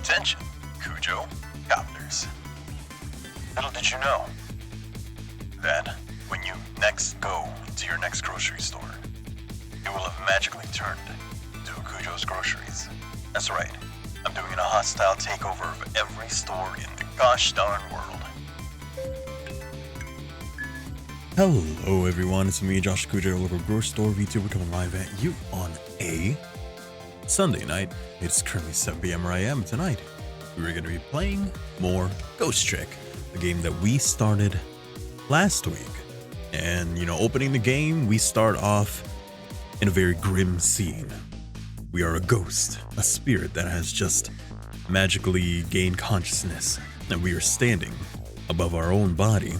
Attention, Cujo copters. Little did you know that when you next go to your next grocery store, it will have magically turned to Cujo's Groceries. That's right, I'm doing a hostile takeover of every store in the gosh darn world. Hello everyone, it's me, Josh Cujo, local grocery store VTuber, coming live at you on a Sunday night. It's currently 7 p.m. where I am. Tonight, we're going to be playing more Ghost Trick, the game that we started last week. And, you know, opening the game, we start off in a very grim scene. We are a ghost, a spirit that has just magically gained consciousness, and we are standing above our own body.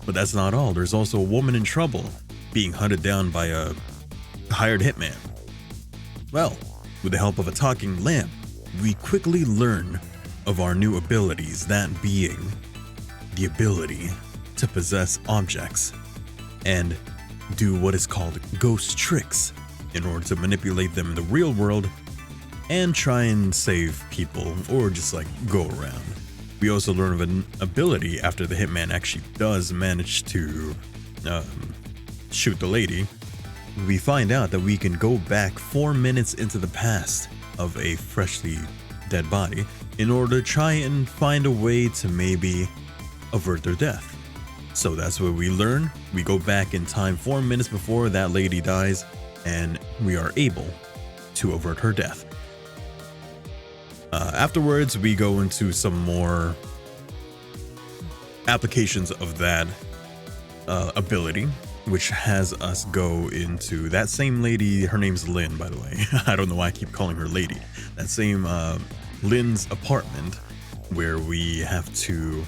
But that's not all. There's also a woman in trouble, being hunted down by a hired hitman. Well, with the help of a talking lamp, we quickly learn of our new abilities, that being the ability to possess objects and do what is called ghost tricks in order to manipulate them in the real world and try and save people or just like go around. We also learn of an ability after the hitman actually does manage to shoot the lady. We find out that we can go back 4 minutes into the past of a freshly dead body in order to try and find a way to maybe avert their death. So that's what we learn. We go back in time 4 minutes before that lady dies, and we are able to avert her death. Afterwards, we go into some more applications of that ability, which has us go into that same lady. Her name's Lynn, by the way. I don't know why I keep calling her lady. That same Lynn's apartment, where we have to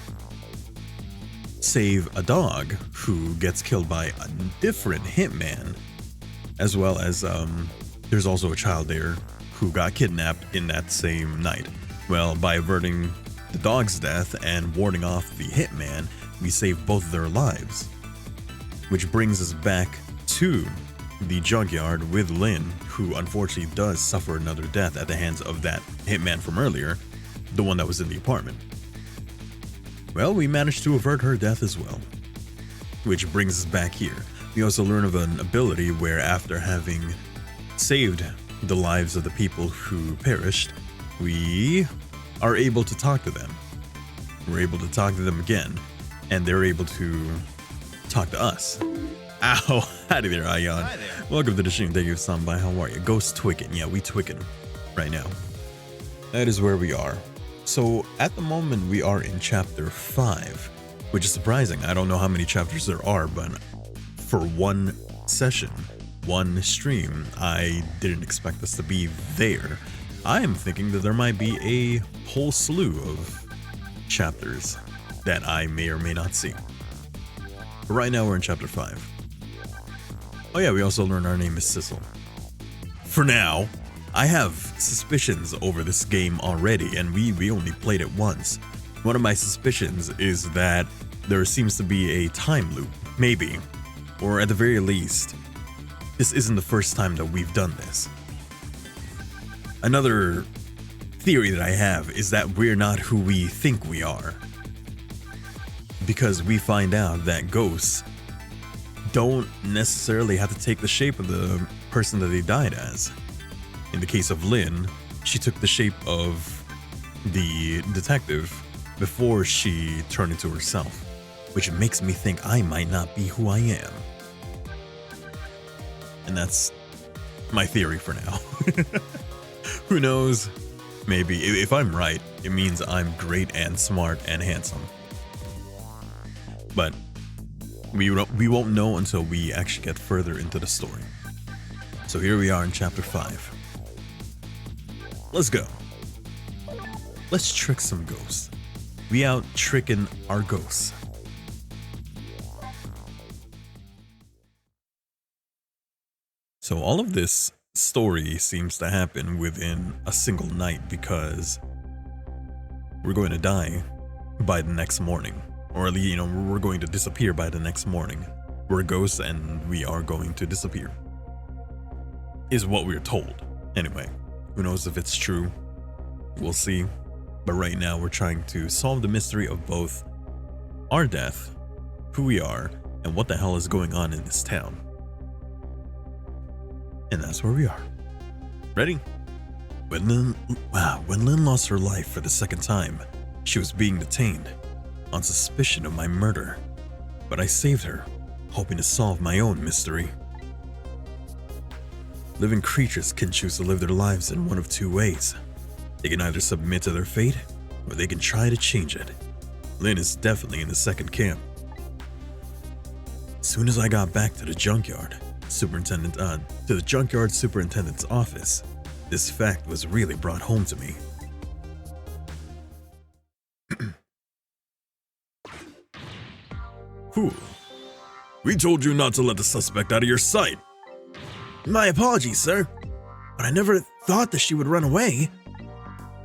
save a dog who gets killed by a different hitman, as well as there's also a child there who got kidnapped in that same night. Well, by averting the dog's death and warding off the hitman, we save both of their lives. Which brings us back to the junkyard with Lynn, who unfortunately does suffer another death at the hands of that hitman from earlier, the one that was in the apartment. Well, we managed to avert her death as well. Which brings us back here. We also learn of an ability where after having saved the lives of the people who perished, we are able to talk to them. We're able to talk to them again, and they're able to talk to us. Ow, howdy there, Ion. Hi there. Welcome to the stream. Thank you, Sangngg. How are you? Ghost Twicking. Yeah, we twicking right now. That is where we are. So at the moment, we are in chapter 5, which is surprising. I don't know how many chapters there are, but for one session, one stream, I didn't expect us to be there. I am thinking that there might be a whole slew of chapters that I may or may not see. But right now we're in chapter 5. Oh yeah, we also learn our name is Sissel. For now, I have suspicions over this game already, and we only played it once. One of my suspicions is that there seems to be a time loop, maybe, or at the very least, this isn't the first time that we've done this. Another theory that I have is that we're not who we think we are, because we find out that ghosts don't necessarily have to take the shape of the person that they died as. In the case of Lynn, she took the shape of the detective before she turned into herself, which makes me think I might not be who I am. And that's my theory for now. Who knows? Maybe. If I'm right, it means I'm great and smart and handsome. But we won't know until we actually get further into the story. So here we are in chapter 5. Let's go. Let's trick some ghosts. We out tricking our ghosts. So all of this story seems to happen within a single night because we're going to die by the next morning. Or at least, we're going to disappear by the next morning. We're ghosts and we are going to disappear. Is what we're told. Anyway, who knows if it's true? We'll see. But right now we're trying to solve the mystery of both our death, who we are, and what the hell is going on in this town. And that's where we are. Ready? When Lynn lost her life for the second time, she was being detained on suspicion of my murder. But I saved her, hoping to solve my own mystery. Living creatures can choose to live their lives in one of two ways. They can either submit to their fate, or they can try to change it. Lynn is definitely in the second camp. As soon as I got back to the junkyard superintendent's office, this fact was really brought home to me. Whew. We told you not to let the suspect out of your sight. My apologies, sir. But I never thought that she would run away.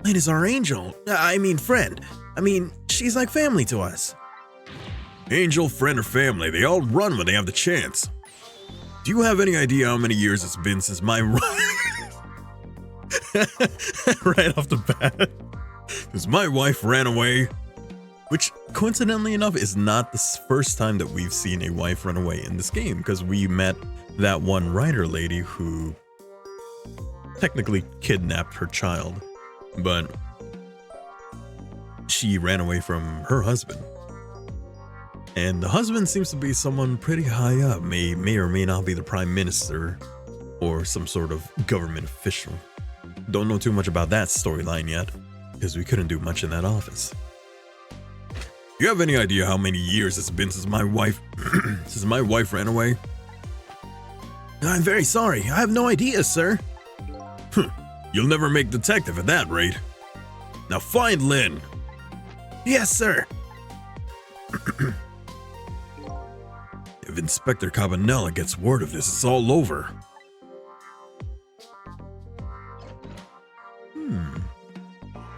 Lynn is our angel. Friend. She's like family to us. Angel, friend, or family, they all run when they have the chance. Do you have any idea how many years it's been since my right off the bat, since my wife ran away? Which, coincidentally enough, is not the first time that we've seen a wife run away in this game, because we met that one writer lady who technically kidnapped her child, but she ran away from her husband. And the husband seems to be someone pretty high up, may or may not be the prime minister or some sort of government official. Don't know too much about that storyline yet, because we couldn't do much in that office. You have any idea how many years it's been since my wife ran away? I'm very sorry. I have no idea, sir. You'll never make detective at that rate. Now find Lynn. Yes, sir. If Inspector Cabanela gets word of this, it's all over.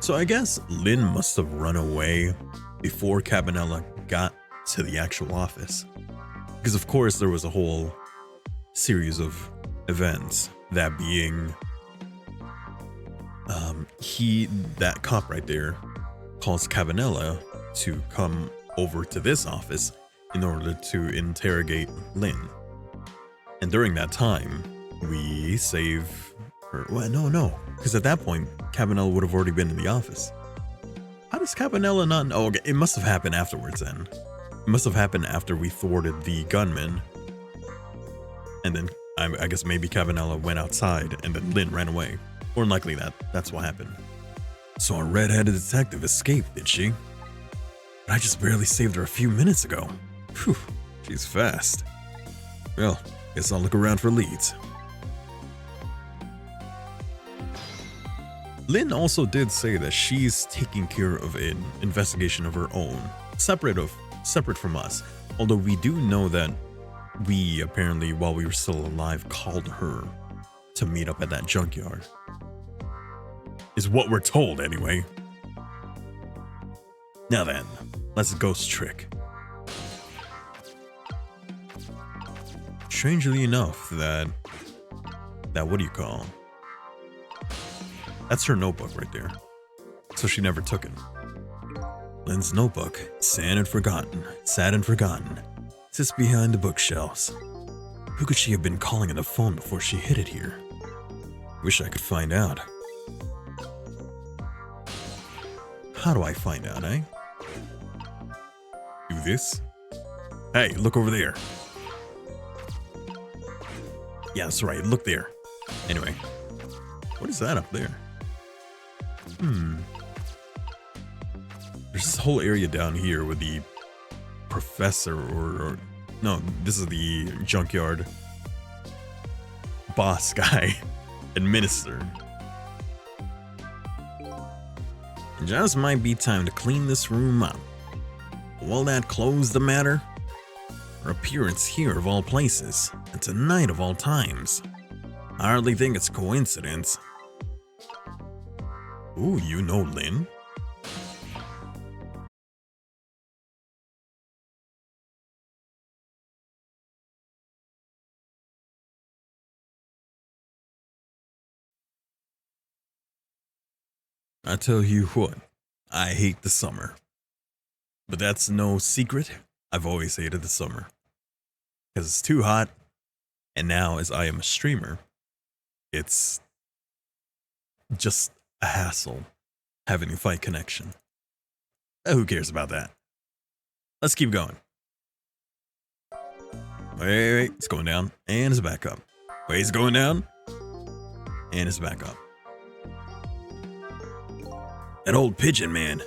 So I guess Lynn must have run away before Cabanela got to the actual office. Because of course there was a whole series of events, that being that cop right there calls Cabanela to come over to this office in order to interrogate Lynn. And during that time, we save her. Well, no, because at that point, Cabanela would have already been in the office. How does Cabanela not know? Okay, it must have happened afterwards then. It must have happened after we thwarted the gunman. And then I guess maybe Cabanela went outside and then Lynn ran away. More than likely that's what happened. So a red-headed detective escaped, did she? But I just barely saved her a few minutes ago. Whew, she's fast. Well, guess I'll look around for leads. Lynn also did say that she's taking care of an investigation of her own, separate from us. Although we do know that we apparently, while we were still alive, called her to meet up at that junkyard. Is what we're told, anyway. Now then, let's ghost trick. Strangely enough, that what do you call? That's her notebook right there. So she never took it. Lynn's notebook, sad and forgotten, sits behind the bookshelves. Who could she have been calling on the phone before she hid it here? Wish I could find out. How do I find out, eh? Do this? Hey, look over there. Yeah, that's right, look there. Anyway, what is that up there? There's this whole area down here with the professor or no, this is the junkyard boss guy and minister. It just might be time to clean this room up. Will that close the matter? Her appearance here of all places, and tonight of all times. I hardly think it's coincidence. Ooh, you know Lynn? I tell you what, I hate the summer. But that's no secret, I've always hated the summer. Because it's too hot, and now as I am a streamer, it's just a hassle having a fight connection. Who cares about that? Let's keep going. Wait, it's going down, and it's back up. Wait, it's going down, and it's back up. That old pigeon man, do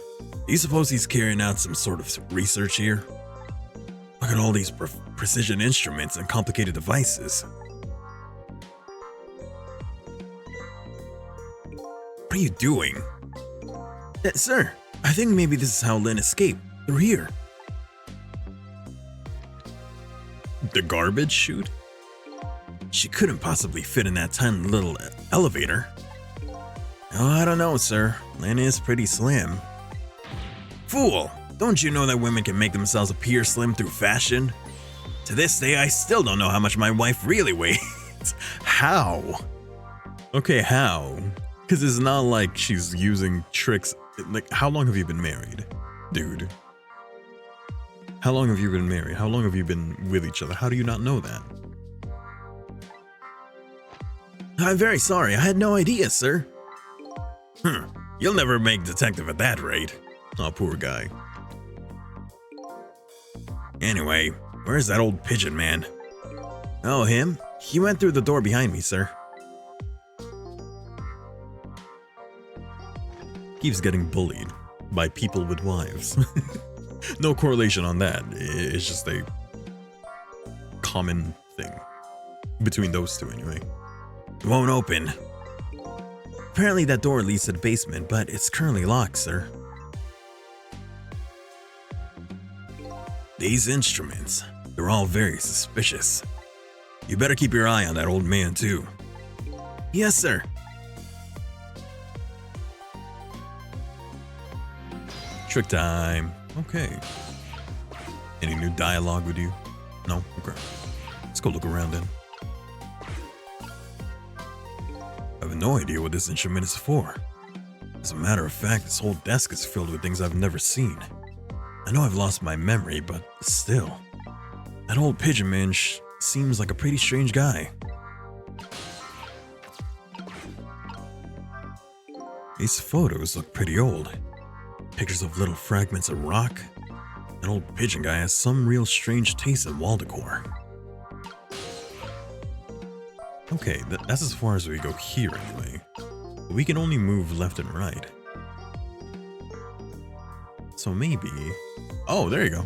you suppose he's carrying out some sort of research here? Look at all these precision instruments and complicated devices. What are you doing? Sir, I think maybe this is how Lynn escaped, through here. The garbage chute? She couldn't possibly fit in that tiny little elevator. Oh, I don't know, sir. Lynn is pretty slim. Fool! Don't you know that women can make themselves appear slim through fashion? To this day, I still don't know how much my wife really weighs. How? Okay, how? Because it's not like she's using tricks. Like, how long have you been married? Dude. How long have you been married? How long have you been with each other? How do you not know that? I'm very sorry. I had no idea, sir. You'll never make detective at that rate. Oh, poor guy. Anyway, where's that old pigeon man? Oh, him? He went through the door behind me, sir. Keeps getting bullied by people with wives. No correlation on that. It's just a common thing between those two anyway. It won't open. Apparently that door leads to the basement, but it's currently locked, sir. These instruments, they're all very suspicious. You better keep your eye on that old man, too. Yes, sir. Trick time. Okay. Any new dialogue with you? No? Okay. Let's go look around then. I have no idea what this instrument is for. As a matter of fact, this whole desk is filled with things I've never seen. I know I've lost my memory, but still. That old pigeon man seems like a pretty strange guy. These photos look pretty old. Pictures of little fragments of rock. That old pigeon guy has some real strange taste in wall decor. Okay, that's as far as we go here anyway. But we can only move left and right. So maybe... Oh, there you go.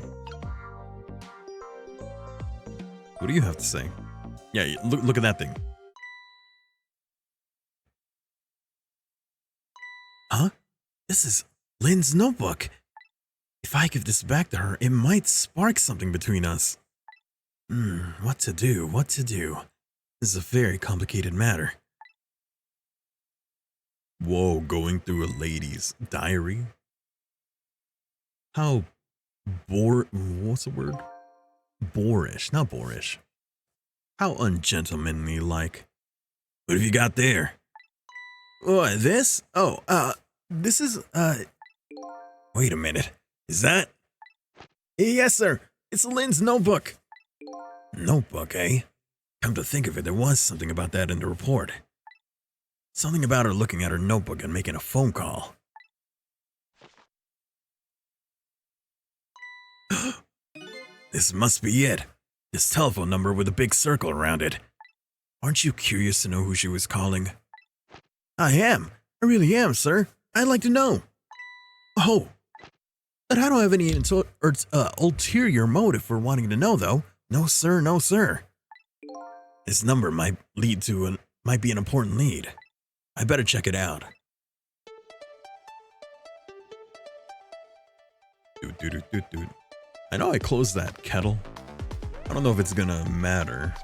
What do you have to say? Yeah, look at that thing. Huh? This is Lynn's notebook. If I give this back to her, it might spark something between us. What to do? What to do? This is a very complicated matter. Whoa, going through a lady's diary? How what's the word? Boorish, not boorish. How ungentlemanly like. What have you got there? What, this? Oh, this is, Wait a minute. Is that? yes, sir. It's Lynn's notebook. Notebook, eh? Come to think of it, there was something about that in the report. Something about her looking at her notebook and making a phone call. This must be it. This telephone number with a big circle around it. Aren't you curious to know who she was calling? I am. I really am, sir. I'd like to know. Oh. But I don't have any ulterior motive for wanting to know, though. No, sir, no, sir. This number might be an important lead. I better check it out. Dude. I know I closed that kettle. I don't know if it's gonna matter.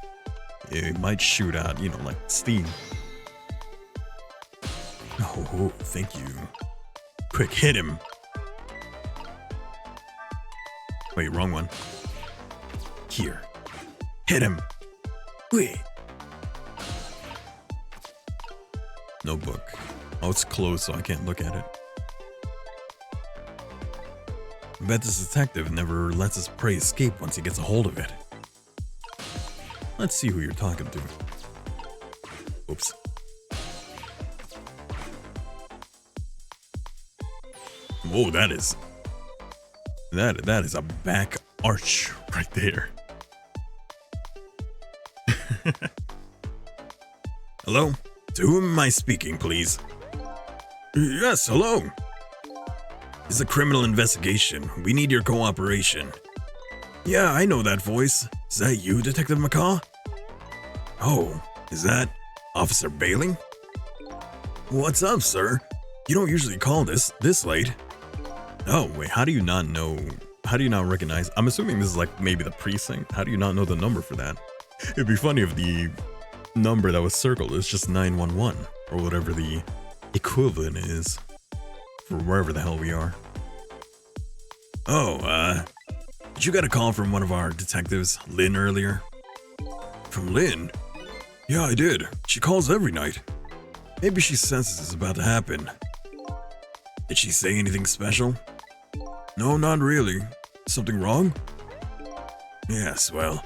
It might shoot out, like steam. Oh, thank you. Quick, hit him. Wait, wrong one. Here. Hit him. Wait. Notebook. Oh, it's closed, so I can't look at it. I bet this detective never lets his prey escape once he gets a hold of it. Let's see who you're talking to. Oops. Whoa, that is a back arch right there. Hello? To whom am I speaking, please? Yes, hello. It's a criminal investigation. We need your cooperation. Yeah, I know that voice. Is that you, Detective McCaw? Oh, is that Officer Bailey? What's up, sir? You don't usually call this late. Oh, wait, how do you not know? How do you not recognize? I'm assuming this is like maybe the precinct. How do you not know the number for that? It'd be funny if the number that was circled is just 911 or whatever the equivalent is for wherever the hell we are. Oh, did you get a call from one of our detectives, Lynn, earlier? From Lynn? Yeah, I did. She calls every night. Maybe she senses it's about to happen. Did she say anything special? No, not really. Something wrong? Yes, well,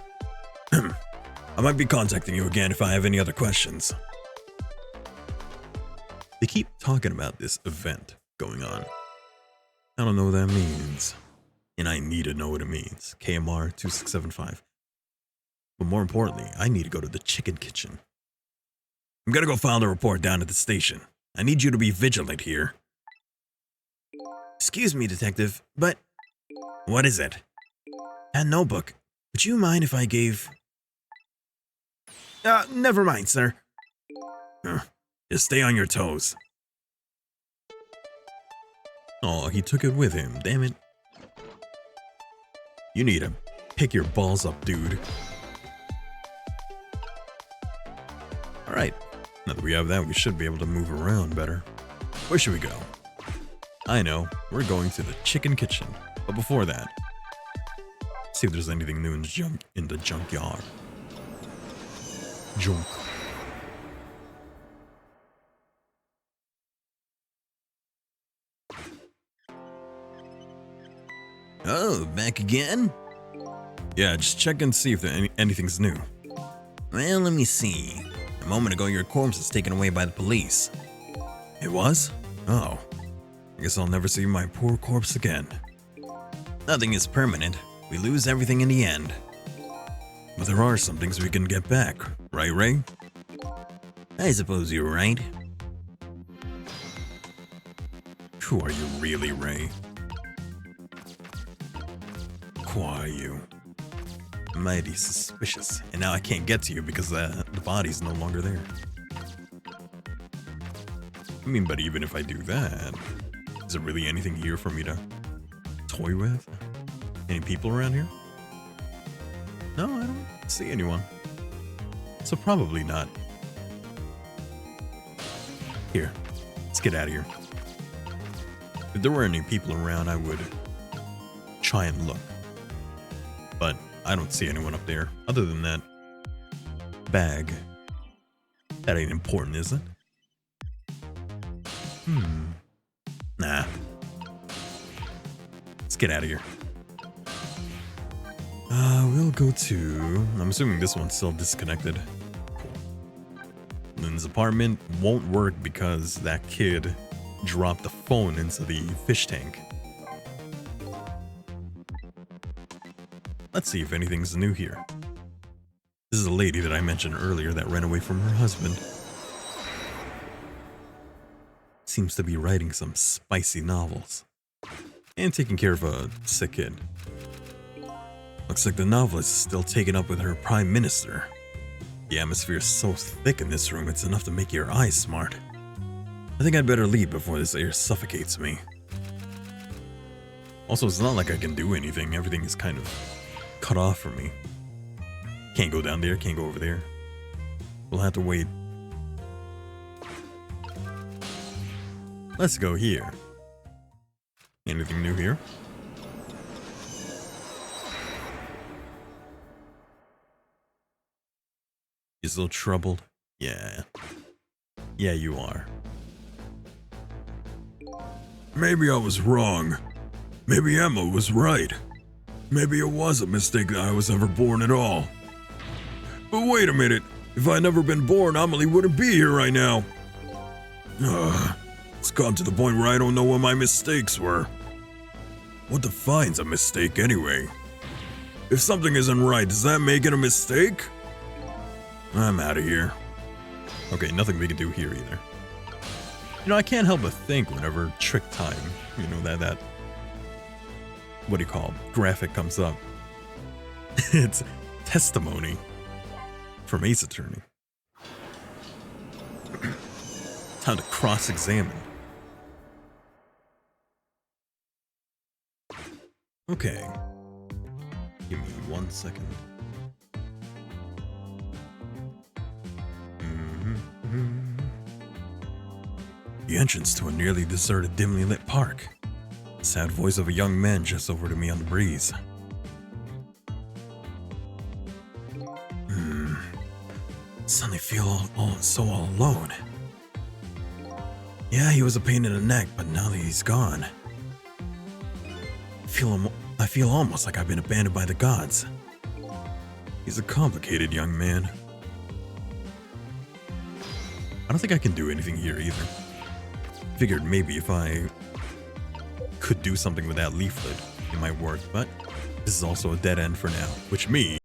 I might be contacting you again if I have any other questions. They keep talking about this event going on. I don't know what that means. And I need to know what it means. KMR 2675. But more importantly, I need to go to the chicken kitchen. I'm gonna go file the report down at the station. I need you to be vigilant here. Excuse me, Detective, but What is it? that notebook, would you mind if I gave... never mind, sir. Just stay on your toes. Oh, he took it with him, damn it. You need to pick your balls up, dude. Alright, now that we have that, we should be able to move around better. Where should we go? I know, we're going to the chicken kitchen. But before that, see if there's anything new in the junkyard. Junk. Oh, back again? Yeah, just check and see if anything's new. Well, let me see. A moment ago, your corpse was taken away by the police. It was? Oh. I guess I'll never see my poor corpse again. Nothing is permanent. We lose everything in the end. But there are some things we can get back, right, Ray? I suppose you're right. Who are you really, Ray? Who are you? Mighty suspicious. And now I can't get to you because the body's no longer there. I mean, but even if I do that, is there really anything here for me to toy with? Any people around here? No, I don't see anyone. So probably not. Here, Let's get out of here. If there were any people around, I would try and look. But I don't see anyone up there. Other than that bag. That ain't important, is it? Nah. Let's get out of here. We'll go to... I'm assuming this one's still disconnected. Cool. Lynn's apartment won't work because that kid dropped the phone into the fish tank. Let's see if anything's new here. This is a lady that I mentioned earlier that ran away from her husband. Seems to be writing some spicy novels. And taking care of a sick kid. Looks like the novelist is still taken up with her prime minister. The atmosphere is so thick in this room, it's enough to make your eyes smart. I think I'd better leave before this air suffocates me. Also, it's not like I can do anything. Everything is kind of cut off from me. Can't go down there, can't go over there. We'll have to wait. Let's go here. Anything new here? You still troubled? Yeah. Yeah, you are. Maybe I was wrong. Maybe Emma was right. Maybe it was a mistake that I was ever born at all. But wait a minute. If I'd never been born, Amelie wouldn't be here right now. It's gotten to the point where I don't know what my mistakes were. What defines a mistake anyway? If something isn't right, does that make it a mistake? I'm out of here. Okay, nothing we can do here either. You know, I can't help but think whenever trick time, you know, that what do you call it, graphic comes up. It's testimony from Ace Attorney. Time to cross-examine. Okay. Give me 1 second. The entrance to a nearly deserted, dimly lit park. The sad voice of a young man just over to me on the breeze. Suddenly feel so all alone. Yeah, he was a pain in the neck, but now that he's gone, I feel almost like I've been abandoned by the gods. He's a complicated young man. I don't think I can do anything here either. Figured maybe if I could do something with that leaflet, it might work, but this is also a dead end for now, which means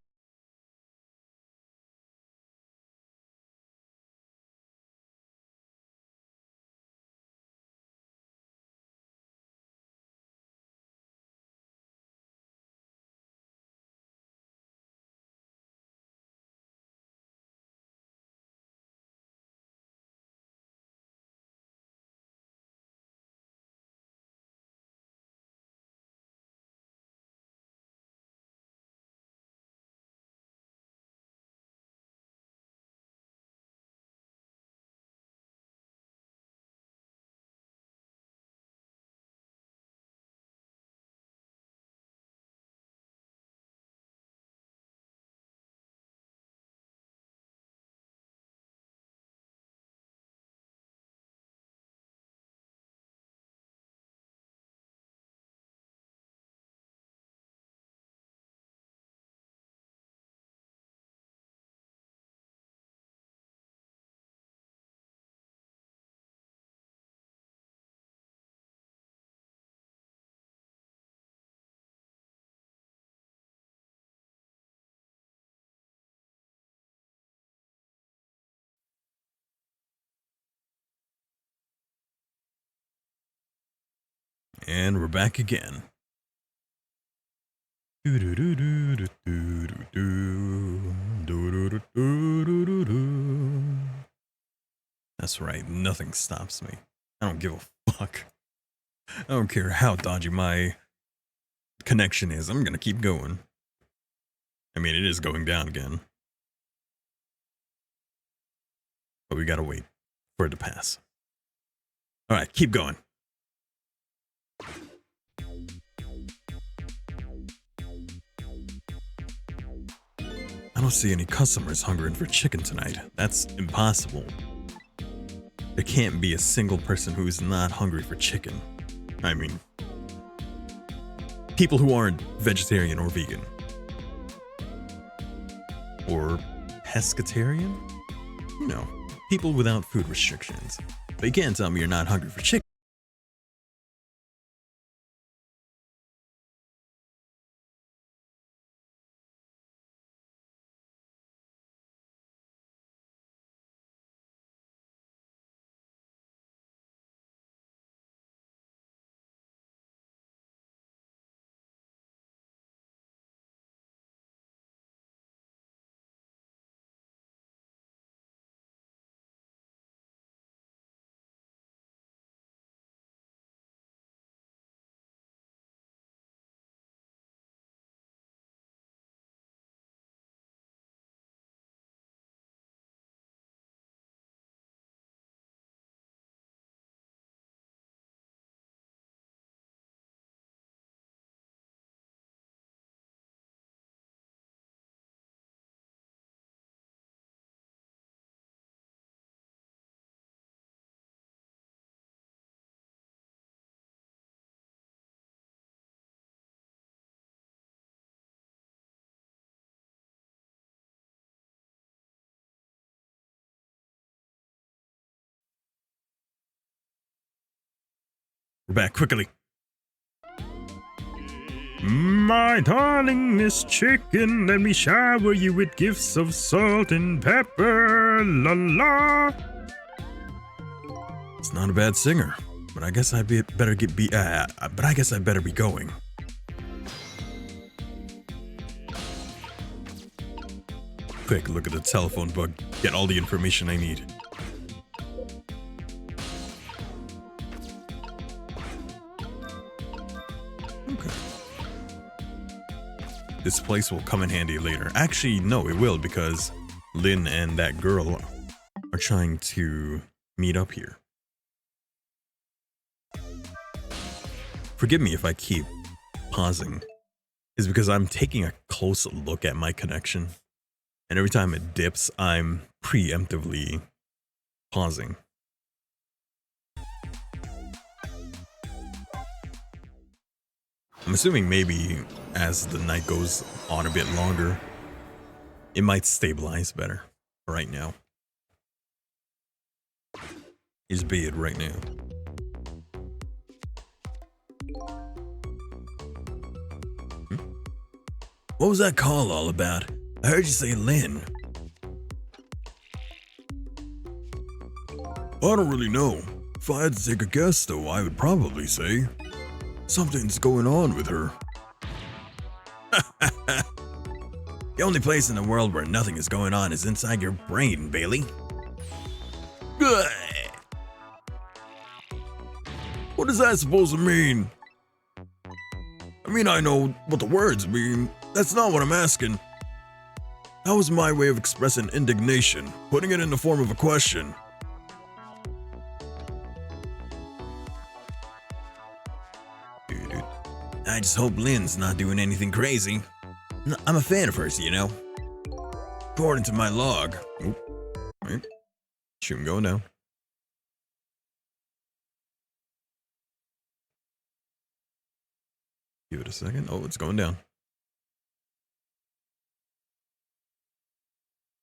and we're back again. That's right, nothing stops me. I don't give a fuck. I don't care how dodgy my connection is, I'm gonna keep going. I mean, it is going down again. But we gotta wait for it to pass. Alright, keep going. I don't see any customers hungering for chicken tonight. That's impossible. There can't be a single person who is not hungry for chicken. I mean, people who aren't vegetarian or vegan. Or pescatarian? You know, people without food restrictions. But you can't tell me you're not hungry for chicken. We're back quickly. My darling Miss Chicken, let me shower you with gifts of salt and pepper. La la. It's not a bad singer, but I guess I better be going. Quick look at the telephone book. Get all the information I need. This place will come in handy later. Actually, no, it will, because Lynn and that girl are trying to meet up here. Forgive me if I keep pausing. It's because I'm taking a close look at my connection. And every time it dips, I'm preemptively pausing. I'm assuming maybe as the night goes on a bit longer, it might stabilize better. Right now. Is be it right now. What was that call all about? I heard you say Lynn. I don't really know. If I had to take a guess though, I would probably say something's going on with her. The only place in the world where nothing is going on is inside your brain, Bailey. What is that supposed to mean? I mean, I know what the words mean. That's not what I'm asking. That was my way of expressing indignation, putting it in the form of a question. I just hope Lynn's not doing anything crazy. I'm a fan of hers, you know. According to my log. Oop. Wait. Shoot him going down. Give it a second. Oh, it's going down.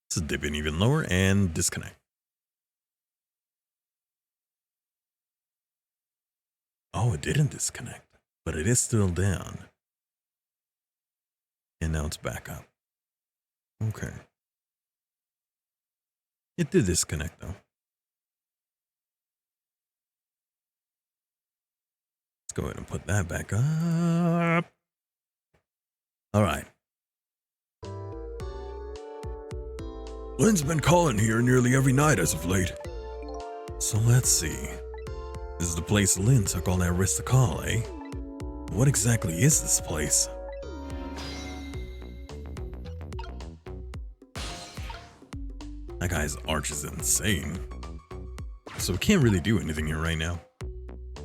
Let's dip in even lower and disconnect. Oh, it didn't disconnect, but it is still down. And now it's back up. Okay. It did disconnect though. Let's go ahead and put that back up. All right. Lynn's been calling here nearly every night as of late. So let's see. This is the place Lynn took all that risk to call, eh? What exactly is this place? That guy's arch is insane. So we can't really do anything here right now.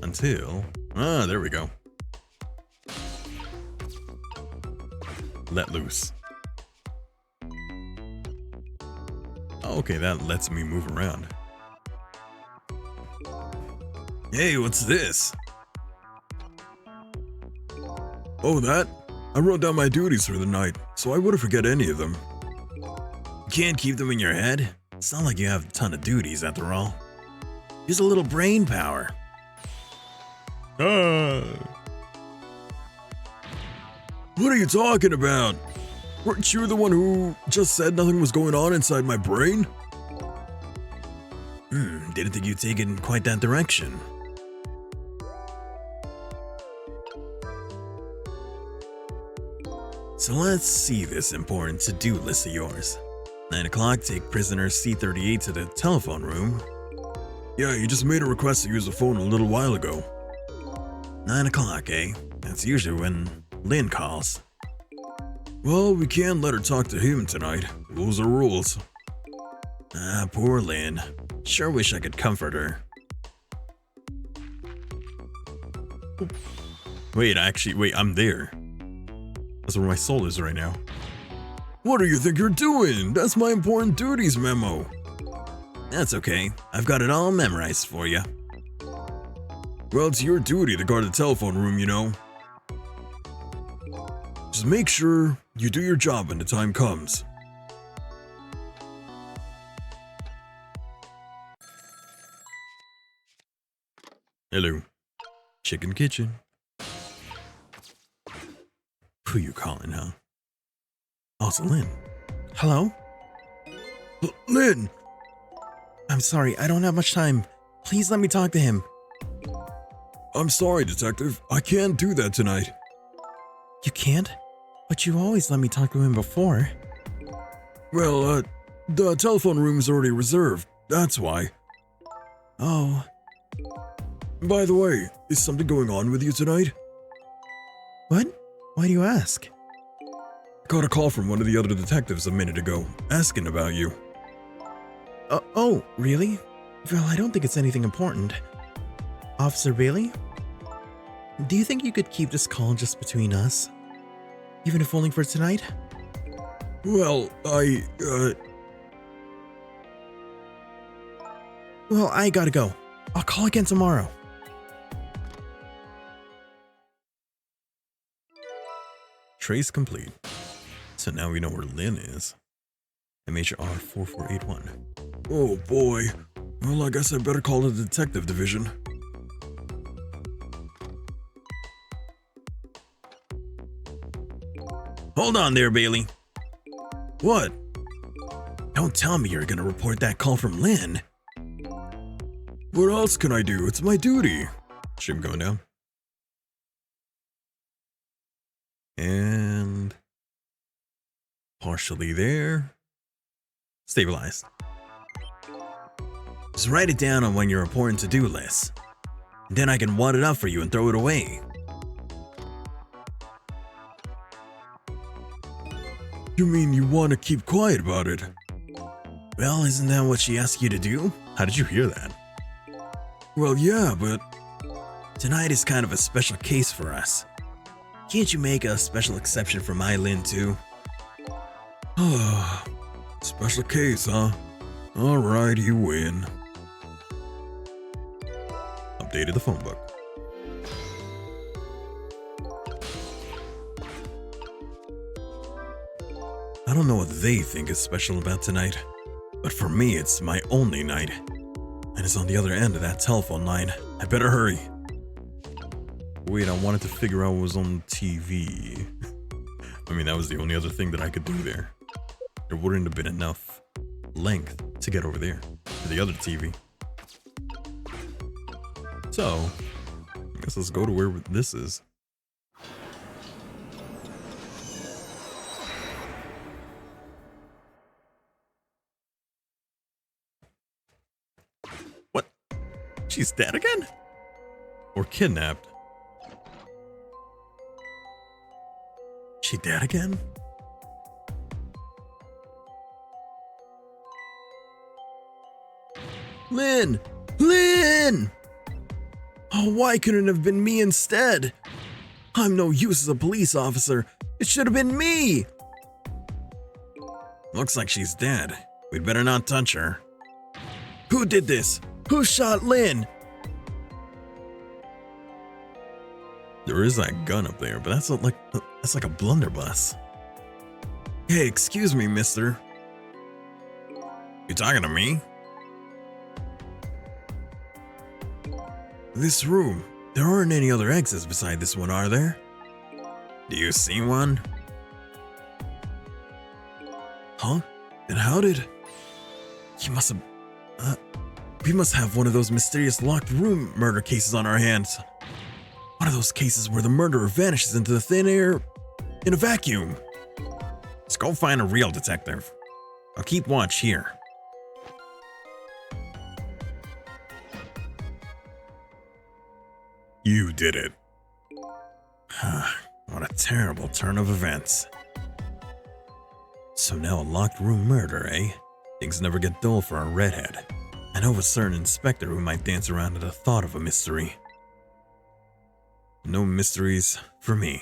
until... Ah, there we go. Let loose. Okay, that lets me move around. Hey, what's this? Oh, that? I wrote down my duties for the night, so I wouldn't forget any of them. You can't keep them in your head? It's not like you have a ton of duties after all. Use a little brain power. What are you talking about? Weren't you the one who just said nothing was going on inside my brain? Didn't think you'd take it in quite that direction. So let's see this important to-do list of yours. 9 o'clock, take prisoner C38 to the telephone room. Yeah, you just made a request to use the phone a little while ago. 9 o'clock, eh? That's usually when Lynn calls. Well, we can't let her talk to him tonight. Rules are rules. Ah, poor Lynn. Sure wish I could comfort her. Wait, I'm there. That's where my soul is right now. What do you think you're doing? That's my important duties memo. That's okay. I've got it all memorized for you. Well, it's your duty to guard the telephone room, you know. Just make sure you do your job when the time comes. Hello. Chicken Kitchen. Who you calling, huh? Oh, it's Lynn. Hello? Lynn! I'm sorry, I don't have much time. Please let me talk to him. I'm sorry, Detective. I can't do that tonight. You can't? But you always let me talk to him before. Well, the telephone room is already reserved. That's why. Oh. By the way, is something going on with you tonight? What? Why do you ask? I got a call from one of the other detectives a minute ago, asking about you. Oh, really? Well, I don't think it's anything important. Officer Bailey? Do you think you could keep this call just between us? Even if only for tonight? Well, Well, I gotta go. I'll call again tomorrow. Trace complete. So now we know where Lynn is. MHR 4481. Oh boy. Well, I guess I better call the detective division. Hold on there, Bailey. What? Don't tell me you're gonna report that call from Lynn. What else can I do? It's my duty. Stream going down. And partially there. Stabilized. Just write it down on one of your important to-do lists. Then I can wad it up for you and throw it away. You mean you want to keep quiet about it? Well, isn't that what she asked you to do? How did you hear that? Well, yeah, but... Tonight is kind of a special case for us. Can't you make a special exception for my Lynn too? Special case, huh? Alright, you win. Updated the phone book. I don't know what they think is special about tonight, but for me it's my only night. And it's on the other end of that telephone line. I better hurry. Wait, I wanted to figure out what was on TV. I mean, that was the only other thing that I could do there. There wouldn't have been enough length to get over there to the other TV. So, I guess let's go to where this is. What? She's dead again? Or kidnapped? She dead again? Lynn! Lynn! Oh, why couldn't it have been me instead? I'm no use as a police officer. It should have been me. Looks like she's dead. We'd better not touch her. Who did this? Who shot Lynn? There is that gun up there, but that's like a blunderbuss. Hey, excuse me, mister. You talking to me? This room. There aren't any other exits beside this one, are there? Do you see one? Huh? And how did... we must have one of those mysterious locked room murder cases on our hands. One of those cases where the murderer vanishes into the thin air in a vacuum. Let's go find a real detective. I'll keep watch here. You did it. What a terrible turn of events. So now a locked room murder, eh? Things never get dull for a redhead. I know of a certain inspector who might dance around at the thought of a mystery. No mysteries for me.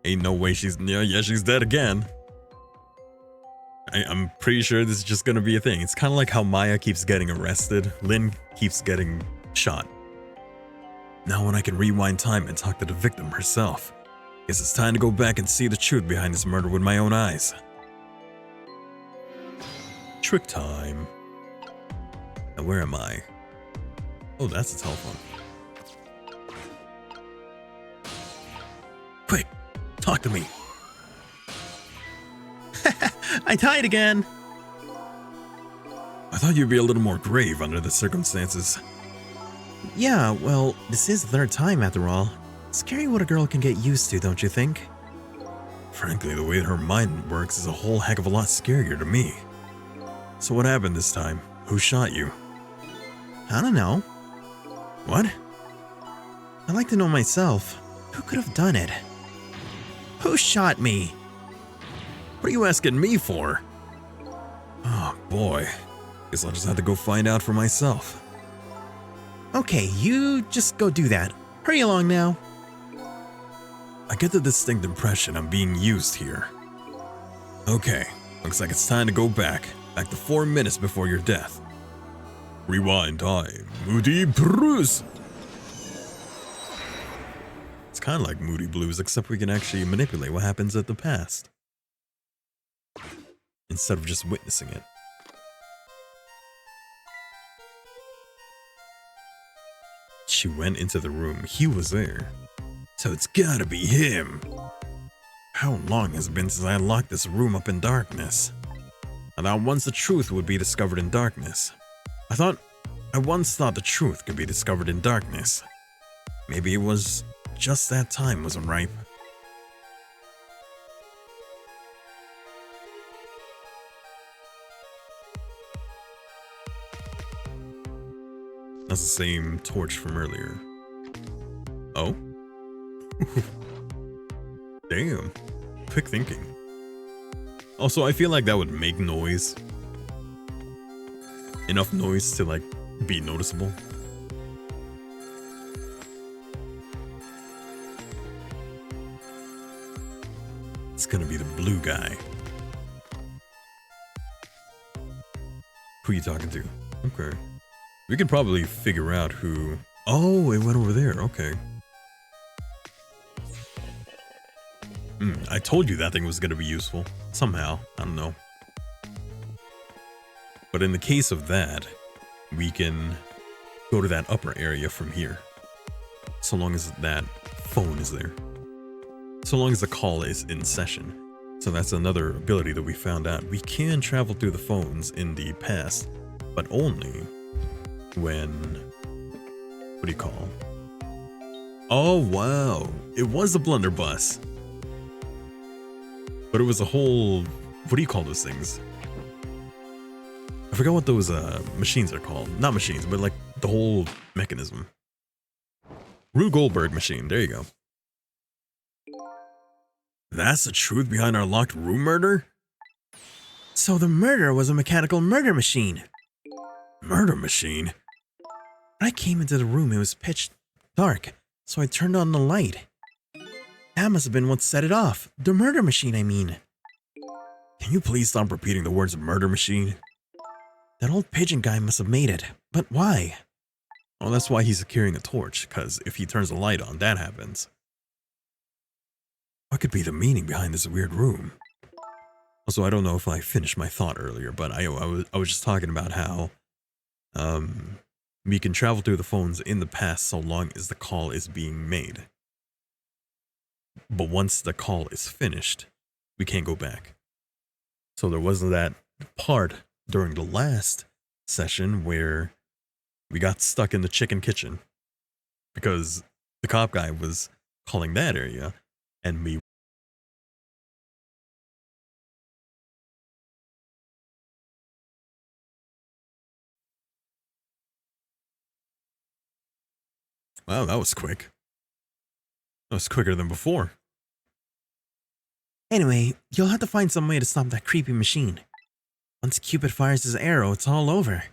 Ain't no way she's... Yeah, she's dead again. I'm pretty sure this is just gonna be a thing. It's kind of like how Maya keeps getting arrested. Lynn keeps getting shot. Now when I can rewind time and talk to the victim herself. Guess it's time to go back and see the truth behind this murder with my own eyes. Trick time. Now where am I? Oh, that's a telephone. Quick, talk to me. I died again. I thought you'd be a little more grave under the circumstances. Yeah, well, this is the third time after all. Scary what a girl can get used to, don't you think? Frankly, the way her mind works is a whole heck of a lot scarier to me. So what happened this time? Who shot you? I don't know. What? I'd like to know myself. Who could have done it? Who shot me? What are you asking me for? Oh boy. Guess I'll just have to go find out for myself. Okay, you just go do that. Hurry along now. I get the distinct impression I'm being used here. Okay, looks like it's time to go back to 4 minutes before your death. Rewind time, Moody Blues. It's kind of like Moody Blues, except we can actually manipulate what happens at the past, instead of just witnessing it. She went into the room. He was there. So it's gotta be him. How long has it been since I locked this room up in darkness? I thought once the truth would be discovered in darkness. I once thought the truth could be discovered in darkness. Maybe it was just that time wasn't ripe. That's the same torch from earlier. Oh? Damn. Quick thinking. Also, I feel like that would make noise. Enough noise to, like, be noticeable. It's gonna be the blue guy. Who are you talking to? Okay. We could probably figure out who... Oh, it went over there. Okay. I told you that thing was going to be useful. Somehow. I don't know. But in the case of that, we can go to that upper area from here. So long as that phone is there. So long as the call is in session. So that's another ability that we found out. We can travel through the phones in the past, but only when... What do you call? Oh, wow. It was a blunderbuss. But it was a whole... What do you call those things? I forgot what those machines are called. Not machines, but like the whole mechanism. Rube Goldberg machine. There you go. That's the truth behind our locked room murder? So the murder was a mechanical murder machine. Murder machine? When I came into the room, it was pitch dark, so I turned on the light. That must have been what set it off. The murder machine, I mean. Can you please stop repeating the words murder machine? That old pigeon guy must have made it. But why? Well, that's why he's carrying a torch, because if he turns the light on, that happens. What could be the meaning behind this weird room? Also, I don't know if I finished my thought earlier, but I was just talking about how we can travel through the phones in the past so long as the call is being made. But once the call is finished, we can't go back. So there wasn't that part during the last session where we got stuck in the chicken kitchen because the cop guy was calling that area and we Wow, that was quick. That was quicker than before. Anyway, you'll have to find some way to stop that creepy machine. Once Cupid fires his arrow, it's all over.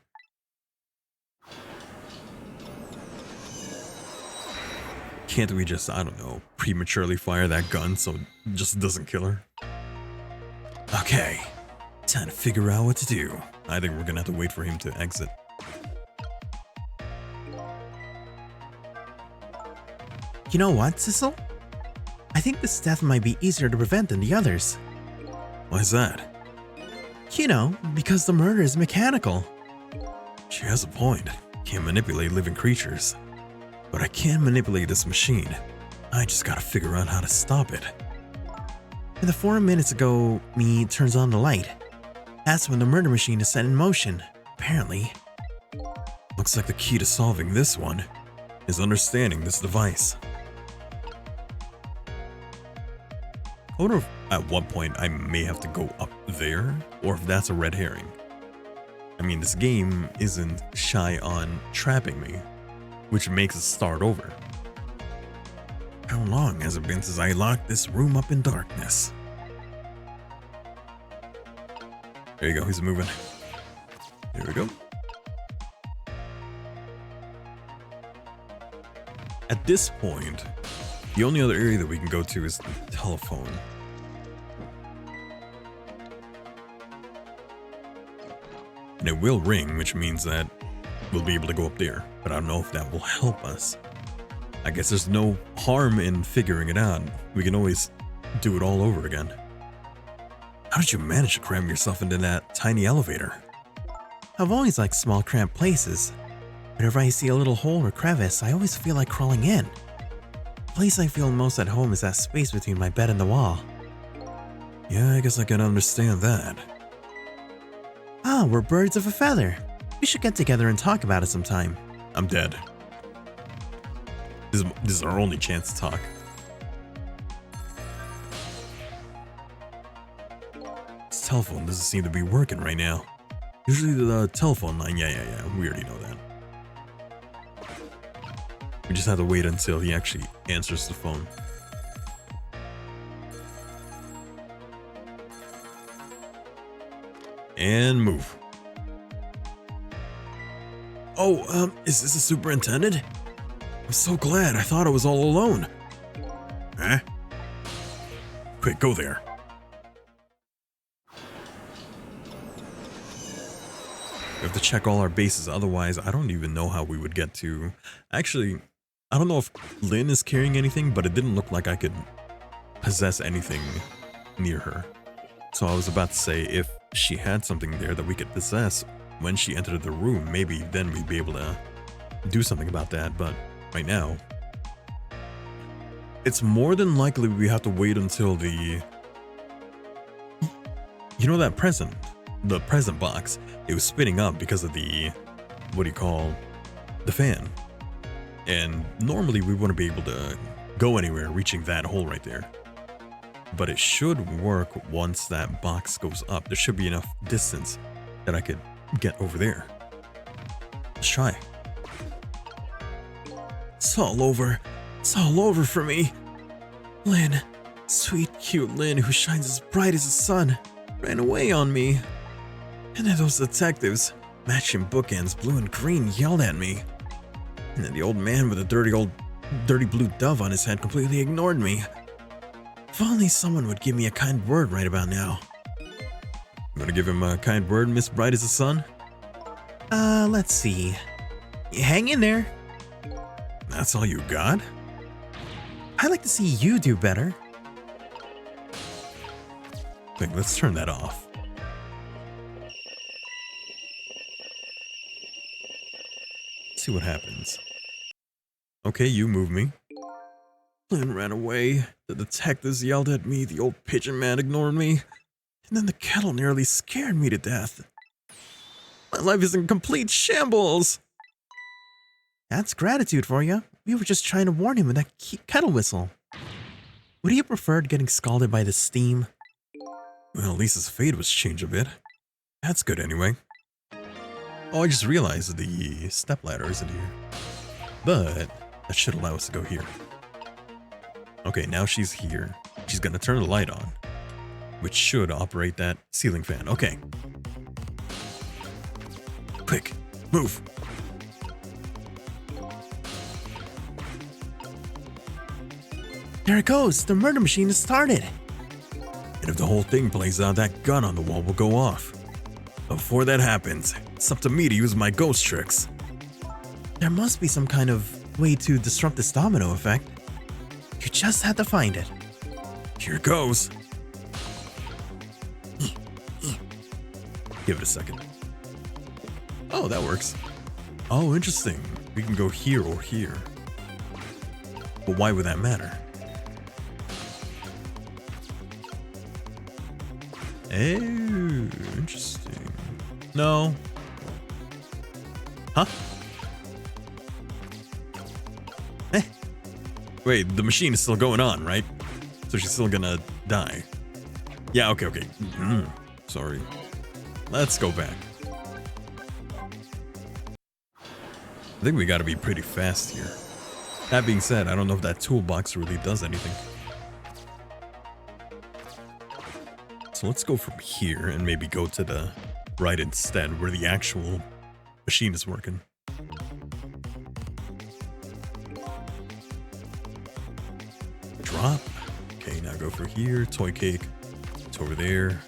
Can't we just, I don't know, prematurely fire that gun so it just doesn't kill her? Okay, time to figure out what to do. I think we're gonna have to wait for him to exit. You know what, Sissel? I think this death might be easier to prevent than the others. Why's that? You know, because the murder is mechanical. She has a point. Can't manipulate living creatures. But I can manipulate this machine. I just gotta figure out how to stop it. And the 4 minutes ago, me turns on the light. That's when the murder machine is set in motion, apparently. Looks like the key to solving this one is understanding this device. I wonder if at what point I may have to go up there, or if that's a red herring. I mean, this game isn't shy on trapping me, which makes it start over. How long has it been since I locked this room up in darkness? There you go, he's moving. There we go. At this point, the only other area that we can go to is the telephone. And it will ring, which means that we'll be able to go up there. But I don't know if that will help us. I guess there's no harm in figuring it out. We can always do it all over again. How did you manage to cram yourself into that tiny elevator? I've always liked small, cramped places. Whenever I see a little hole or crevice, I always feel like crawling in. The place I feel most at home is that space between my bed and the wall. Yeah, I guess I can understand that. Ah, we're birds of a feather. We should get together and talk about it sometime. I'm dead. This is our only chance to talk. This telephone doesn't seem to be working right now. Usually the telephone line, yeah, we already know that. We just have to wait until he actually answers the phone. And move. Oh, is this the superintendent? I'm so glad. I thought I was all alone. Huh? Quick, go there. We have to check all our bases, otherwise I don't even know how we would get to... Actually, I don't know if Lynn is carrying anything, but it didn't look like I could possess anything near her. So I was about to say, if she had something there that we could possess when she entered the room, maybe then we'd be able to do something about that, but right now... It's more than likely we have to wait until the... You know that present? The present box, it was spinning up because of the, the fan. And normally we wouldn't be able to go anywhere reaching that hole right there. But it should work once that box goes up. There should be enough distance that I could get over there. Let's try. It's all over. It's all over for me. Lynn, sweet, cute Lynn who shines as bright as the sun, ran away on me. And then those detectives, matching bookends blue and green, yelled at me. And then the old man with the dirty old dirty blue dove on his head completely ignored me. If only someone would give me a kind word right about now. You wanna give him a kind word, Miss Bright as the Sun? Let's see. Hang in there. That's all you got? I'd like to see you do better. Wait, let's turn that off. See what happens. Okay, you move me. Flynn ran away. The detectives yelled at me. The old pigeon man ignored me. And then the kettle nearly scared me to death. My life is in complete shambles. That's gratitude for you. We were just trying to warn him with that kettle whistle. Would he have preferred getting scalded by the steam? Well, at least his fate was changed a bit. That's good anyway. Oh, I just realized the stepladder isn't here. But that should allow us to go here. Okay, now she's here. She's gonna turn the light on, which should operate that ceiling fan. Okay. Quick, move. There it goes. The murder machine has started. And if the whole thing plays out, that gun on the wall will go off. Before that happens, it's up to me to use my ghost tricks. There must be some kind of way to disrupt this domino effect. You just have to find it. Here it goes. Give it a second. Oh, that works. Oh, interesting. We can go here or here. But why would that matter? Oh, interesting. No. Huh? Wait, the machine is still going on, right? So she's still gonna die. Yeah, okay. Sorry. Let's go back. I think we gotta be pretty fast here. That being said, I don't know if that toolbox really does anything. So let's go from here and maybe go to the right instead, where the actual machine is working. Drop. Okay, now go for here. Toy cake. It's over there.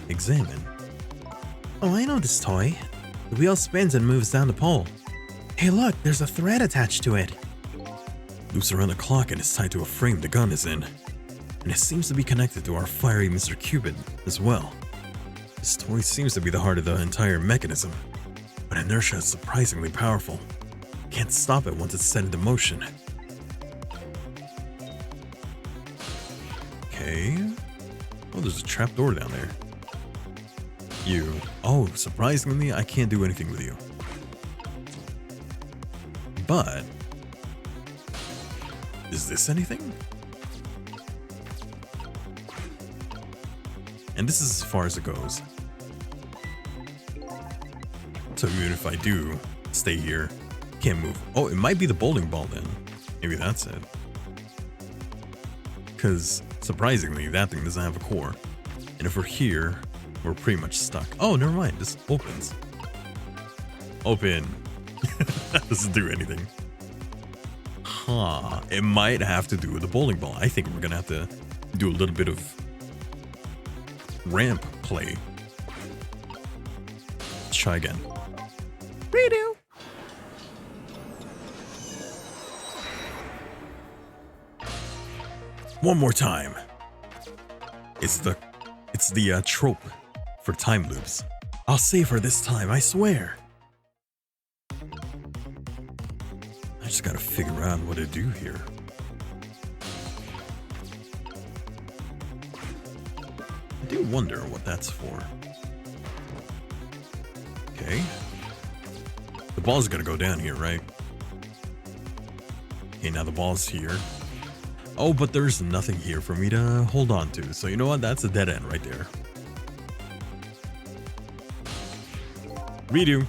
Examine. Oh, I know this toy. The wheel spins and moves down the pole. Hey look, there's a thread attached to it. Loops around the clock and it's tied to a frame the gun is in. And it seems to be connected to our fiery Mr. Cupid as well. This toy seems to be the heart of the entire mechanism. But inertia is surprisingly powerful. Can't stop it once it's set into motion. Okay. Oh, there's a trapdoor down there. You. Oh, surprisingly, I can't do anything with you. But is this anything? And this is as far as it goes. So even if I do stay here, can't move. Oh, it might be the bowling ball then. Maybe that's it. Because surprisingly, that thing doesn't have a core. And if we're here, we're pretty much stuck. Oh, never mind. This opens. Open. That doesn't do anything. Huh. It might have to do with the bowling ball. I think we're going to have to do a little bit of ramp play. Let's try again. Redo. One more time. It's the trope for time loops. I'll save her this time, I swear. I just gotta figure out what to do here. I do wonder what that's for. Okay. The ball's gonna go down here, right? Okay, now the ball's here. Oh, but there's nothing here for me to hold on to. So you know what? That's a dead end right there. Redo.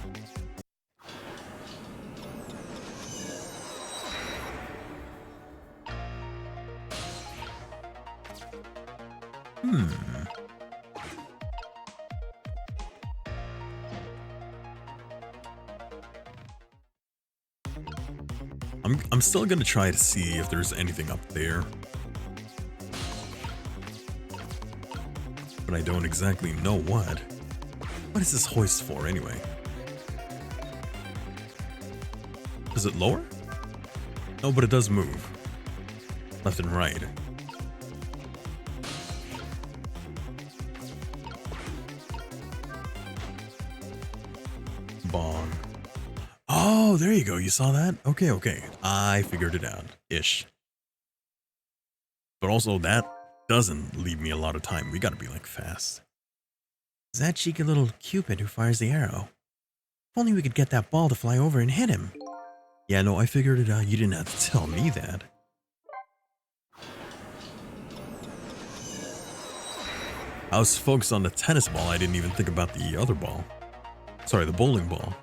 I'm still gonna try to see if there's anything up there. But I don't exactly know what. What is this hoist for anyway? Is it lower? No, but it does move. Left and right. Bong. Oh, there you go. You saw that? Okay, okay. I figured it out. Ish. But also, that doesn't leave me a lot of time. We gotta be, like, fast. Is that cheeky little Cupid who fires the arrow? If only we could get that ball to fly over and hit him. Yeah, no, I figured it out. You didn't have to tell me that. I was focused on the tennis ball. I didn't even think about the other ball. Sorry, the bowling ball.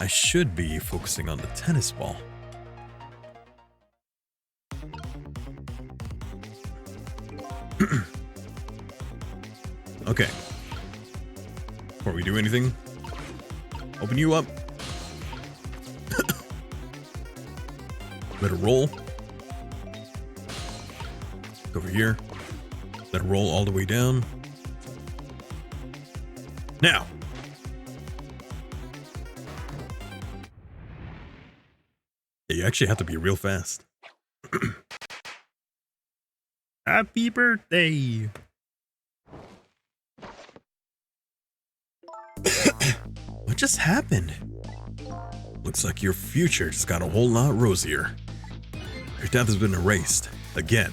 I should be focusing on the tennis ball. Okay. Before we do anything, open you up. Let it roll. Go over here. Let it roll all the way down. Now. Yeah, you actually have to be real fast. Happy birthday! What just happened? Looks like your future just got a whole lot rosier. Your death has been erased. Again.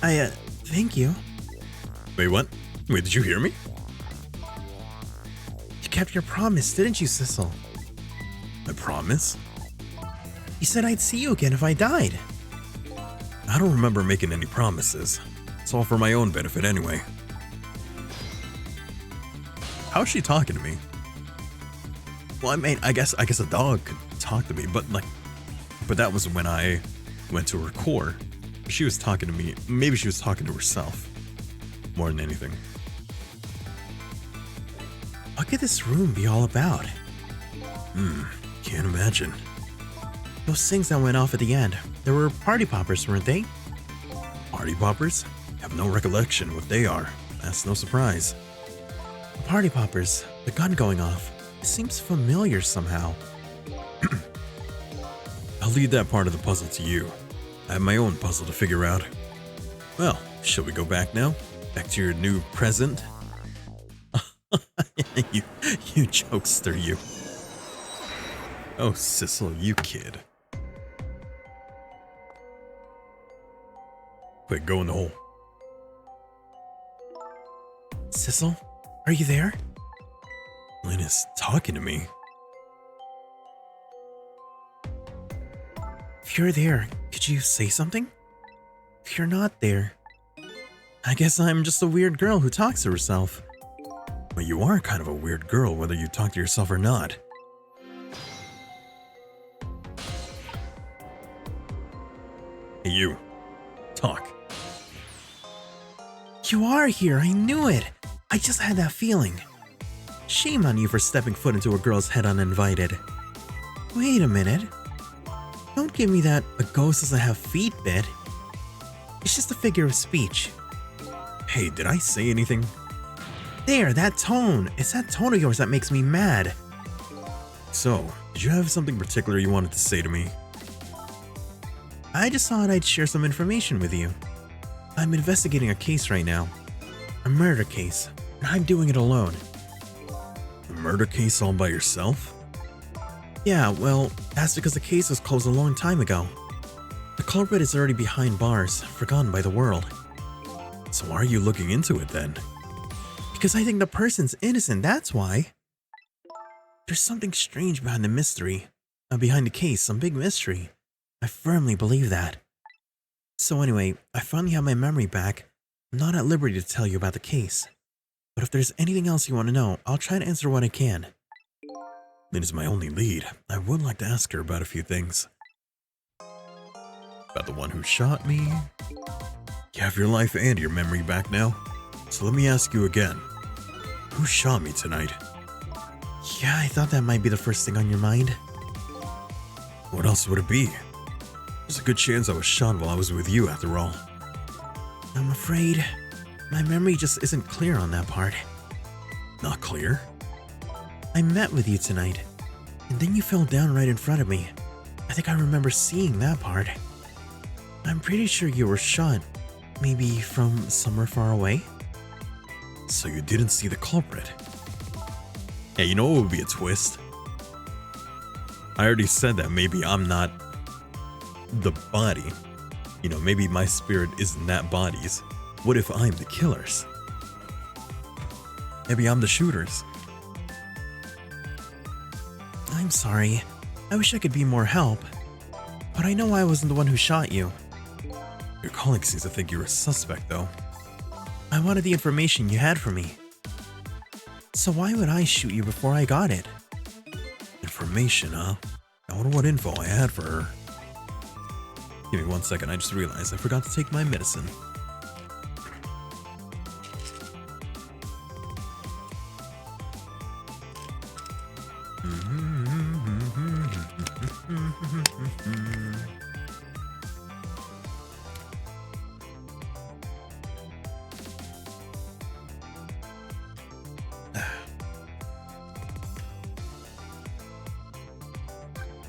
Thank you. Wait, what? Wait, did you hear me? You kept your promise, didn't you, Sissel? I promise? You said I'd see you again if I died. I don't remember making any promises. It's all for my own benefit anyway. How's she talking to me? Well, I mean, I guess a dog could talk to me, but that was when I went to her core. She was talking to me. Maybe she was talking to herself more than anything. What could this room be all about? Can't imagine. Those things that went off at the end, they were party poppers, weren't they? Party poppers? Have no recollection what they are. That's no surprise. The party poppers, the gun going off. It seems familiar somehow. I'll leave that part of the puzzle to you. I have my own puzzle to figure out. Well, shall we go back now? Back to your new present? you jokester, you. Oh, Sissel, you kid. Quick, go in the hole. Sissel, are you there? Lynn is talking to me. If you're there, could you say something? If you're not there, I guess I'm just a weird girl who talks to herself. But you are kind of a weird girl, whether you talk to yourself or not. Hey, you. Talk. You are here, I knew it. I just had that feeling. Shame on you for stepping foot into a girl's head uninvited. Wait a minute. Don't give me that a ghost doesn't have feet bit. It's just a figure of speech. Hey, did I say anything? There, that tone. It's that tone of yours that makes me mad. So, did you have something particular you wanted to say to me? I just thought I'd share some information with you. I'm investigating a case right now. A murder case, and I'm doing it alone. A murder case all by yourself? Yeah, well, that's because the case was closed a long time ago. The culprit is already behind bars, forgotten by the world. So why are you looking into it then? Because I think the person's innocent, that's why. There's something strange behind the mystery. Behind the case, some big mystery. I firmly believe that. So anyway, I finally have my memory back. I'm not at liberty to tell you about the case. But if there's anything else you want to know, I'll try to answer what I can. It is my only lead. I would like to ask her about a few things. About the one who shot me. You have your life and your memory back now. So let me ask you again. Who shot me tonight? Yeah, I thought that might be the first thing on your mind. What else would it be? There's a good chance I was shot while I was with you after all. I'm afraid my memory just isn't clear on that part. Not clear? I met with you tonight, and then you fell down right in front of me. I think I remember seeing that part. I'm pretty sure you were shot, maybe from somewhere far away. So you didn't see the culprit? Hey, you know what would be a twist? I already said that maybe I'm not the body. You know, maybe my spirit isn't that body's. What if I'm the killers? Maybe I'm the shooters. I'm sorry. I wish I could be more help. But I know I wasn't the one who shot you. Your colleague seems to think you're a suspect, though. I wanted the information you had for me. So why would I shoot you before I got it? Information, huh? I wonder what info I had for her. Give me 1 second, I just realized I forgot to take my medicine.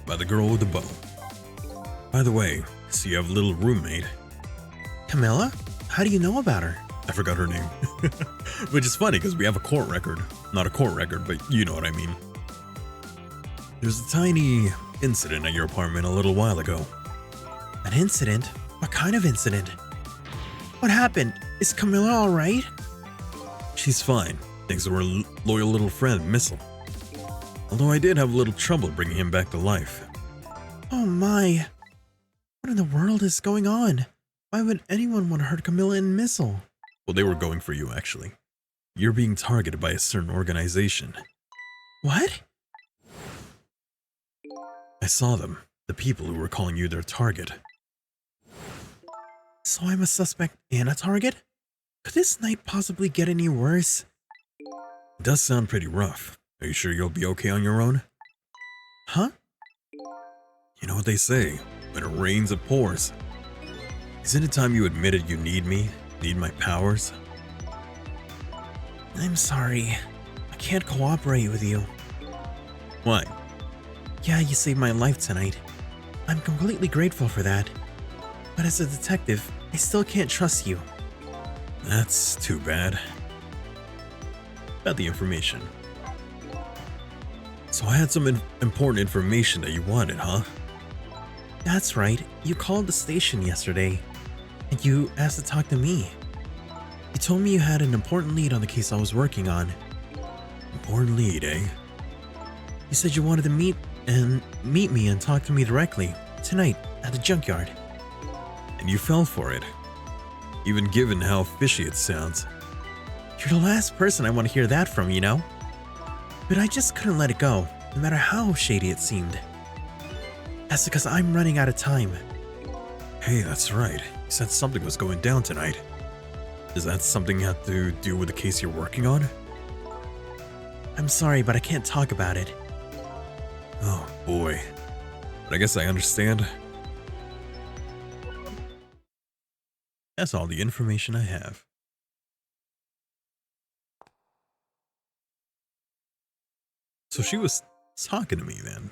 By the girl with the bow. By the way, so you have a little roommate. Camilla? How do you know about her? I forgot her name. Which is funny because we have a court record. Not a court record, but you know what I mean. There's a tiny incident at your apartment a little while ago. An incident? What kind of incident? What happened? Is Camilla alright? She's fine, thanks to her loyal little friend, Missile. Although I did have a little trouble bringing him back to life. Oh my. What in the world is going on? Why would anyone want to hurt Camilla and Missile? Well, they were going for you, actually. You're being targeted by a certain organization. What? I saw them, the people who were calling you their target. So I'm a suspect and a target? Could this night possibly get any worse? It does sound pretty rough. Are you sure you'll be okay on your own? Huh? You know what they say, when it rains it pours. Isn't it time you admitted you need me, need my powers? I'm sorry. I can't cooperate with you. Why? Yeah, you saved my life tonight. I'm completely grateful for that. But as a detective, I still can't trust you. That's too bad. About the information. So I had some important information that you wanted, huh? That's right. You called the station yesterday, and you asked to talk to me. You told me you had an important lead on the case I was working on. Important lead, eh? You said you wanted to meet me and talk to me directly, tonight, at the junkyard. And you fell for it. Even given how fishy it sounds. You're the last person I want to hear that from, you know? But I just couldn't let it go, no matter how shady it seemed. That's because I'm running out of time. Hey, that's right. You said something was going down tonight. Does that something have to do with the case you're working on? I'm sorry, but I can't talk about it. Oh, boy. But I guess I understand. That's all the information I have. So she was talking to me then.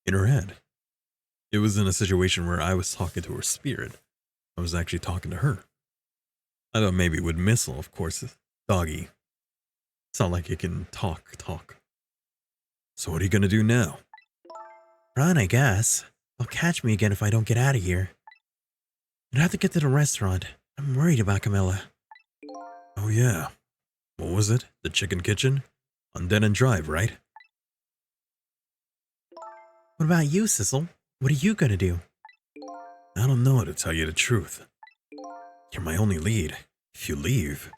In her head. It was in a situation where I was talking to her spirit. I was actually talking to her. I thought maybe with Missile, of course. Doggy. It's not like it can talk. So what are you gonna do now? Run, I guess. They'll catch me again if I don't get out of here. I'd have to get to the restaurant. I'm worried about Camilla. Oh yeah. What was it? The chicken kitchen? On Dead End Drive, right? What about you, Sissel? What are you gonna do? I don't know, to tell you the truth. You're my only lead. If you leave...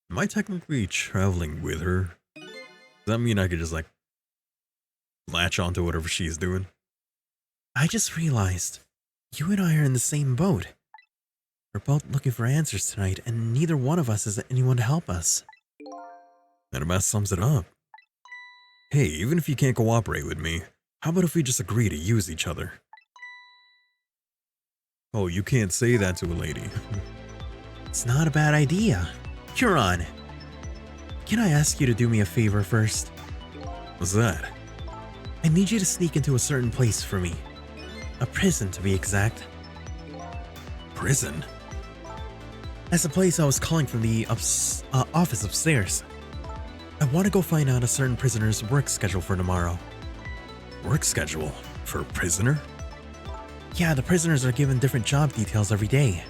Am I technically traveling with her? Does that mean I could just, like, latch onto whatever she's doing? I just realized, you and I are in the same boat. We're both looking for answers tonight, and neither one of us has anyone to help us. That about sums it up. Hey, even if you can't cooperate with me, How about if we just agree to use each other? Oh, you can't say that to a lady. It's not a bad idea. Huron, can I ask you to do me a favor first? What's that? I need you to sneak into a certain place for me. A prison, to be exact. Prison? That's the place I was calling from the office upstairs. I want to go find out a certain prisoner's work schedule for tomorrow. Work schedule? For a prisoner? Yeah, the prisoners are given different job details every day.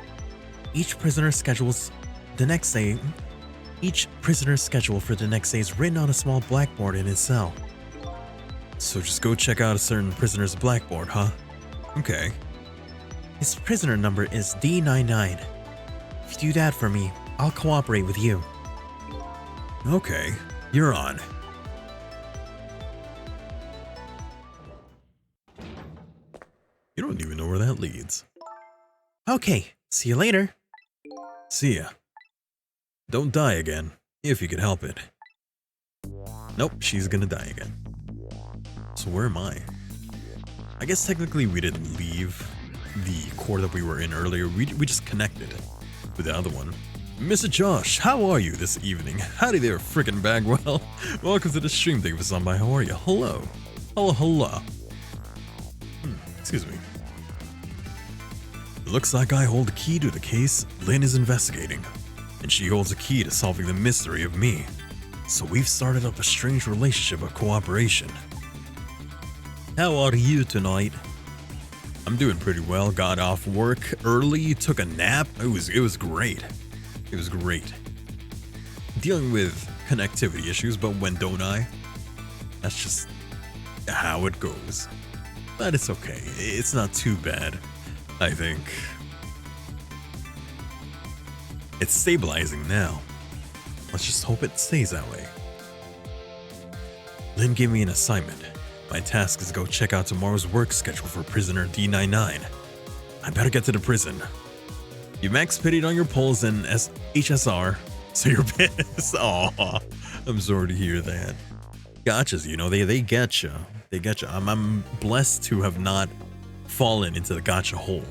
Each prisoner's schedule for the next day is written on a small blackboard in his cell. So just go check out a certain prisoner's blackboard, huh? Okay. His prisoner number is D99. If you do that for me, I'll cooperate with you. Okay, you're on. You don't even know where that leads. Okay, see you later. See ya. Don't die again, if you can help it. Nope, she's gonna die again. So where am I? I guess technically we didn't leave the core that we were in earlier. We just connected with the other one. Mr. Josh, how are you this evening? Howdy there, frickin' Bagwell. Welcome to the stream. Thank you for stopping by. How are you? Hello. Hello. Excuse me. Looks like I hold the key to the case Lynn is investigating, and she holds the key to solving the mystery of me. So we've started up a strange relationship of cooperation. How are you tonight? I'm doing pretty well. Got off work early, took a nap. It was great. It was great. Dealing with connectivity issues, but when don't I? That's just how it goes. But it's okay. It's not too bad, I think. It's stabilizing now. Let's just hope it stays that way. Lynn gave me an assignment. My task is to go check out tomorrow's work schedule for prisoner D99. I better get to the prison. You max pitied on your polls and HSR, so you're pissed. Aw, I'm sorry to hear that. Gotchas, you know, they get you. They get you. I'm blessed to have not fallen into the gotcha hole.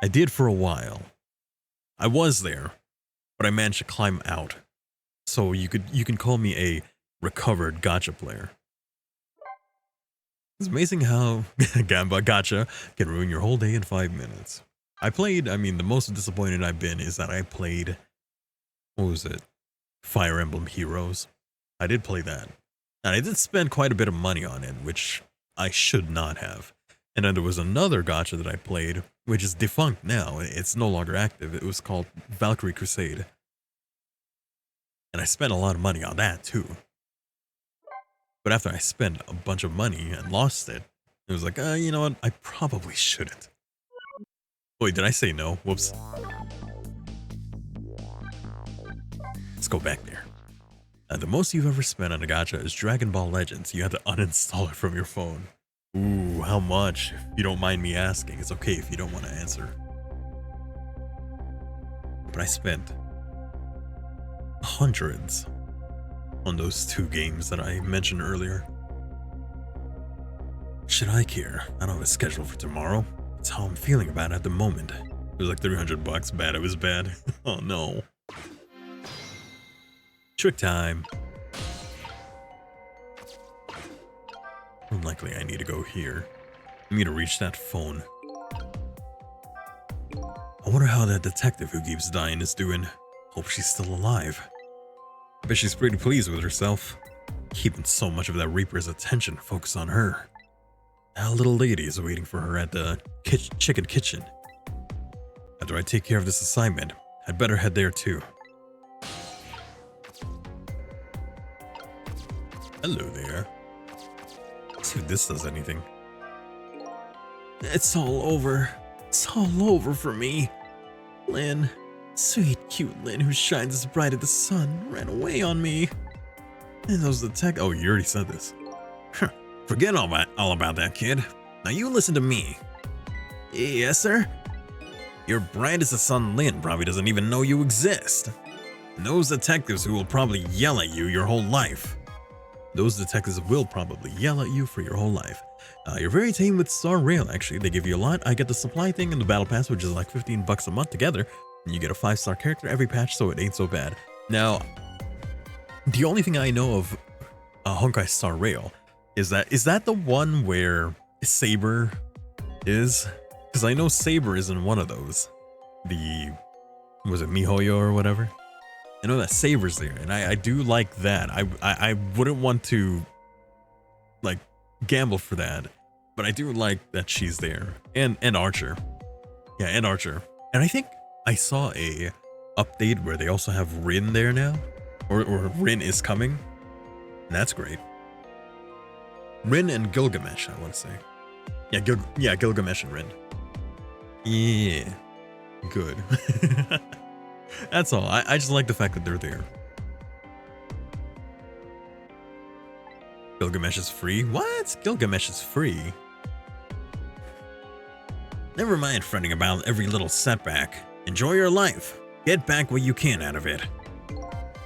I did for a while. I was there, but I managed to climb out. So you can call me a recovered gotcha player. It's amazing how Gamba gotcha can ruin your whole day in 5 minutes. The most disappointed I've been is that I played, what was it? Fire Emblem Heroes. I did play that. And I did spend quite a bit of money on it, which I should not have. And then there was another gotcha that I played, which is defunct now. It's no longer active. It was called Valkyrie Crusade. And I spent a lot of money on that too. But after I spent a bunch of money and lost it, it was like, you know what? I probably shouldn't. Wait, did I say no? Whoops. Let's go back there. The most you've ever spent on a gacha is Dragon Ball Legends. You had to uninstall it from your phone. Ooh, how much? If you don't mind me asking. It's okay if you don't want to answer. But I spent hundreds on those 2 games that I mentioned earlier. Should I care? I don't have a schedule for tomorrow. It's how I'm feeling about it at the moment. It was like $300. Bad, it was bad. Oh no. Trick time. Unlikely I need to go here. I need to reach that phone. I wonder how that detective who keeps dying is doing. Hope she's still alive. I bet she's pretty pleased with herself. Keeping so much of that Reaper's attention focused on her. That little lady is waiting for her at the chicken kitchen. After I take care of this assignment, I'd better head there too. Hello there. Let's see if this does anything. It's all over. It's all over for me. Lynn, sweet, cute Lynn who shines as bright as the sun, ran away on me. And those detectives. Oh, you already said this. Forget all about that, kid. Now you listen to me. Yes, sir? Your bright as the sun Lynn probably doesn't even know you exist. And those detectives who will probably yell at you your whole life. Those detectives will probably yell at you for your whole life. You're very tame with Star Rail, actually. They give you a lot. I get the supply thing and the battle pass, which is like 15 bucks a month together. And you get a 5-star character every patch, so it ain't so bad. Now, the only thing I know of Honkai Star Rail is that the one where Saber is? Because I know Saber is in one of those. Was it Mihoyo or whatever? I know that Saber's there, and I do like that. I wouldn't want to like gamble for that, but I do like that she's there. And Archer. Yeah, and Archer. And I think I saw a update where they also have Rin there now. Or Rin is coming. And that's great. Rin and Gilgamesh, I want to say. Yeah, Gilgamesh and Rin. Yeah. Good. That's all. I just like the fact that they're there. Gilgamesh is free? What? Gilgamesh is free? Never mind fretting about every little setback. Enjoy your life. Get back what you can out of it.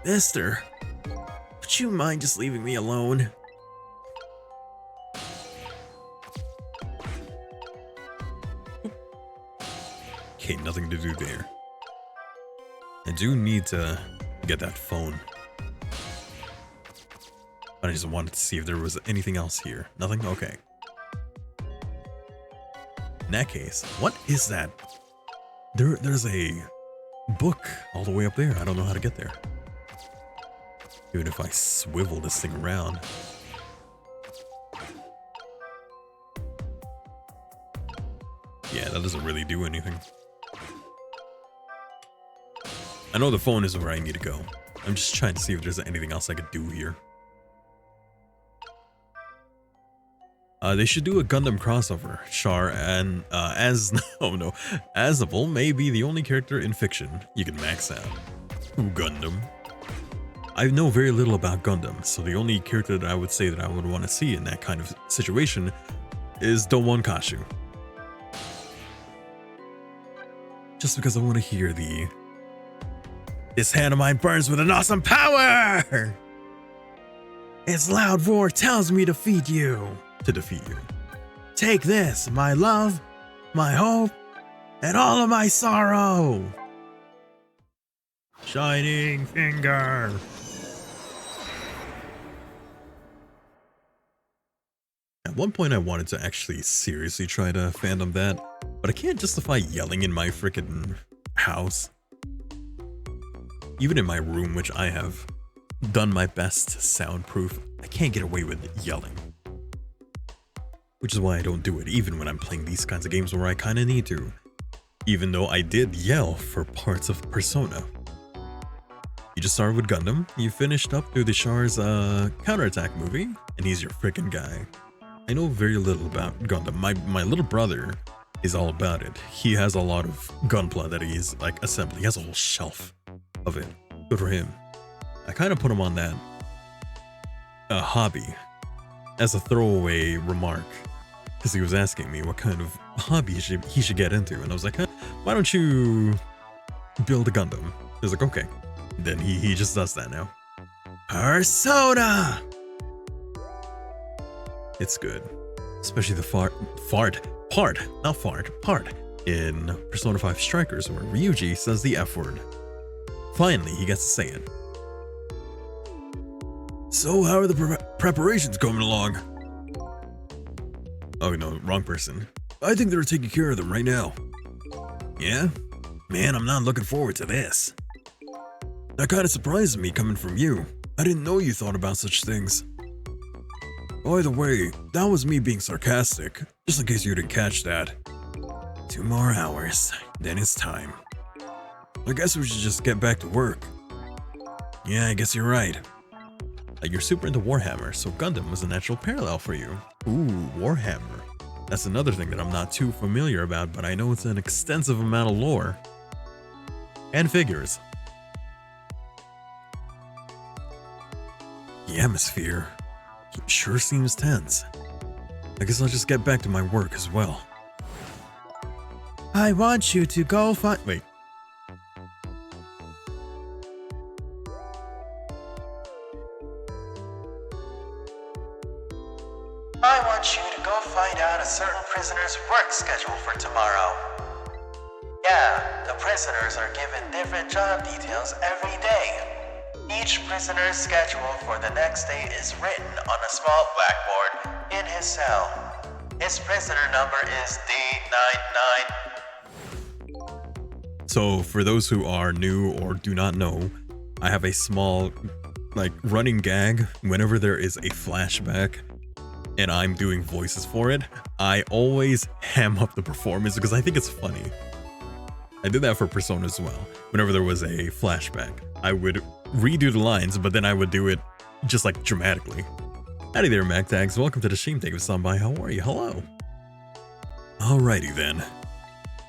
Mister, would you mind just leaving me alone? Okay, nothing to do there. I do need to get that phone. But I just wanted to see if there was anything else here. Nothing? Okay. In that case, what is that? There's a book all the way up there. I don't know how to get there. Even if I swivel this thing around. Yeah, that doesn't really do anything. I know the phone is where I need to go. I'm just trying to see if there's anything else I could do here. They should do a Gundam crossover. Char and Azabel may be the only character in fiction you can max out. Ooh, Gundam. I know very little about Gundam, so the only character that I would say that I would want to see in that kind of situation is Domon Kashu. Just because I want to hear this hand of mine burns with an awesome power! Its loud roar tells me to defeat you. Take this, my love, my hope, and all of my sorrow. Shining finger. At one point I wanted to actually seriously try to fandom that, but I can't justify yelling in my frickin' house. Even in my room, which I have done my best to soundproof, I can't get away with yelling. Which is why I don't do it, even when I'm playing these kinds of games where I kinda need to. Even though I did yell for parts of Persona. You just started with Gundam, you finished up through the Char's counterattack movie, and he's your frickin' guy. I know very little about Gundam. My little brother is all about it. He has a lot of Gunpla that he's like assembling. He has a whole shelf of it. Good for him. I kind of put him on that hobby as a throwaway remark because he was asking me what kind of hobby he should get into, and I was like, why don't you build a Gundam? He was like, okay. Then he just does that now. Persona! It's good. Especially the part in Persona 5 Strikers where Ryuji says the F word. Finally, he gets to say it. So how are the preparations coming along? Oh no, wrong person. I think they're taking care of them right now. Yeah? Man, I'm not looking forward to this. That kind of surprises me coming from you. I didn't know you thought about such things. By the way, that was me being sarcastic, just in case you didn't catch that. 2 more hours, then it's time. I guess we should just get back to work. Yeah, I guess you're right. You're super into Warhammer, so Gundam was a natural parallel for you. Ooh, Warhammer. That's another thing that I'm not too familiar about, but I know it's an extensive amount of lore. And figures. The atmosphere sure seems tense. I guess I'll just get back to my work as well. I want you to go find. Wait. I want you to go find out a certain prisoner's work schedule for tomorrow. Yeah, the prisoners are given different job details every day. Each prisoner's schedule for the next day is written on a small blackboard in his cell. His prisoner number is D99. So for those who are new or do not know, I have a small running gag whenever there is a flashback and I'm doing voices for it. I always ham up the performance because I think it's funny. I did that for Persona as well. Whenever there was a flashback, I would redo the lines, but then I would do it just dramatically. Howdy there, MacTags. Welcome to the Shame Take of Sambai. How are you? Hello. Alrighty then.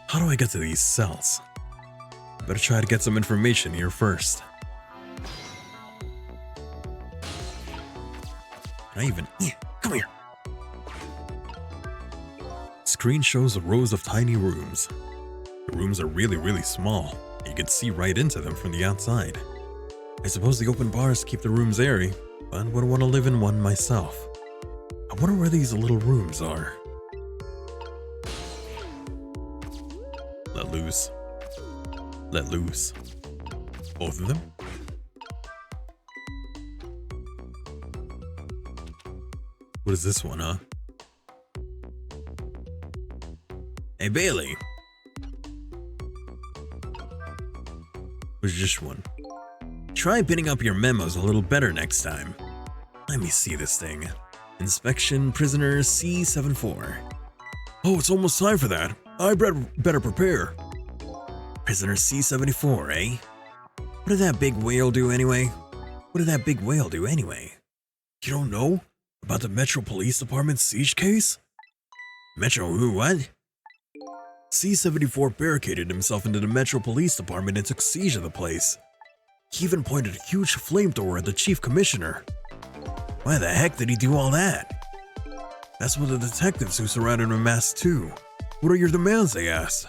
How do I get to these cells? Better try to get some information here first. Come here. Screen shows rows of tiny rooms. The rooms are really small. You can see right into them from the outside. I suppose the open bars keep the rooms airy, but I wouldn't want to live in one myself. I wonder where these little rooms are. Let loose. Let loose. Both of them? What is this one, huh? Hey, Bailey. What's this one? Try pinning up your memos a little better next time. Let me see this thing. Inspection prisoner C74. Oh, it's almost time for that. I better prepare. Prisoner C74, eh? What did that big whale do anyway? You don't know? About the Metro Police Department siege case? Metro who, what? C74 barricaded himself into the Metro Police Department and took siege of the place. He even pointed a huge flamethrower at the Chief Commissioner. Why the heck did he do all that? That's what the detectives who surrounded him asked too. What are your demands, they asked.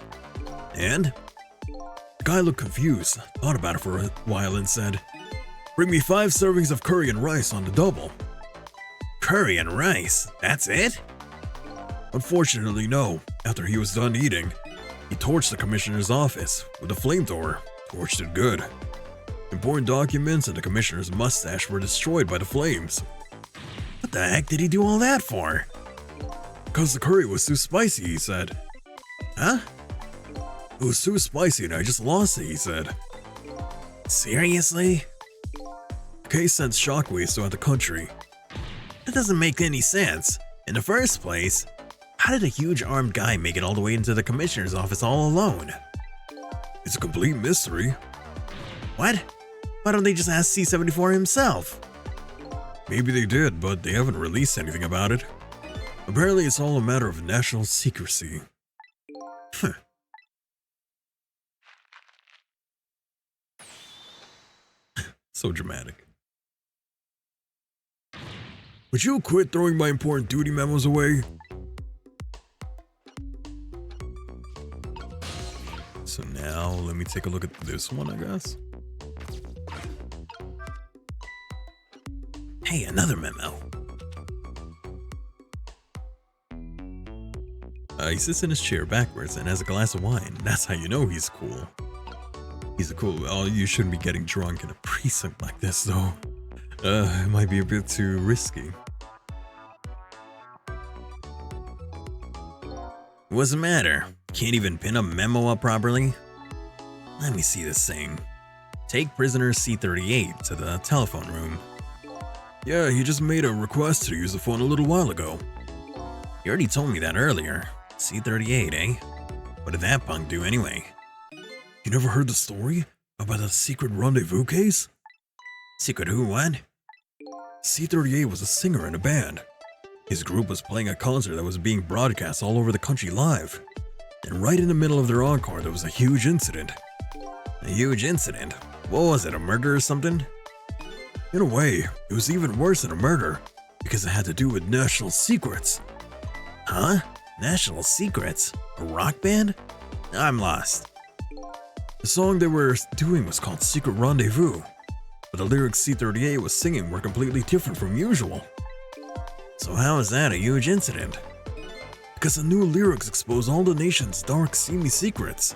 And? The guy looked confused, thought about it for a while and said, "Bring me 5 servings of curry and rice on the double." Curry and rice? That's it? Unfortunately, no. After he was done eating, he torched the commissioner's office with a flamethrower. Torched it good. Important documents and the commissioner's mustache were destroyed by the flames. What the heck did he do all that for? Because the curry was too spicy, he said. Huh? It was too spicy and I just lost it, he said. Seriously? The case sent shockwaves throughout the country. That doesn't make any sense. In the first place, how did a huge armed guy make it all the way into the commissioner's office all alone? It's a complete mystery. What? Why don't they just ask C74 himself? Maybe they did, but they haven't released anything about it. Apparently it's all a matter of national secrecy. So dramatic. Would you quit throwing my important duty memos away? So now, let me take a look at this one, I guess. Hey, another memo. He sits in his chair backwards and has a glass of wine. That's how you know he's cool. He's a cool... Oh, you shouldn't be getting drunk in a precinct like this, though. It might be a bit too risky. What's the matter? Can't even pin a memo up properly? Let me see this thing. Take prisoner C38 to the telephone room. Yeah, he just made a request to use the phone a little while ago. You already told me that earlier. C38, eh? What did that punk do anyway? You never heard the story about the secret rendezvous case? Secret who, what? C38 was a singer in a band. His group was playing a concert that was being broadcast all over the country live. And right in the middle of their encore, there was a huge incident. A huge incident? What was it, a murder or something? In a way, it was even worse than a murder, because it had to do with national secrets. Huh? National secrets? A rock band? I'm lost. The song they were doing was called Secret Rendezvous, but the lyrics C38 was singing were completely different from usual. So how is that a huge incident? Because the new lyrics expose all the nation's dark, seamy secrets.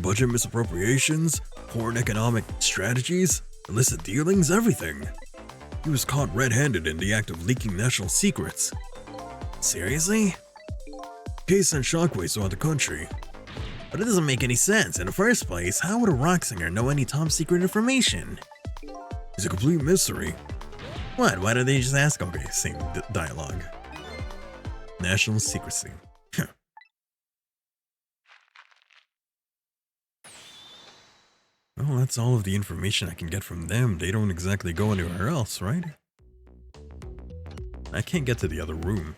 Budget misappropriations, foreign economic strategies, illicit dealings, everything. He was caught red-handed in the act of leaking national secrets. Seriously? Case sent shockwaves throughout the country. But it doesn't make any sense. In the first place, how would a rock singer know any top secret information? It's a complete mystery. What? Why don't they just ask? Okay, same dialogue. National secrecy. Well, that's all of the information I can get from them. They don't exactly go anywhere else, right? I can't get to the other room.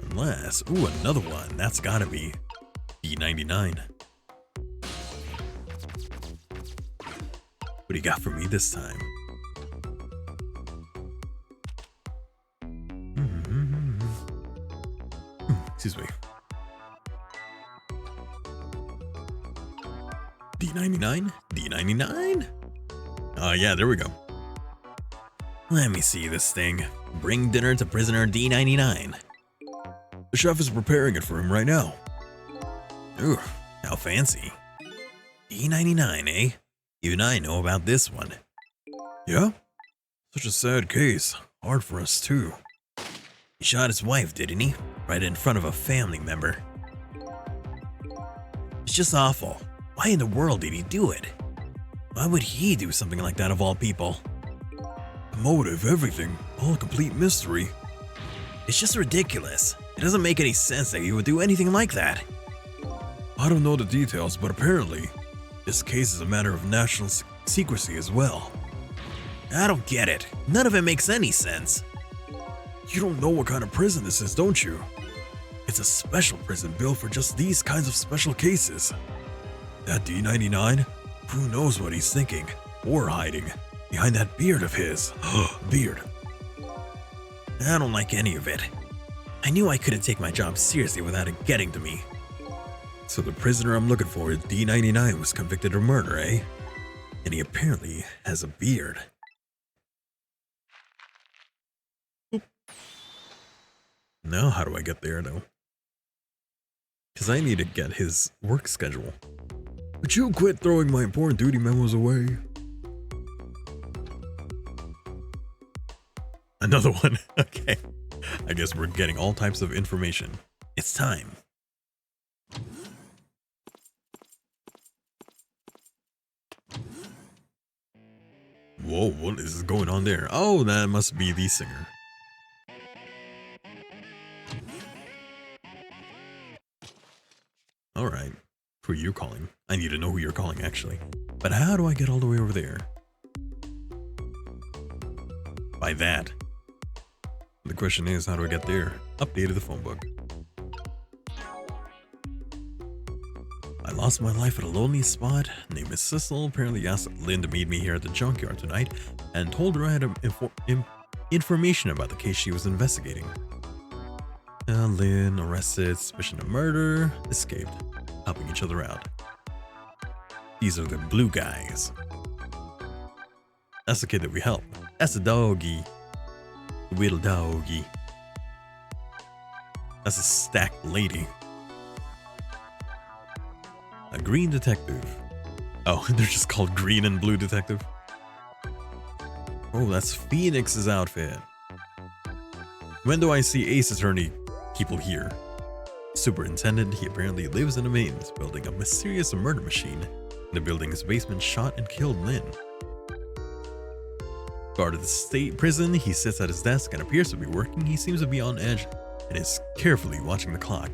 Unless... Ooh, another one. That's gotta be E99. What do you got for me this time? Excuse me. D99? D99? Oh yeah, there we go. Let me see this thing. Bring dinner to prisoner D99. The chef is preparing it for him right now. Ooh, how fancy. D99, eh? Even I know about this one. Yeah? Such a sad case. Hard for us too. He shot his wife, didn't he? Right in front of a family member. It's just awful. Why in the world did he do it? Why would he do something like that of all people? The motive, everything, all a complete mystery. It's just ridiculous. It doesn't make any sense that he would do anything like that. I don't know the details, but apparently, this case is a matter of national secrecy as well. I don't get it. None of it makes any sense. You don't know what kind of prison this is, don't you? It's a special prison built for just these kinds of special cases. That D99? Who knows what he's thinking or hiding behind that beard of his. Beard. I don't like any of it. I knew I couldn't take my job seriously without it getting to me. So the prisoner I'm looking for, D99, was convicted of murder, eh? And he apparently has a beard. Now how do I get there, though? Because I need to get his work schedule. Would you quit throwing my important duty memos away? Another one. Okay. I guess we're getting all types of information. It's time. Whoa, what is going on there? Oh, that must be the singer. Alright. Who are you calling? I need to know who you're calling, actually. But how do I get all the way over there? By that. The question is, how do I get there? Updated the phone book. I lost my life at a lonely spot. Name is Sissel. Apparently asked Lynn to meet me here at the junkyard tonight and told her I had information about the case she was investigating. Lynn arrested, suspicion of murder, escaped, helping each other out. These are the blue guys. That's the kid that we help. That's the doggy. The little doggy. That's a stacked lady. A green detective. Oh, they're just called green and blue detective. Oh, that's Phoenix's outfit. When do I see Ace Attorney people here? Superintendent, he apparently lives in a maintenance building. A mysterious murder machine in the building's basement shot and killed Lynn. Guard at the state prison, he sits at his desk and appears to be working. He seems to be on edge and is carefully watching the clock.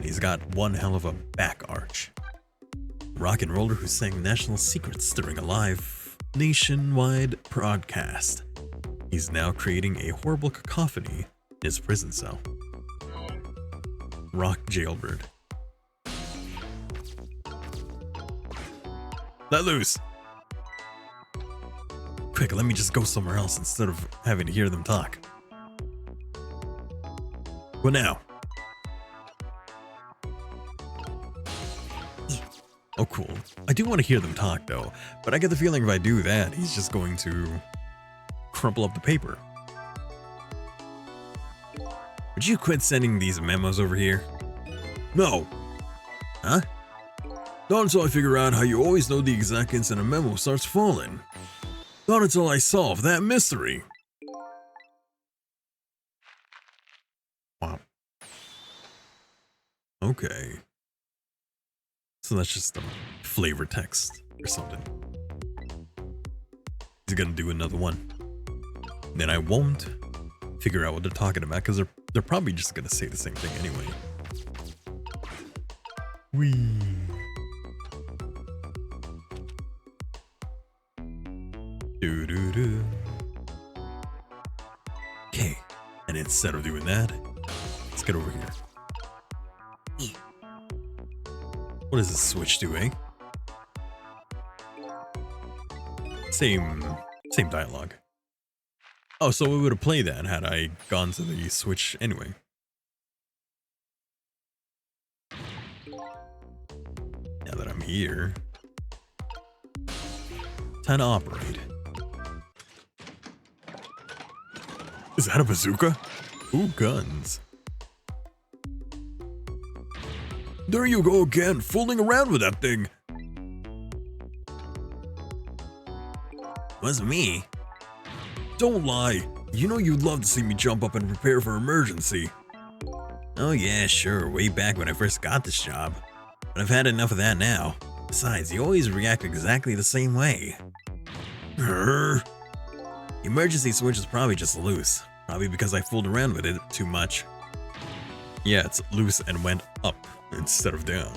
He's got one hell of a back arch. Rock and roller who sang national secrets during a live nationwide broadcast. He's now creating a horrible cacophony in his prison cell. Rock jailbird. Let loose! Quick, let me just go somewhere else instead of having to hear them talk. What now? Oh, cool. I do want to hear them talk, though, but I get the feeling if I do that, he's just going to crumple up the paper. Would you quit sending these memos over here? No. Huh? Not until I figure out how you always know the exact instant a memo starts falling. Not until I solve that mystery. Wow. Okay. So that's just a flavor text or something. He's gonna do another one. Then I won't figure out what they're talking about because they're probably just gonna say the same thing anyway. Whee. Do. Okay, and instead of doing that, let's get over here. What does this switch do, eh? Same dialogue. Oh, so we would have played that had I gone to the switch anyway. Now that I'm here, time to operate. Is that a bazooka? Ooh, guns. There you go again, fooling around with that thing. Wasn't me. Don't lie. You know you'd love to see me jump up and prepare for emergency. Oh yeah, sure, way back when I first got this job. But I've had enough of that now. Besides, you always react exactly the same way. The emergency switch is probably just loose. Probably because I fooled around with it too much. Yeah, it's loose and went up instead of down.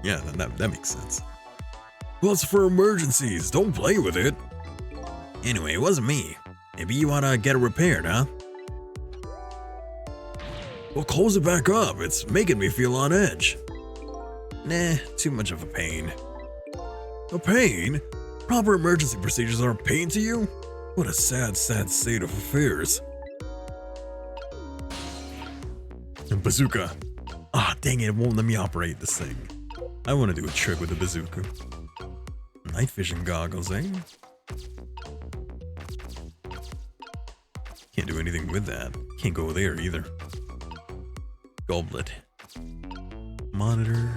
Yeah, that makes sense. Well, it's for emergencies. Don't play with it. Anyway, it wasn't me. Maybe you wanna get it repaired, huh? Well, close it back up. It's making me feel on edge. Nah, too much of a pain. A pain? Proper emergency procedures are a pain to you? What a sad, sad state of affairs. Bazooka. Ah, dang it, it won't let me operate this thing. I want to do a trick with the bazooka. Night vision goggles, eh? Can't do anything with that. Can't go there either. Goblet. Monitor.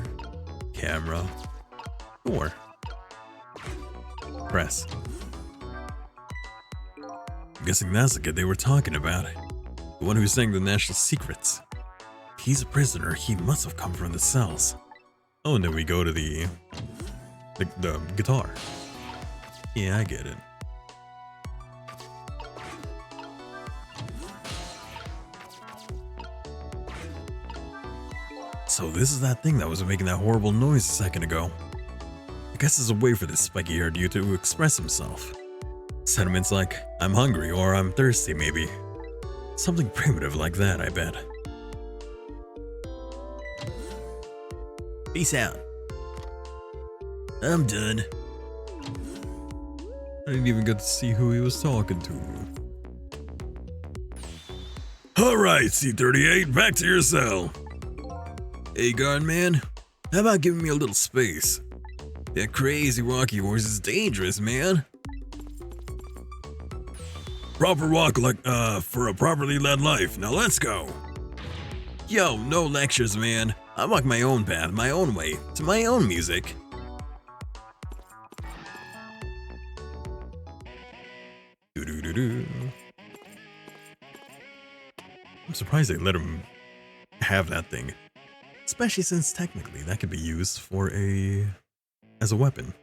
Camera. Door. Press. I'm guessing that's the kid they were talking about. The one who sang the national secrets. If he's a prisoner, he must have come from the cells. Oh, and then we go to the guitar. Yeah, I get it. So this is that thing that was making that horrible noise a second ago. I guess it's a way for this spiky-haired dude to express himself. Sentiments like, I'm hungry or I'm thirsty maybe. Something primitive like that, I bet. Peace out. I'm done. I didn't even get to see who he was talking to. Alright, C-38, back to your cell. Hey, guard man, how about giving me a little space? That crazy rocky horse is dangerous, man. Proper walk like, for a properly led life. Now let's go. Yo, no lectures, man. I walk my own path, my own way, to my own music. Do-do-do-do. I'm surprised they let him have that thing. Especially since technically that could be used for as a weapon.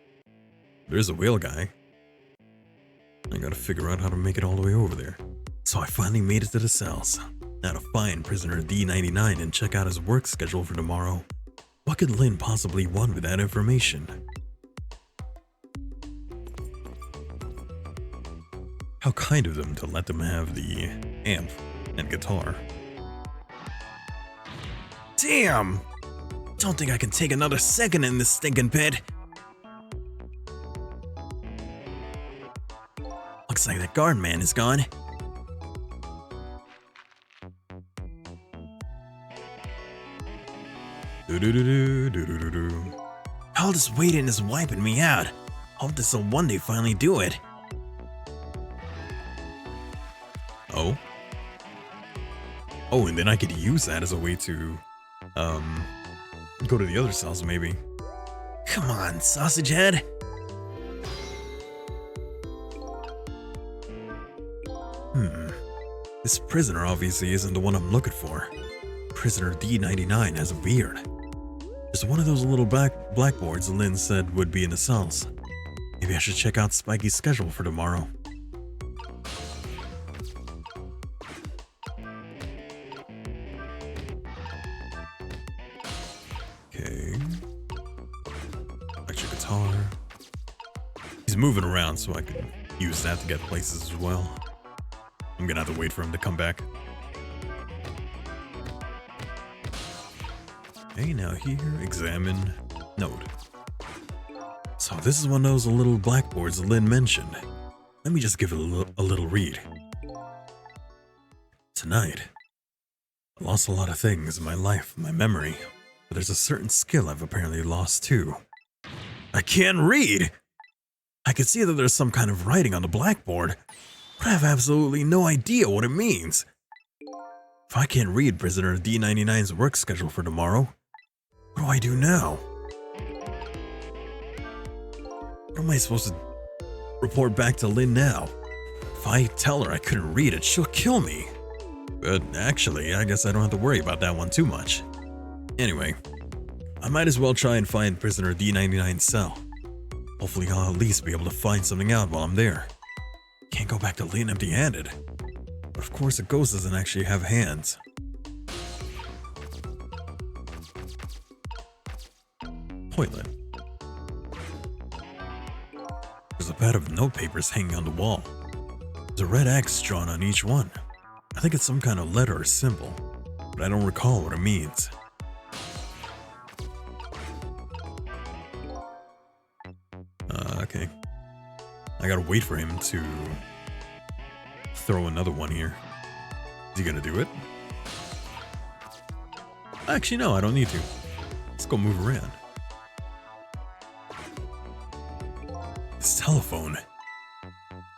There's a whale guy. I gotta figure out how to make it all the way over there. So I finally made it to the cells. Now to find prisoner D99 and check out his work schedule for tomorrow. What could Lin possibly want with that information? How kind of them to let them have the amp and guitar. Damn! Don't think I can take another second in this stinking pit. Looks like that guard man is gone. Do-do-do-do-do-do-do. All this waiting is wiping me out. Hope this will one day finally do it. Oh? Oh, and then I could use that as a way to, go to the other cells, maybe. Come on, sausage head. This prisoner obviously isn't the one I'm looking for. Prisoner D99 has a beard. There's one of those little blackboards Lynn said would be in the cells. Maybe I should check out Spiky's schedule for tomorrow. Okay. Electric guitar. He's moving around, so I can use that to get places as well. I'm gonna have to wait for him to come back. Okay, now here, examine, note. So this is one of those little blackboards Lynn mentioned. Let me just give it a little read. Tonight, I lost a lot of things in my life, my memory, but there's a certain skill I've apparently lost too. I can't read! I could see that there's some kind of writing on the blackboard, but I have absolutely no idea what it means. If I can't read Prisoner D99's work schedule for tomorrow, what do I do now? What am I supposed to report back to Lynn now? If I tell her I couldn't read it, she'll kill me. But actually, I guess I don't have to worry about that one too much. Anyway, I might as well try and find Prisoner D99's cell. Hopefully I'll at least be able to find something out while I'm there. Can't go back to Lynn empty-handed. But of course a ghost doesn't actually have hands. Toilet. There's a pad of notepapers hanging on the wall. There's a red X drawn on each one. I think it's some kind of letter or symbol, but I don't recall what it means. Okay. I gotta wait for him to throw another one here. Is he gonna do it? Actually, no, I don't need to. Let's go move around. This telephone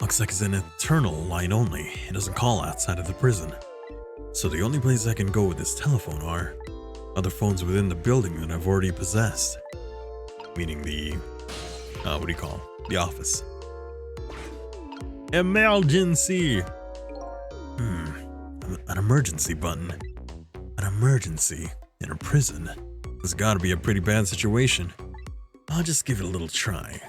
looks like it's an internal line only. It doesn't call outside of the prison. So the only place I can go with this telephone are other phones within the building that I've already possessed. Meaning the, what do you call it? The office. Emergency! An emergency button. An emergency in a prison. This gotta be a pretty bad situation. I'll just give it a little try.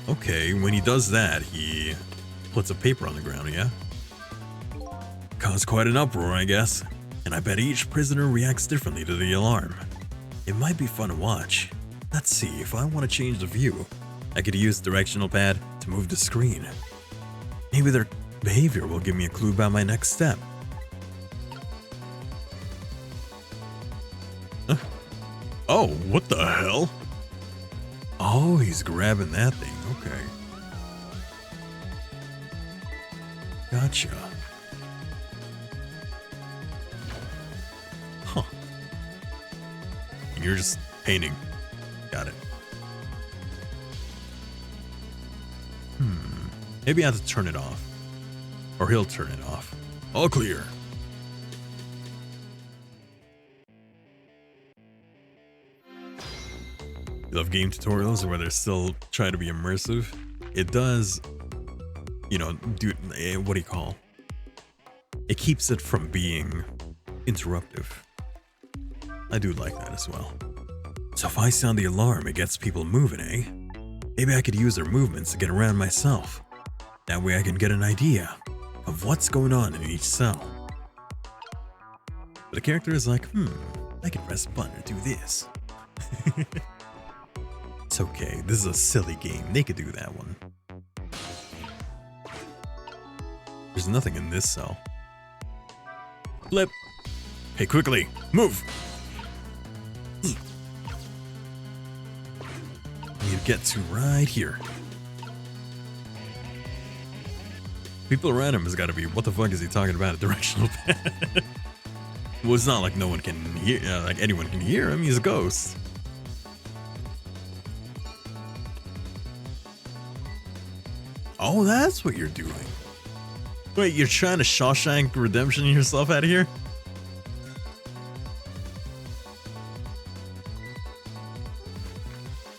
Okay, when he does that, he puts a paper on the ground, yeah? Caused quite an uproar, I guess. And I bet each prisoner reacts differently to the alarm. It might be fun to watch. Let's see, if I want to change the view, I could use the directional pad to move the screen. Maybe their behavior will give me a clue about my next step. Huh? Oh, what the hell? Oh, he's grabbing that thing, okay. Gotcha. Huh. You're just painting. Got it. Maybe I have to turn it off. Or he'll turn it off. All clear. You love game tutorials where they're still trying to be immersive. It does, you know, do, what do you call? It keeps it from being interruptive. I do like that as well. So if I sound the alarm, it gets people moving, eh? Maybe I could use their movements to get around myself. That way I can get an idea of what's going on in each cell. But the character is like, I can press a button to do this. It's okay, this is a silly game, they could do that one. There's nothing in this cell. Flip! Hey, quickly, move! I need to get to right here. People around him has got to be, what the fuck is he talking about? A directional pad? Well, it's not like no one can hear, like anyone can hear him. He's a ghost. Oh, that's what you're doing. Wait, you're trying to Shawshank Redemption yourself out of here?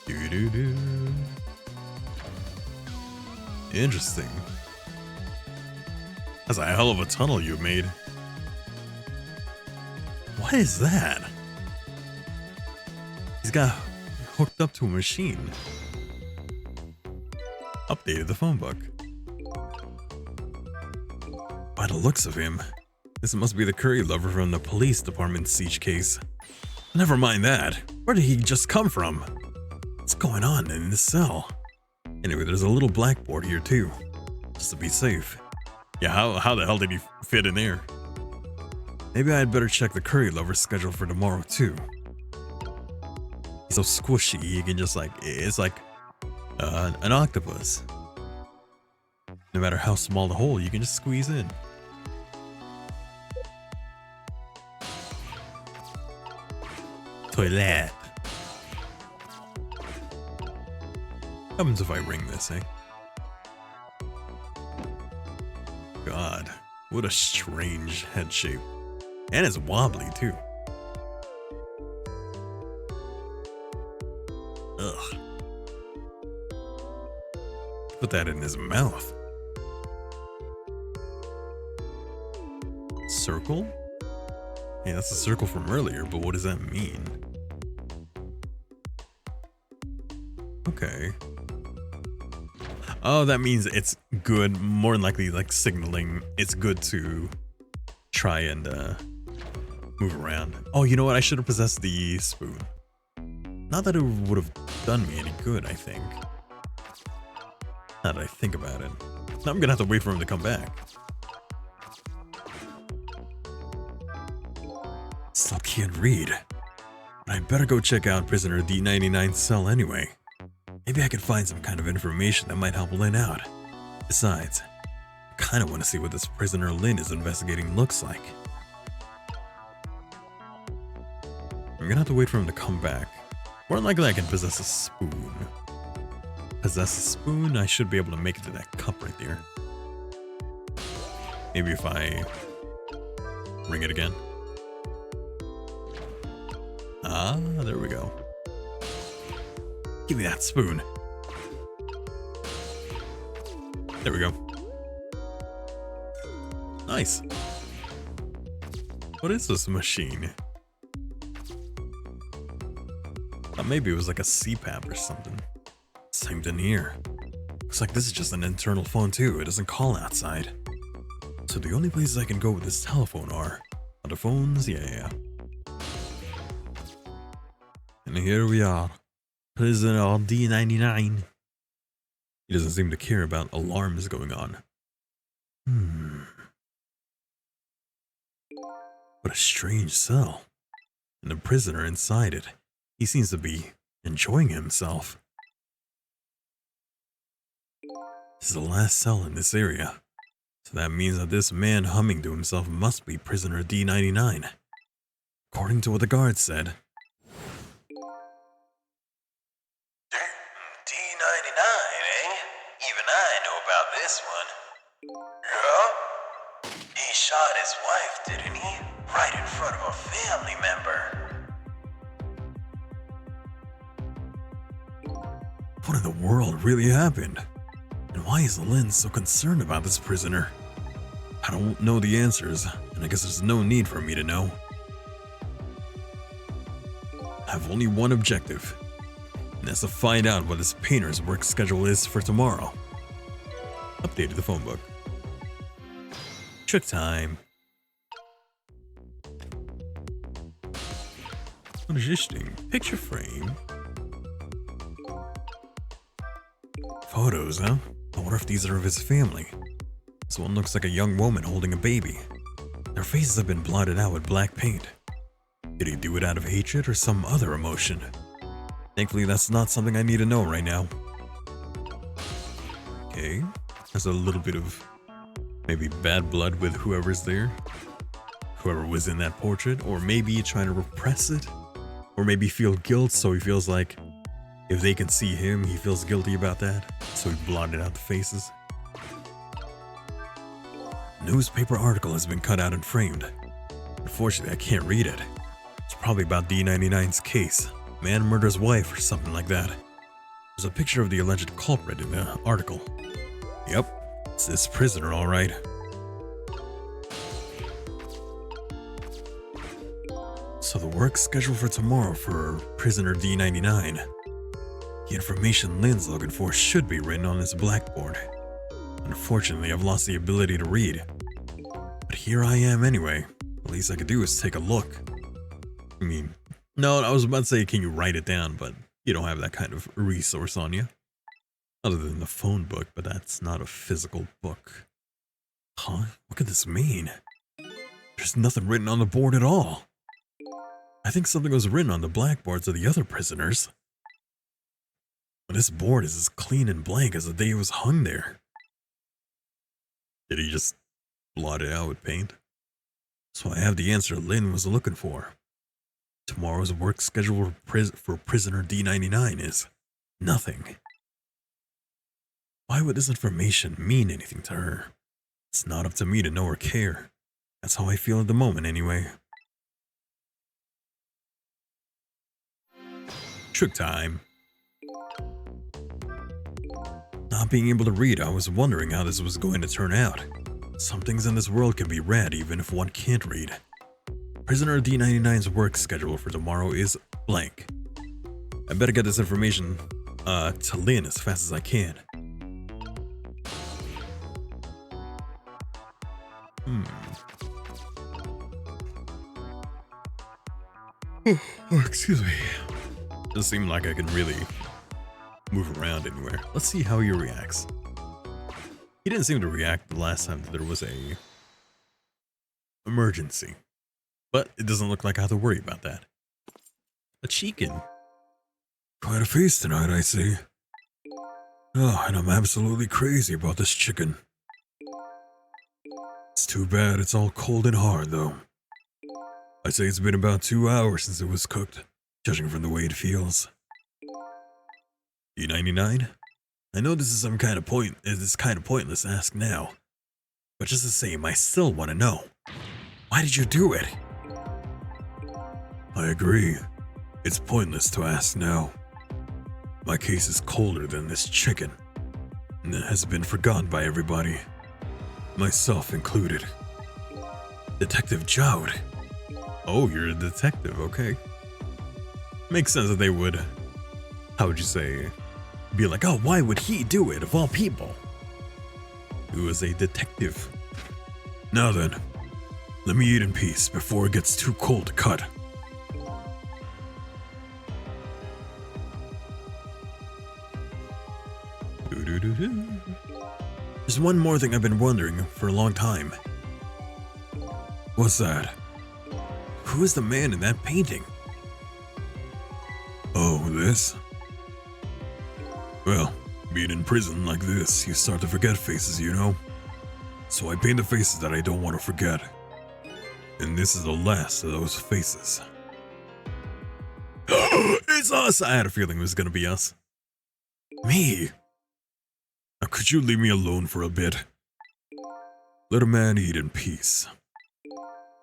Doo-doo-doo. Interesting. That's a hell of a tunnel you made. What is that? He's got hooked up to a machine. Updated the phone book. By the looks of him, this must be the curry lover from the police department's siege case. Never mind that. Where did he just come from? What's going on in this cell? Anyway, there's a little blackboard here too, just to be safe. Yeah, how the hell did he fit in there? Maybe I'd better check the curry lover's schedule for tomorrow too. He's so squishy, you can just it's like an octopus. No matter how small the hole, you can just squeeze in. Toilet. What happens if I ring this, eh? God, what a strange head shape. And it's wobbly too. Ugh. Put that in his mouth. Circle? Hey, that's a circle from earlier, but what does that mean? Okay. Oh, that means it's good, more than likely like signaling it's good to try and move around. Oh, you know what? I should have possessed the spoon. Not that it would have done me any good, I think. Now that I think about it. Now I'm gonna have to wait for him to come back. Still can't read. But I'd better go check out prisoner D99's cell anyway. Maybe I could find some kind of information that might help Lynn out. Besides, I kinda wanna see what this prisoner Lynn is investigating looks like. I'm gonna have to wait for him to come back. More than likely I can possess a spoon. Possess a spoon, I should be able to make it to that cup right there. Maybe if I ring it again. Ah, there we go. Give me that spoon. There we go. Nice. What is this machine? Thought maybe it was like a CPAP or something. Same thing here. Looks like this is just an internal phone too. It doesn't call outside. So the only places I can go with this telephone are other phones. Yeah. And here we are. Prisoner D99. He doesn't seem to care about alarms going on. What a strange cell. And the prisoner inside it. He seems to be enjoying himself. This is the last cell in this area. So that means that this man humming to himself must be prisoner D99. According to what the guard said. D99, eh? Even I know about this one. Yeah? He shot his wife, didn't he? Right in front of a family member. What in the world really happened? And why is Lynn so concerned about this prisoner? I don't know the answers, and I guess there's no need for me to know. I have only one objective, and that's to find out what this painter's work schedule is for tomorrow. Updated the phone book. Trick time. What is this thing? Picture frame? Photos, huh? I wonder if these are of his family. This one looks like a young woman holding a baby. Their faces have been blotted out with black paint. Did he do it out of hatred or some other emotion? Thankfully, that's not something I need to know right now. Okay, there's a little bit of maybe bad blood with whoever's there. Whoever was in that portrait, or maybe trying to repress it. Or maybe feel guilt, so he feels like if they can see him, he feels guilty about that. So he blotted out the faces. Newspaper article has been cut out and framed. Unfortunately, I can't read it. It's probably about D99's case. Man murders wife or something like that. There's a picture of the alleged culprit in the article. Yep, it's this prisoner, all right. So the work schedule for tomorrow for prisoner D99. The information Lynn's looking for should be written on this blackboard. Unfortunately, I've lost the ability to read. But here I am anyway. The least I could do is take a look. I mean, no, I was about to say, can you write it down? But you don't have that kind of resource on you. Other than the phone book, but that's not a physical book. Huh? What could this mean? There's nothing written on the board at all. I think something was written on the blackboards of the other prisoners. But this board is as clean and blank as the day it was hung there. Did he just blot it out with paint? So I have the answer Lynn was looking for. Tomorrow's work schedule for prisoner D99 is nothing. Why would this information mean anything to her? It's not up to me to know or care. That's how I feel at the moment anyway. Trick time. Not being able to read, I was wondering how this was going to turn out. Some things in this world can be read even if one can't read. Prisoner D99's work schedule for tomorrow is blank. I better get this information to Lynn as fast as I can. Oh, excuse me. Doesn't seem like I can really move around anywhere. Let's see how he reacts. He didn't seem to react the last time that there was a emergency. But it doesn't look like I have to worry about that. A chicken. Quite a feast tonight, I see. Oh, and I'm absolutely crazy about this chicken. It's too bad it's all cold and hard, though. I'd say it's been about 2 hours since it was cooked, judging from the way it feels. D99? I know this is kind of pointless to ask now, but just the same, I still want to know. Why did you do it? I agree. It's pointless to ask now. My case is colder than this chicken, and it has been forgotten by everybody, myself included. Detective Jowd. Oh, you're a detective, okay. Makes sense that they would, how would you say, be like, oh, why would he do it of all people? He was a detective. Now then, let me eat in peace before it gets too cold to cut. There's one more thing I've been wondering for a long time. What's that? Who is the man in that painting? Oh, this? Well, being in prison like this, you start to forget faces, you know? So I paint the faces that I don't want to forget. And this is the last of those faces. It's us! I had a feeling it was gonna be us. Me? Now could you leave me alone for a bit? Let a man eat in peace.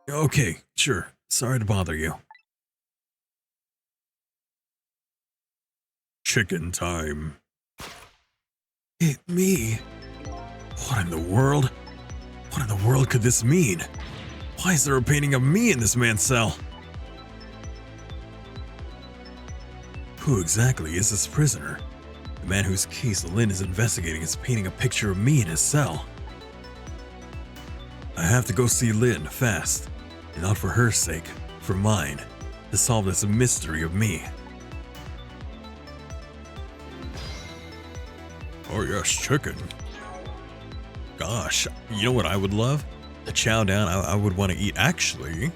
Okay, sure. Sorry to bother you. Chicken time. Me? What in the world? What in the world could this mean? Why is there a painting of me in this man's cell? Who exactly is this prisoner? The man whose case Lynn is investigating is painting a picture of me in his cell. I have to go see Lynn fast, and not for her sake, for mine, to solve this mystery of me. Oh yes, chicken. Gosh, you know what I would love? To chow down, I would want to eat. Actually,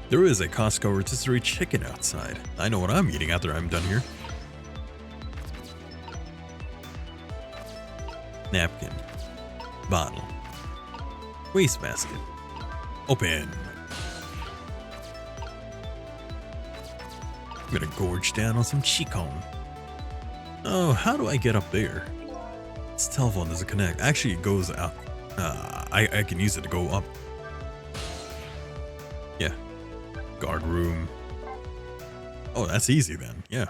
there is a Costco rotisserie chicken outside. I know what I'm eating after I'm done here. Napkin. Bottle. Wastebasket. Open. I'm gonna gorge down on some chicken. Oh, how do I get up there? This telephone doesn't connect. Actually, it goes out. I can use it to go up. Yeah. Guard room. Oh, that's easy then. Yeah.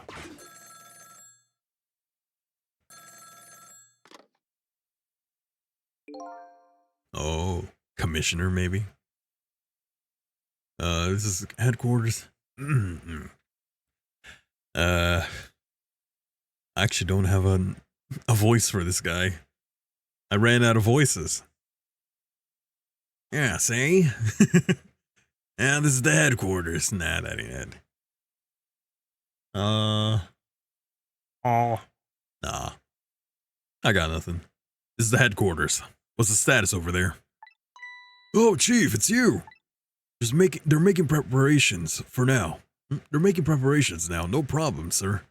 Oh, commissioner maybe. This is headquarters. I actually don't have a voice for this guy. I ran out of voices. Yeah, see? Yeah, this is the headquarters. Nah, that ain't it. Oh. Nah. I got nothing. This is the headquarters. What's the status over there? Oh, Chief, it's you. They're making preparations for now. They're making preparations now. No problem, sir.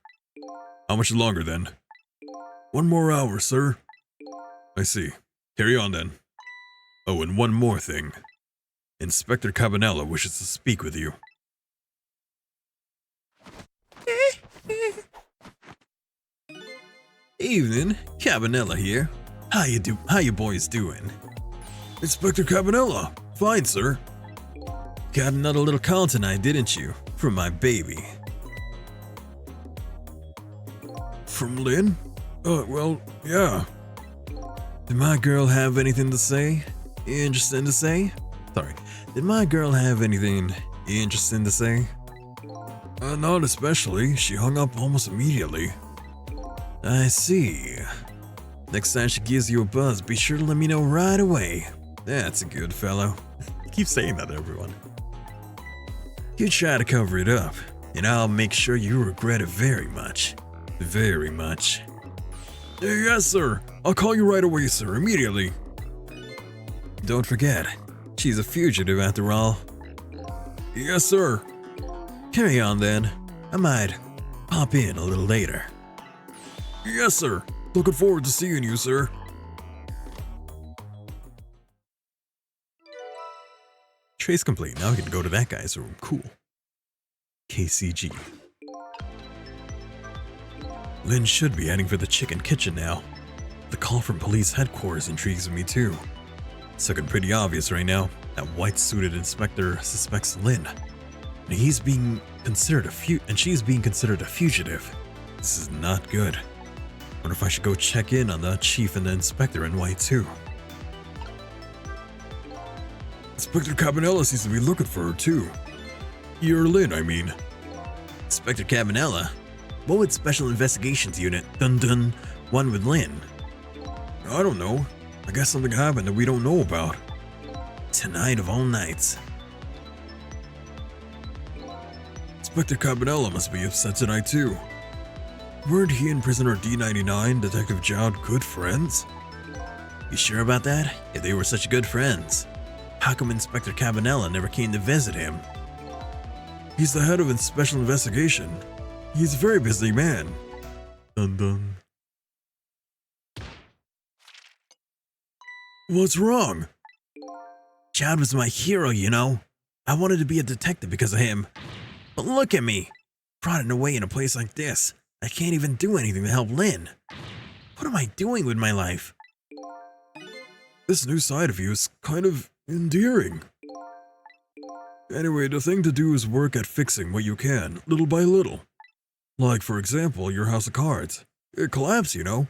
How much longer then? 1 more hour, sir. I see. Carry on then. Oh, and one more thing. Inspector Cabanella wishes to speak with you. Evening, Cabanella here. How you boys doing? Inspector Cabanella. Fine, sir. Got another little call tonight, didn't you? From my baby. From Lynn? Well, yeah. Did my girl have anything to say? Interesting to say? Sorry. Did my girl have anything interesting to say? Not especially. She hung up almost immediately. I see. Next time she gives you a buzz, be sure to let me know right away. That's a good fellow. Keep saying that to everyone. You try to cover it up, and I'll make sure you regret it very much. Very much. Yes, sir. I'll call you right away, sir, immediately. Don't forget, she's a fugitive after all. Yes, sir. Carry on then. I might pop in a little later. Yes, sir. Looking forward to seeing you, sir. Trace complete. Now we can go to that guy's room. Cool. KCG. Lynn should be heading for the chicken kitchen now. The call from police headquarters intrigues me too. It's looking pretty obvious right now. That white-suited inspector suspects Lynn. And she's being considered a fugitive. This is not good. Wonder if I should go check in on the chief and the inspector in white too. Inspector Cabanella seems to be looking for her too. You're Lynn, I mean. Inspector Cabanella? What would Special Investigations Unit, dun, one with Lynn? I don't know. I guess something happened that we don't know about. Tonight of all nights. Inspector Cabanella must be upset tonight too. Weren't he and prisoner D99, Detective Jowd, good friends? You sure about that? If they were such good friends, how come Inspector Cabanella never came to visit him? He's the head of Special Investigation. He's a very busy man. Dun dun. What's wrong? Jowd was my hero, you know. I wanted to be a detective because of him. But look at me. Brought away in a place like this. I can't even do anything to help Lynn. What am I doing with my life? This new side of you is kind of endearing. Anyway, the thing to do is work at fixing what you can, little by little. Like, for example, your house of cards. It collapsed, you know.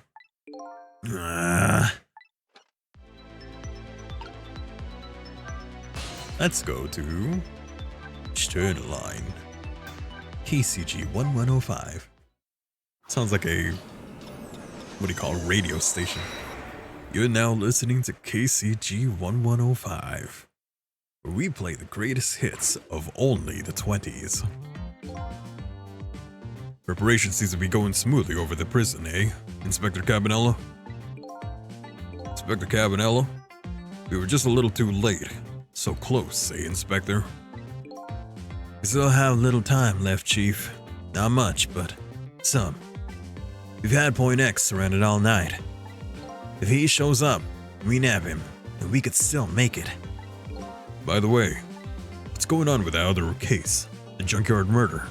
Let's go to Sternline. KCG 1105. Sounds like a, what do you call, radio station. You're now listening to KCG 1105, where we play the greatest hits of only the 20s. Preparation seems to be going smoothly over the prison, eh, Inspector Cabanella? Inspector Cabanella? We were just a little too late. So close, eh, Inspector? We still have little time left, Chief. Not much, but some. We've had Point X surrounded all night. If he shows up, we nab him, and we could still make it. By the way, what's going on with that other case? The junkyard murder?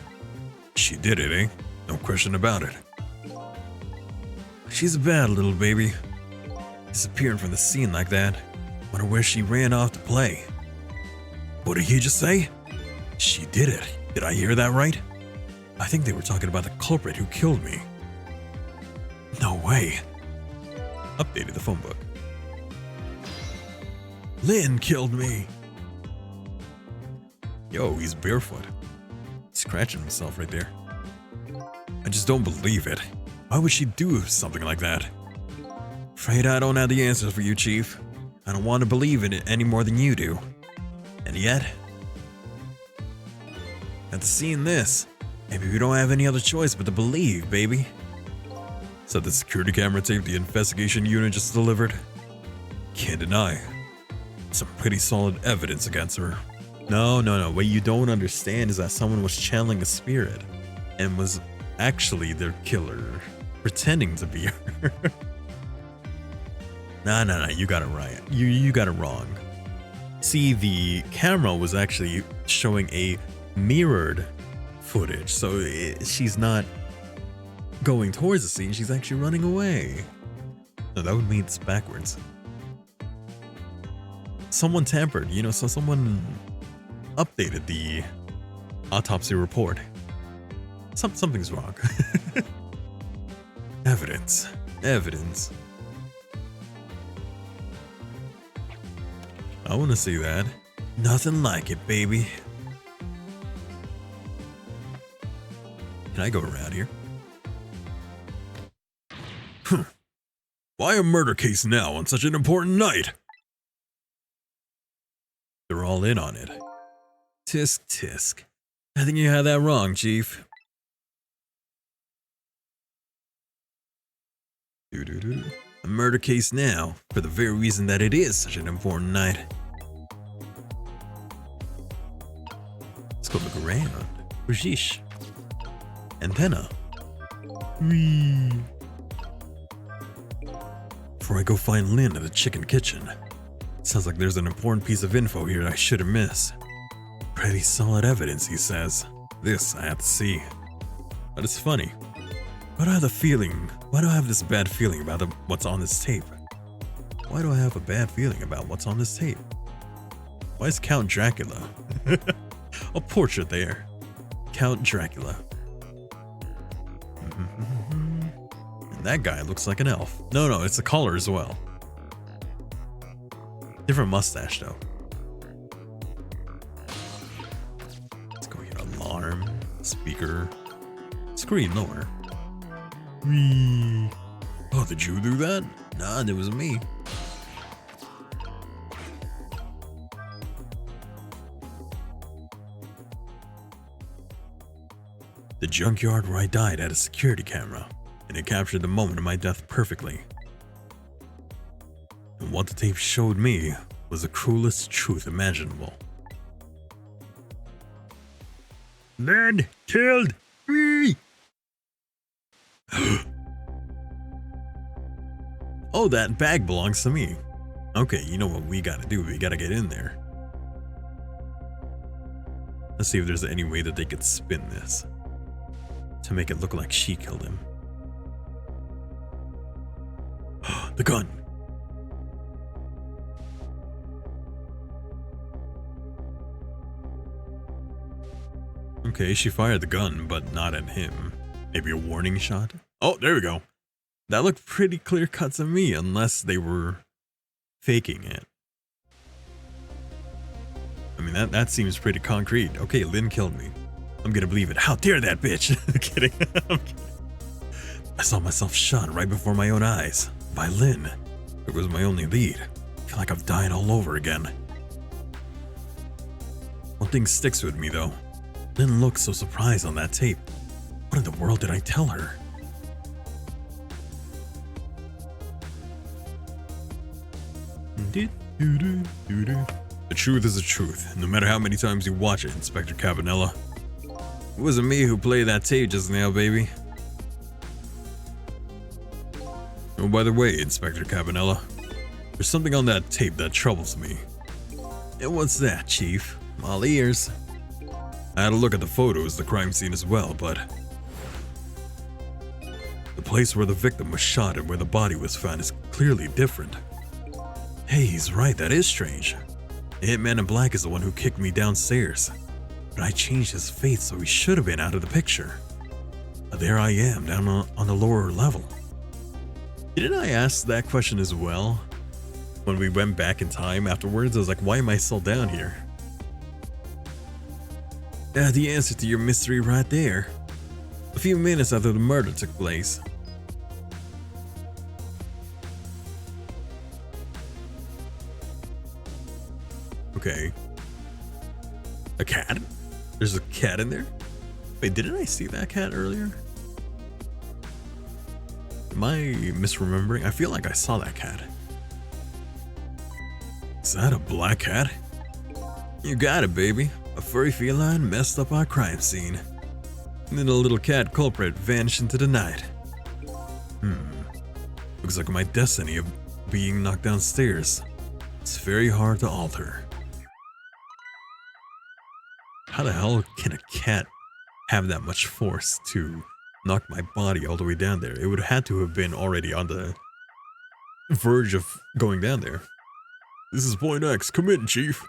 She did it, eh? No question about it. She's a bad little baby. Disappearing from the scene like that. Wonder where she ran off to play. What did he just say? She did it. Did I hear that right? I think they were talking about the culprit who killed me. No way. Updated the phone book. Lynn killed me. Yo, he's barefoot. He's scratching himself right there. I just don't believe it. Why would she do something like that? Afraid I don't have the answers for you, Chief. I don't want to believe in it any more than you do. And yet, after seeing this, maybe we don't have any other choice but to believe, baby. So the security camera tape the investigation unit just delivered? Can't deny. Some pretty solid evidence against her. No. What you don't understand is that someone was channeling a spirit and was actually their killer, pretending to be her. No, you got it right. You got it wrong. See, the camera was actually showing a mirrored footage, so she's not going towards the scene, she's actually running away. No, that would mean it's backwards. Someone tampered, so someone updated the autopsy report. Something's wrong. Evidence. I want to see that. Nothing like it, baby. Can I go around here? Why a murder case now on such an important night? They're all in on it. Tisk. I think you had that wrong, Chief. A murder case now, for the very reason that it is such an important night. Let's go look around. Rajish. Antenna. Whee. Before I go find Lynn at the chicken kitchen. Sounds like there's an important piece of info here I shouldn't miss. Pretty solid evidence, he says. This I have to see. But it's funny. Why do I have this bad feeling about what's on this tape? Why do I have a bad feeling about what's on this tape? Why is Count Dracula? A portrait there. Count Dracula. And that guy looks like an elf. No, it's the collar as well. Different mustache though. Let's go here. Alarm. Speaker. Screen lower. Whee. Oh, did you do that? Nah, it was me. The junkyard where I died had a security camera, and it captured the moment of my death perfectly. And what the tape showed me was the cruelest truth imaginable. Lynn killed me! Oh, that bag belongs to me. Okay, you know what we gotta do? We gotta get in there. Let's see if there's any way that they could spin this to make it look like she killed him. The gun! Okay, she fired the gun, but not at him. Maybe a warning shot? Oh, there we go. That looked pretty clear cut to me, unless they were faking it. I mean, that seems pretty concrete. Okay, Lynn killed me. I'm gonna believe it. How dare that bitch? I'm kidding. I saw myself shot right before my own eyes. By Lynn. It was my only lead. I feel like I've died all over again. One thing sticks with me though. Lynn looked so surprised on that tape. What in the world did I tell her? The truth is the truth, no matter how many times you watch it, Inspector Cabanella. It wasn't me who played that tape just now, baby. Oh, by the way, Inspector Cabanella, there's something on that tape that troubles me. And what's that, Chief? I'm all ears. I had a look at the photos, the crime scene as well, but the place where the victim was shot and where the body was found is clearly different. Hey, he's right, that is strange. The hitman in black is the one who kicked me downstairs. But I changed his face, so he should have been out of the picture. But there I am, down on the lower level. Didn't I ask that question as well? When we went back in time afterwards, I was like, why am I still down here? The answer to your mystery right there. A few minutes after the murder took place. Okay. A cat? There's a cat in there? Wait, didn't I see that cat earlier? Am I misremembering? I feel like I saw that cat. Is that a black cat? You got it, baby. A furry feline messed up our crime scene. And then a little cat culprit vanished into the night. Looks like my destiny of being knocked downstairs. It's very hard to alter. How the hell can a cat have that much force to knock my body all the way down there? It would have had to have been already on the verge of going down there. This is Point X. Come in, Chief.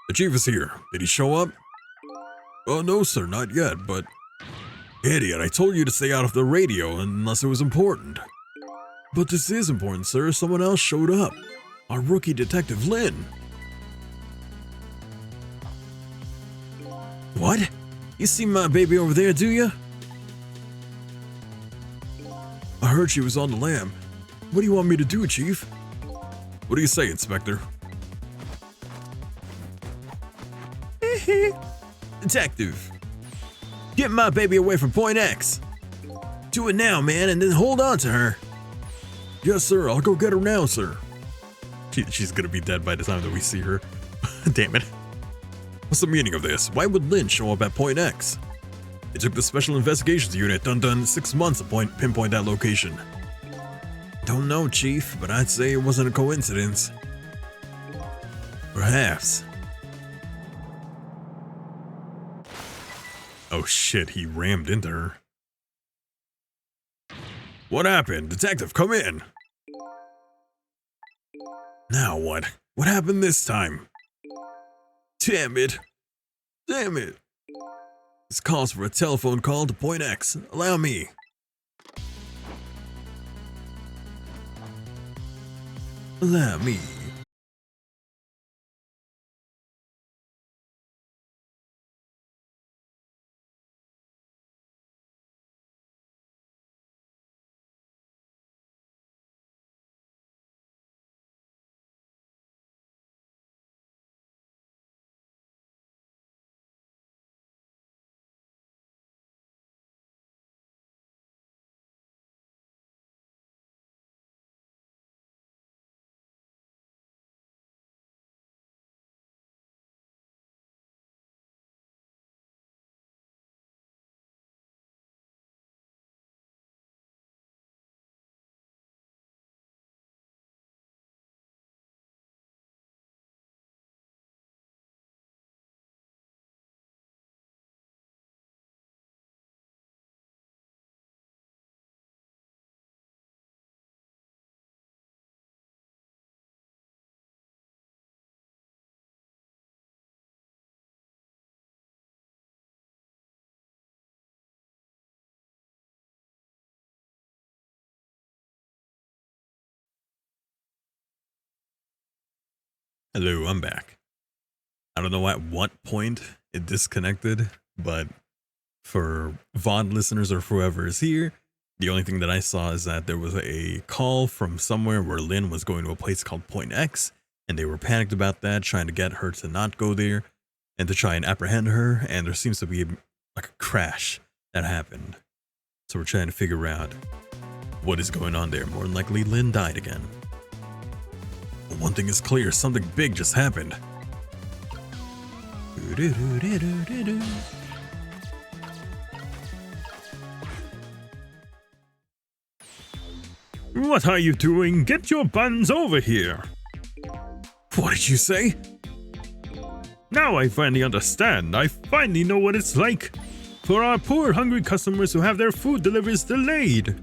The Chief is here. Did he show up? Oh, no, sir, not yet, but... Idiot, I told you to stay out of the radio unless it was important. But this is important, sir. Someone else showed up. Our rookie detective, Lynn. What? You see my baby over there, do you? I heard she was on the lam. What do you want me to do, Chief? What do you say, Inspector? Detective, get my baby away from Point X. Do it now, man, and then hold on to her. Yes, sir. I'll go get her now, sir. She's gonna be dead by the time that we see her. Damn it. What's the meaning of this? Why would Lynn show up at Point X? It took the Special Investigations Unit done 6 months to pinpoint that location. Don't know, Chief, but I'd say it wasn't a coincidence. Perhaps. Oh shit, he rammed into her. What happened? Detective, come in! Now what? What happened this time? Damn it. Damn it. This calls for a telephone call to Point X. Allow me. Allow me. Hello, I'm back. I don't know at what point it disconnected, but for VOD listeners or whoever is here, the only thing that I saw is that there was a call from somewhere where Lynn was going to a place called Point X, and they were panicked about that, trying to get her to not go there and to try and apprehend her, and there seems to be like a crash that happened. So we're trying to figure out what is going on there. More than likely, Lynn died again. But one thing is clear, something big just happened. What are you doing? Get your buns over here. What did you say? Now I finally understand. I finally know what it's like for our poor hungry customers who have their food deliveries delayed.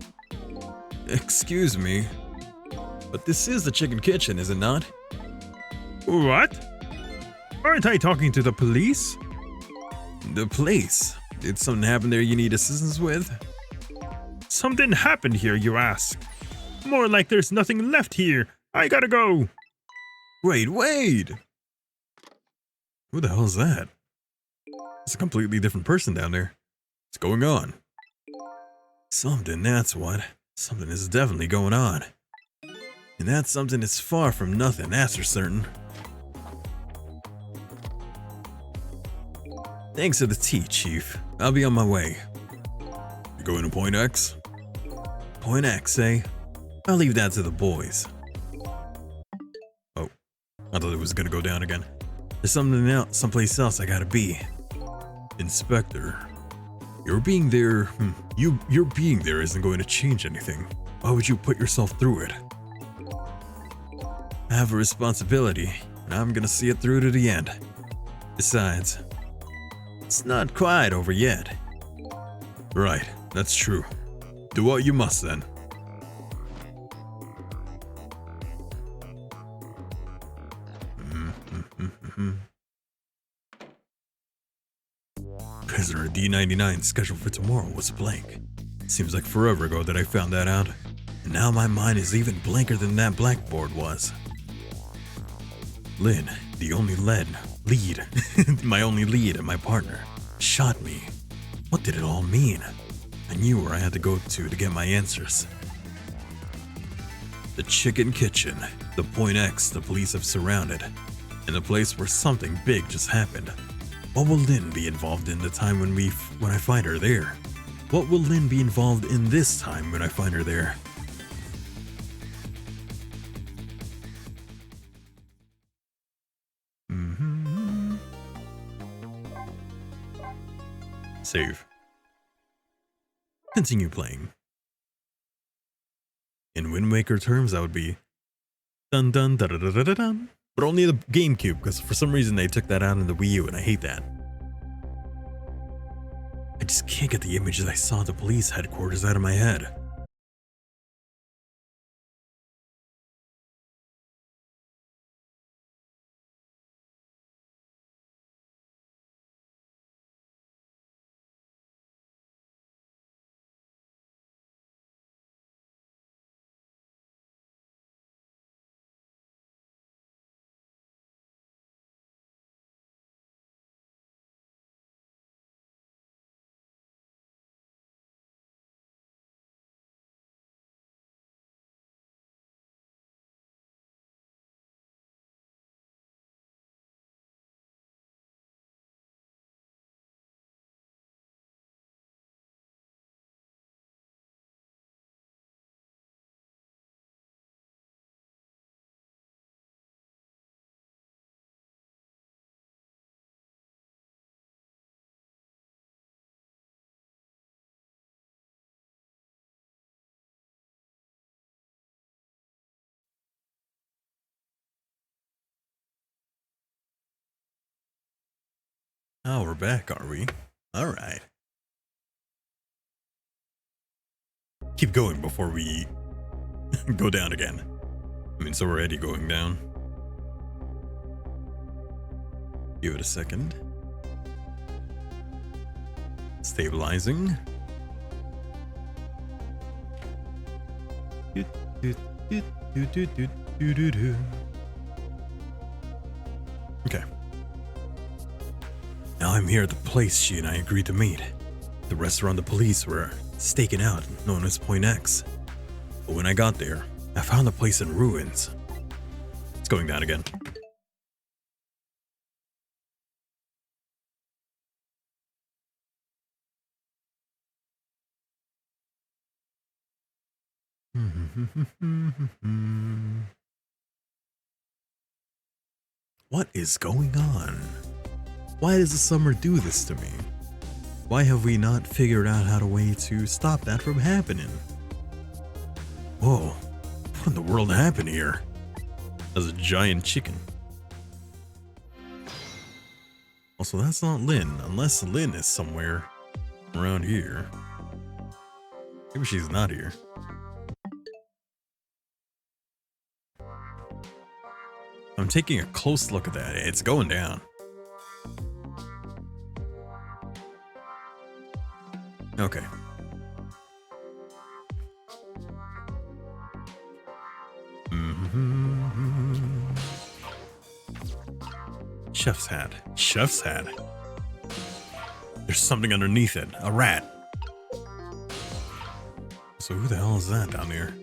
Excuse me. But this is the chicken kitchen, is it not? What? Aren't I talking to the police? The place. Did something happen there you need assistance with? Something happened here, you ask? More like there's nothing left here. I gotta go. Wait! Who the hell is that? It's a completely different person down there. What's going on? Something, that's what. Something is definitely going on. And that something is far from nothing, that's for certain. Thanks for the tea, Chief. I'll be on my way. You going to Point X? Point X, eh? I'll leave that to the boys. Oh, I thought it was gonna go down again. There's something else, someplace else I gotta be. Inspector. Your being there, your being there isn't going to change anything. Why would you put yourself through it? I have a responsibility, and I'm gonna see it through to the end. Besides, it's not quite over yet. Right, that's true. Do what you must then. Prisoner D99 scheduled for tomorrow was blank. Seems like forever ago that I found that out, and now my mind is even blanker than that blackboard was. Lynn, the only lead, my only lead and my partner, shot me. What did it all mean? I knew where I had to go to get my answers. The chicken kitchen, the Point X the police have surrounded, and a place where something big just happened. What will Lynn be involved in the time when I find her there? What will Lynn be involved in this time when I find her there? Save. Continue playing. In Wind Waker terms, that would be dun dun da da da da da dun. But only the GameCube, because for some reason they took that out in the Wii U, and I hate that. I just can't get the images I saw at the police headquarters out of my head. Oh, we're back, are we? Alright. Keep going before we go down again. I mean, it's already going down. Give it a second. Stabilizing. Okay. Now I'm here at the place she and I agreed to meet. The restaurant the police were staking out, known as Point X. But when I got there, I found the place in ruins. It's going down again. What is going on? Why does the summer do this to me? Why have we not figured out how to way to stop that from happening? Whoa, what in the world happened here? That's a giant chicken. Also, that's not Lynn, unless Lynn is somewhere around here. Maybe she's not here. I'm taking a close look at that. It's going down. Okay. Chef's hat. Chef's hat. There's something underneath it. A rat. So who the hell is that down here?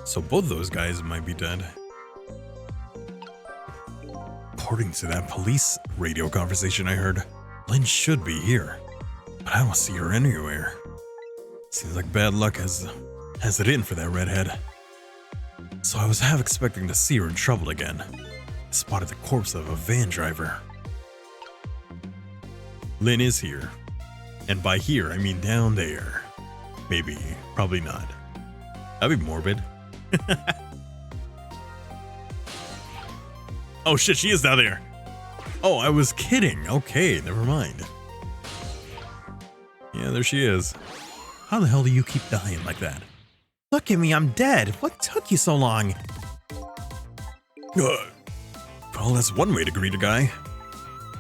So both of those guys might be dead. According to that police radio conversation I heard, Lynn should be here, but I don't see her anywhere. Seems like bad luck has it in for that redhead. So I was half expecting to see her in trouble again. I spotted the corpse of a van driver. Lynn is here. And by here, I mean down there. Maybe, probably not. That'd be morbid. Oh shit, she is down there. Oh, I was kidding. Okay, never mind. Yeah, there she is. How the hell do you keep dying like that? Look at me, I'm dead. What took you so long? Well, that's one way to greet a guy.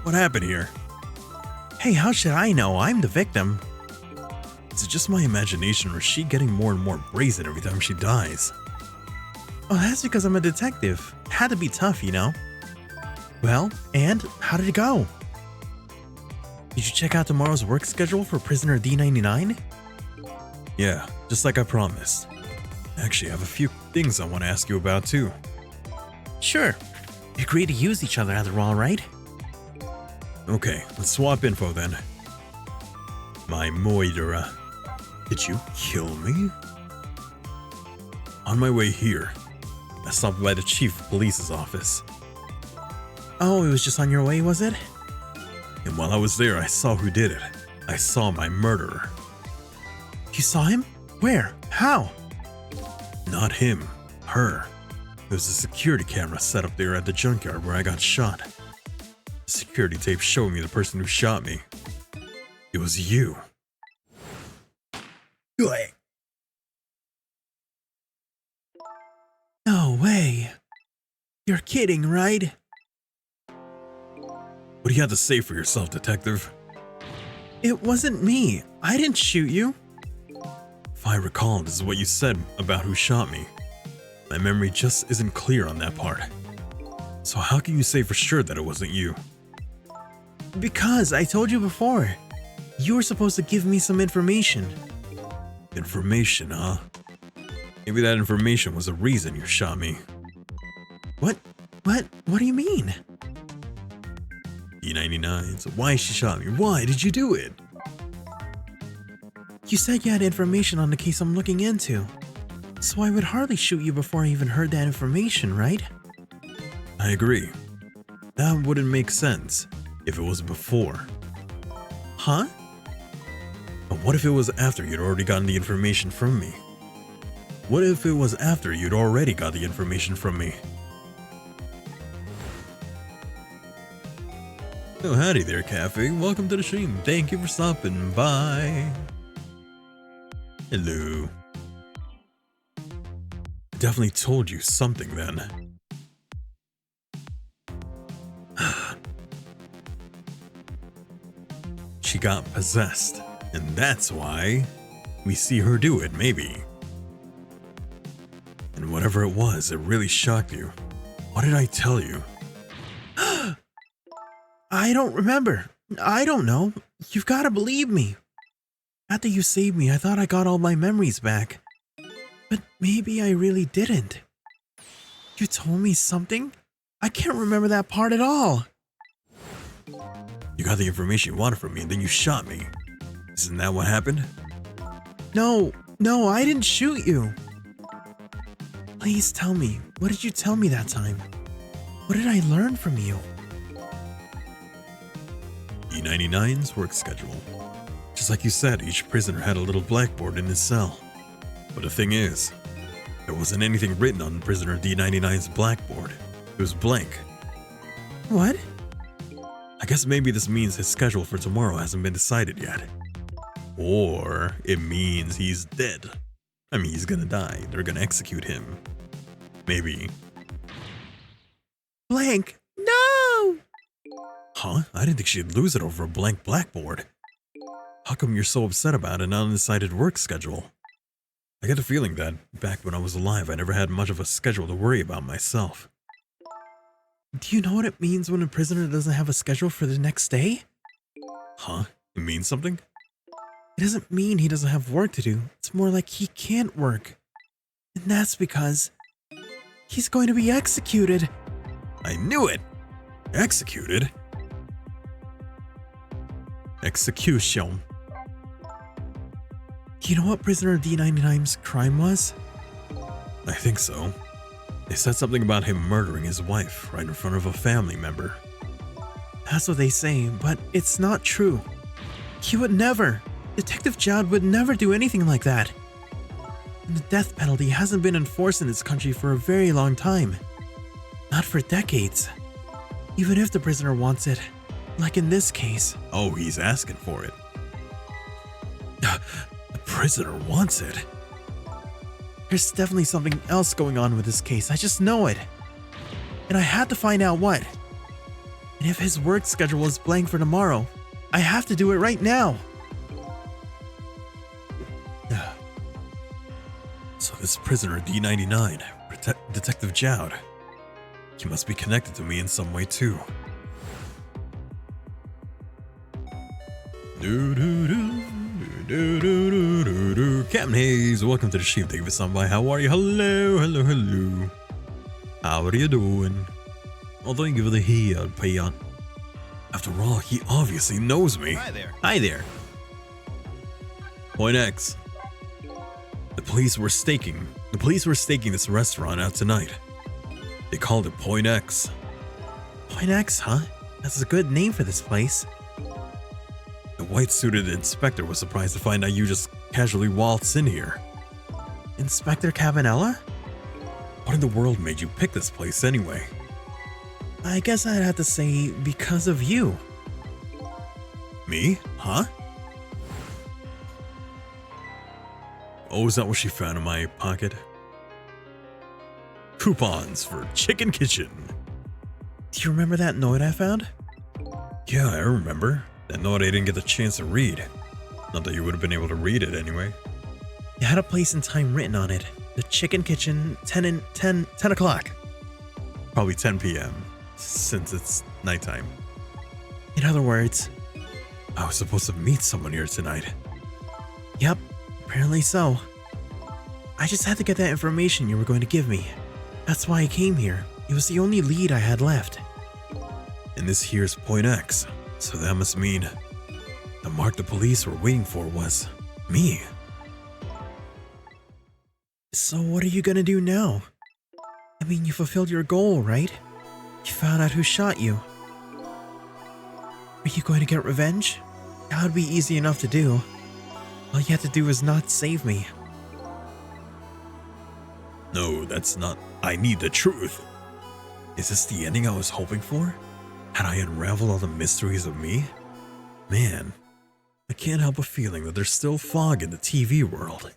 What happened here? Hey, how should I know? I'm the victim. Is it just my imagination, or is she getting more and more brazen every time she dies? Oh, that's because I'm a detective. Had to be tough, you know? Well, and how did it go? Did you check out tomorrow's work schedule for prisoner D99? Yeah, just like I promised. Actually, I have a few things I want to ask you about too. Sure. You agreed to use each other after all, right? Okay, let's swap info then. My Moidera. Did you kill me? On my way here, I stopped by the chief of police's office. Oh, it was just on your way, was it? And while I was there, I saw who did it. I saw my murderer. You saw him? Where? How? Not him. Her. There's a security camera set up there at the junkyard where I got shot. The security tape showed me the person who shot me. It was you. No way. You're kidding, right? What do you have to say for yourself, detective? It wasn't me. I didn't shoot you. If I recall, this is what you said about who shot me. My memory just isn't clear on that part. So how can you say for sure that it wasn't you? Because I told you before. You were supposed to give me some information. Information, huh? Maybe that information was the reason you shot me. What do you mean? E99, so why she shot me? Why did you do it? You said you had information on the case I'm looking into. So I would hardly shoot you before I even heard that information, right? I agree. That wouldn't make sense if it was before. Huh? But what if it was after you'd already gotten the information from me? What if it was after you'd already got the information from me? Oh, howdy there, Cafe. Welcome to the stream. Thank you for stopping by. Hello. I definitely told you something then. She got possessed, and that's why we see her do it, maybe. And whatever it was, it really shocked you. What did I tell you? I don't remember. I don't know. You've got to believe me. After you saved me, I thought I got all my memories back. But maybe I really didn't. You told me something? I can't remember that part at all. You got the information you wanted from me, and then you shot me. Isn't that what happened? No, I didn't shoot you. Please tell me, what did you tell me that time? What did I learn from you? E99's work schedule. Just like you said, each prisoner had a little blackboard in his cell. But the thing is, there wasn't anything written on prisoner D99's blackboard. It was blank. What? I guess maybe this means his schedule for tomorrow hasn't been decided yet. Or it means he's dead. I mean, he's gonna die. They're gonna execute him. Maybe. Blank, no! Huh? I didn't think she'd lose it over a blank blackboard. How come you're so upset about an undecided work schedule? I get a feeling that, back when I was alive, I never had much of a schedule to worry about myself. Do you know what it means when a prisoner doesn't have a schedule for the next day? Huh? It means something? It doesn't mean he doesn't have work to do. It's more like he can't work. And that's because he's going to be executed. I knew it! Executed? Execution. Do you know what prisoner D99's crime was? I think so. They said something about him murdering his wife right in front of a family member. That's what they say, but it's not true. He would never. Detective Jowd would never do anything like that. And the death penalty hasn't been enforced in this country for a very long time. Not for decades. Even if the prisoner wants it. Like in this case. Oh, he's asking for it. The prisoner wants it. There's definitely something else going on with this case, I just know it. And I had to find out what. And if his work schedule is blank for tomorrow, I have to do it right now. So this prisoner D99, Detective Jowd, he must be connected to me in some way too. Captain Hayes, welcome to the Sheep. Thank you for stopping by. How are you? Hello, hello, hello. How are you doing? Well, thank you for the head, peon. After all, he obviously knows me. Hi there. Hi there. Point X. The police were staking this restaurant out tonight. They called it Point X. Point X, huh? That's a good name for this place. The white-suited inspector was surprised to find out you just casually waltzed in here. Inspector Cabanella? What in the world made you pick this place anyway? I guess I'd have to say because of you. Me? Huh? Oh, is that what she found in my pocket? Coupons for Chicken Kitchen. Do you remember that note I found? Yeah, I remember. That note I didn't get the chance to read. Not that you would have been able to read it anyway. It had a place and time written on it. The Chicken Kitchen, 10 o'clock. Probably 10 p.m. since it's nighttime. In other words, I was supposed to meet someone here tonight. Yep, apparently so. I just had to get that information you were going to give me. That's why I came here. It was the only lead I had left. And this here's Point X. So that must mean the mark the police were waiting for was me. So what are you gonna do now? I mean, you fulfilled your goal, right? You found out who shot you. Are you going to get revenge? That would be easy enough to do. All you have to do is not save me. No, that's not. I need the truth. Is this the ending I was hoping for? Had I unraveled all the mysteries of me? Man, I can't help a feeling that there's still fog in the TV world.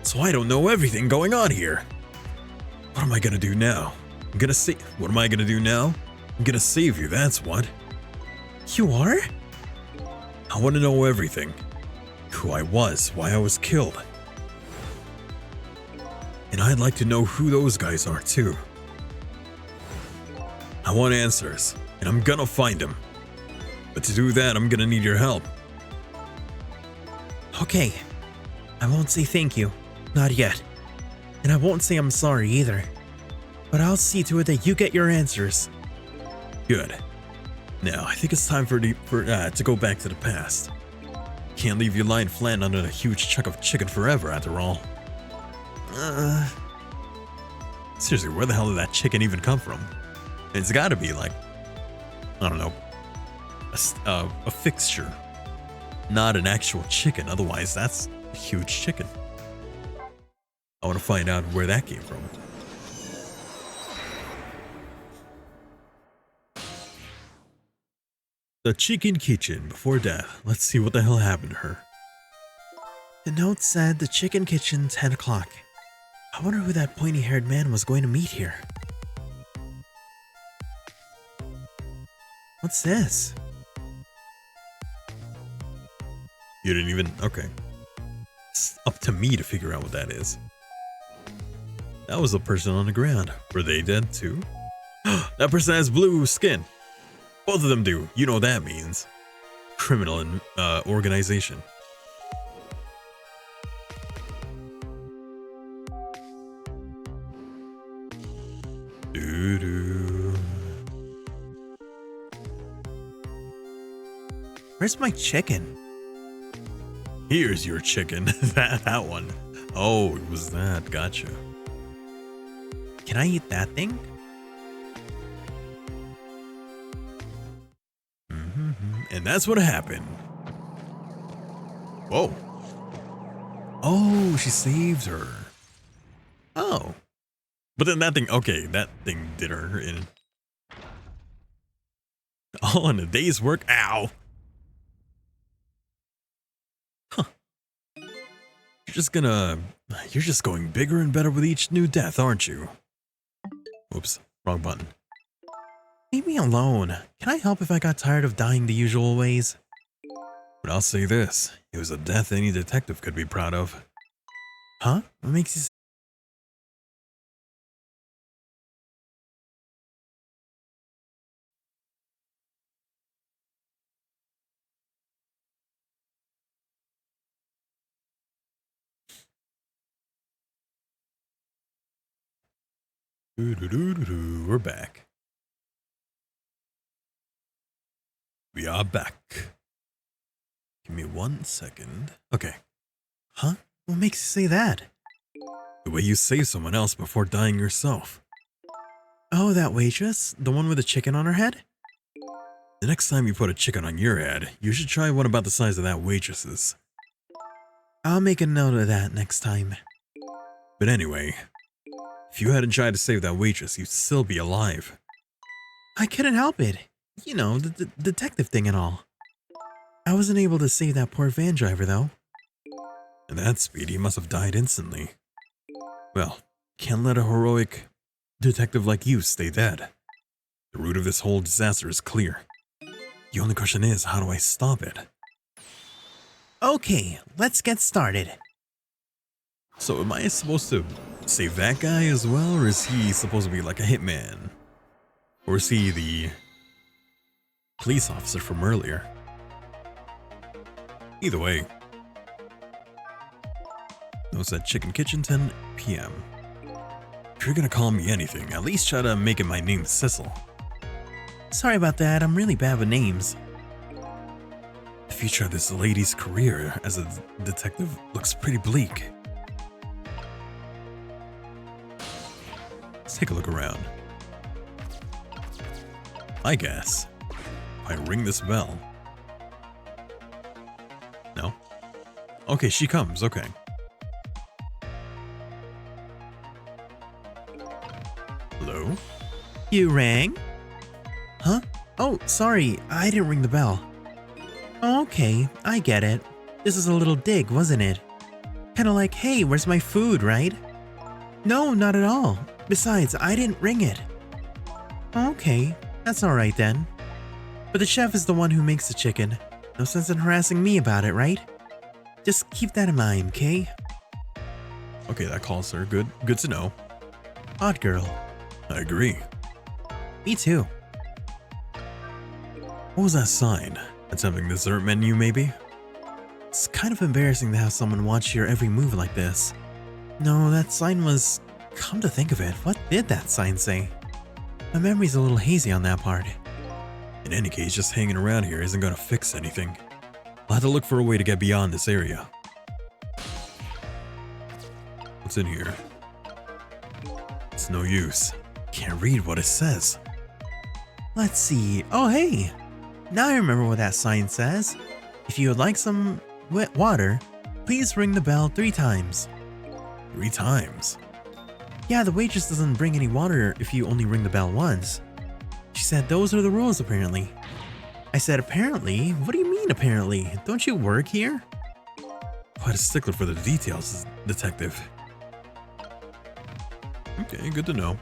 So I don't know everything going on here. What am I gonna do now? What am I gonna do now? I'm gonna save you, that's what. You are? I want to know everything. Who I was, why I was killed. And I'd like to know who those guys are too. I want answers, and I'm gonna find them. But to do that, I'm gonna need your help. Okay. I won't say thank you. Not yet. And I won't say I'm sorry either. But I'll see to it that you get your answers. Good. Now, I think it's time to go back to the past. Can't leave you lying flat under a huge chunk of chicken forever, after all. Seriously, where the hell did that chicken even come from? It's gotta be like, I don't know, a fixture. Not an actual chicken, otherwise that's a huge chicken. I want to find out where that came from. The Chicken Kitchen before death. Let's see what the hell happened to her. The note said the Chicken Kitchen 10 o'clock. I wonder who that pointy-haired man was going to meet here. What's this? You didn't even... Okay. It's up to me to figure out what that is. That was the person on the ground. Were they dead too? That person has blue skin. Both of them do. You know what that means. Criminal organization. Doo-doo. Where's my chicken? Here's your chicken. that one. Oh, it was that. Gotcha. Can I eat that thing? And that's what happened. Whoa. Oh, she saved her. Oh. But then that thing, okay, that thing did her in. All in a day's work. Ow. Huh. You're just going bigger and better with each new death, aren't you? Oops, wrong button. Leave me alone. Can I help if I got tired of dying the usual ways? But I'll say this, it was a death any detective could be proud of. Huh? What makes you... We're back. We are back. Give me 1 second. Okay. Huh? What makes you say that? The way you save someone else before dying yourself. Oh, that waitress? The one with the chicken on her head? The next time you put a chicken on your head, you should try one about the size of that waitress's. I'll make a note of that next time. But anyway, if you hadn't tried to save that waitress, you'd still be alive. I couldn't help it. You know, the detective thing and all. I wasn't able to save that poor van driver, though. At that speed, he must have died instantly. Well, can't let a heroic detective like you stay dead. The root of this whole disaster is clear. The only question is, how do I stop it? Okay, let's get started. So am I supposed to save that guy as well, or is he supposed to be like a hitman? Or is he the police officer from earlier? Either way. Notes at Chicken Kitchen, 10 p.m. If you're gonna call me anything, at least try to make it my name Cecil. Sorry about that, I'm really bad with names. The future of this lady's career as a detective looks pretty bleak. Let's take a look around. I guess if I ring this bell. No? Okay, she comes, okay. Hello? You rang? Huh? Oh, sorry, I didn't ring the bell. Okay, I get it. This is a little dig, wasn't it? Kinda like, hey, where's my food, right? No, not at all. Besides, I didn't ring it. Okay, that's alright then. But the chef is the one who makes the chicken. No sense in harassing me about it, right? Just keep that in mind, okay? Okay, that calls her. Good to know. Odd girl. I agree. Me too. What was that sign? Attempting dessert menu, maybe? It's kind of embarrassing to have someone watch your every move like this. No, that sign was... Come to think of it, what did that sign say? My memory's a little hazy on that part. In any case, just hanging around here isn't gonna fix anything. I'll have to look for a way to get beyond this area. What's in here? It's no use. Can't read what it says. Let's see. Oh, hey! Now I remember what that sign says. If you would like some wet water, please ring the bell 3 times. 3 times? Yeah, the waitress doesn't bring any water if you only ring the bell once. She said those are the rules, apparently. I said, apparently? What do you mean, apparently? Don't you work here? Quite a stickler for the details, detective. Okay, good to know.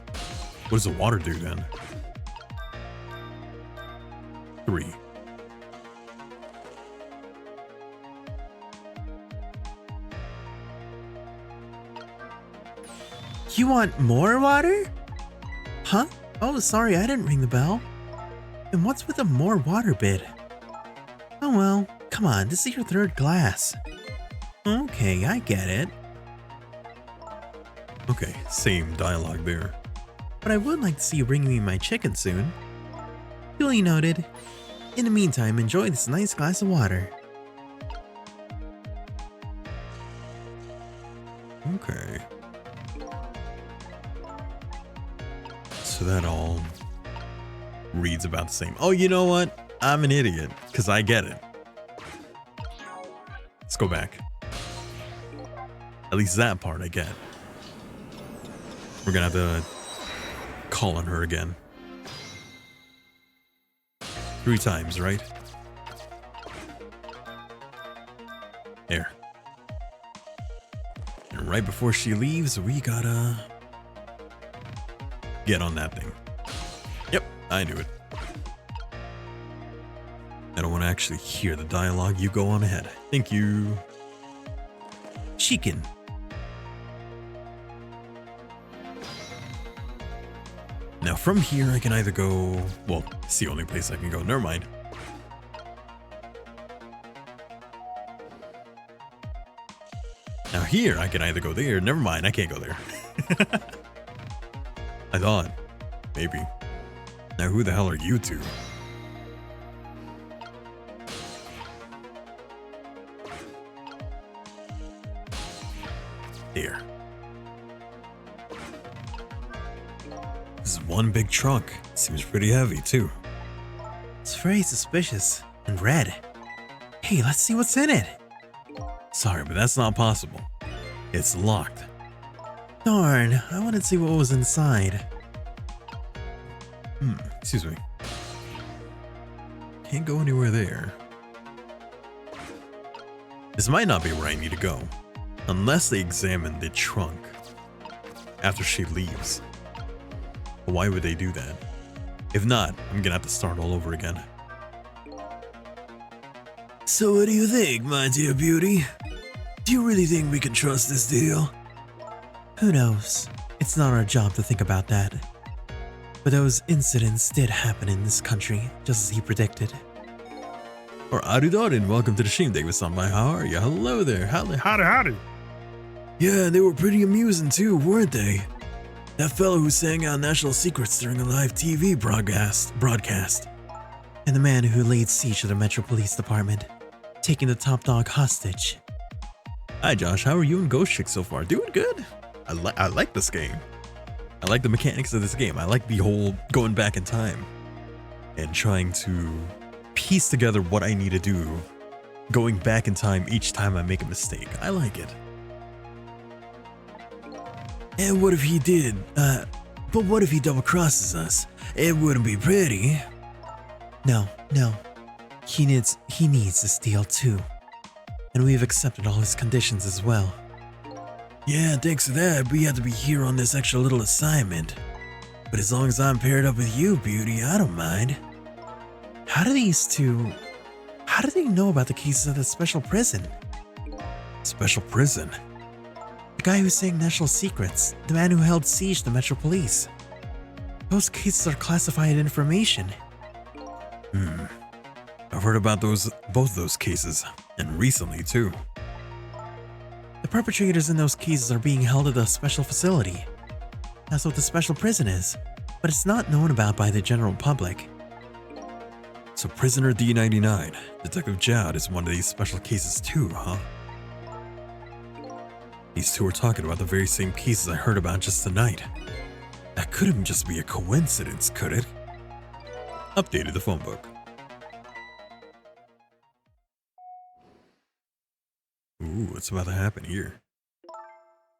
What does the water do then? 3. You want more water? Huh? Oh, sorry, I didn't ring the bell. And what's with the more water bit? Oh well, come on, this is your 3rd glass. Okay, I get it. Okay, same dialogue there. But I would like to see you bring me my chicken soon. Duly noted. In the meantime, enjoy this nice glass of water. Okay. So that all reads about the same. Oh, you know what? I'm an idiot, because I get it. Let's go back. At least that part I get. We're gonna have to call on her again. 3 times, right? There. And right before she leaves, we gotta get on that thing. Yep, I knew it. I don't want to actually hear the dialogue. You go on ahead. Thank you. Chicken. Now from here I can either go, well, it's the only place I can go, never mind. Now here I can either go there, never mind, I can't go there. I thought, maybe. Now who the hell are you two? There. This is one big trunk. Seems pretty heavy, too. It's very suspicious and red. Hey, let's see what's in it. Sorry, but that's not possible. It's locked. Darn, I wanted to see what was inside. Excuse me. Can't go anywhere there. This might not be where I need to go. Unless they examine the trunk after she leaves. Why would they do that? If not, I'm gonna have to start all over again. So what do you think, my dear beauty? Do you really think we can trust this deal? Who knows? It's not our job to think about that. But those incidents did happen in this country, just as he predicted. Or Aridorin, welcome to the stream. Thank you for by. How are you? Hello there. Howdy. Yeah, they were pretty amusing too, weren't they? That fellow who sang out national secrets during a live TV broadcast. And the man who laid siege to the Metro Police Department, taking the top dog hostage. Hi Josh, how are you and Ghost Chick so far? Doing good. I like this game. I like the mechanics of this game. I like the whole going back in time and trying to piece together what I need to do going back in time each time I make a mistake. I like it. And what if he did? But what if he double crosses us? It wouldn't be pretty. No. He needs this deal too. And we've accepted all his conditions as well. Yeah, thanks for that, we have to be here on this extra little assignment. But as long as I'm paired up with you, beauty, I don't mind. How do they know about the cases of the special prison? Special prison? The guy who sang national secrets, the man who held siege to Metro Police. Those cases are classified information. I've heard about both those cases, and recently too. The perpetrators in those cases are being held at a special facility. That's what the special prison is, but it's not known about by the general public. So prisoner D99, Detective Jowd is one of these special cases too, huh? These two are talking about the very same cases I heard about just tonight. That couldn't just be a coincidence, could it? Updated the phone book. Ooh, what's about to happen here?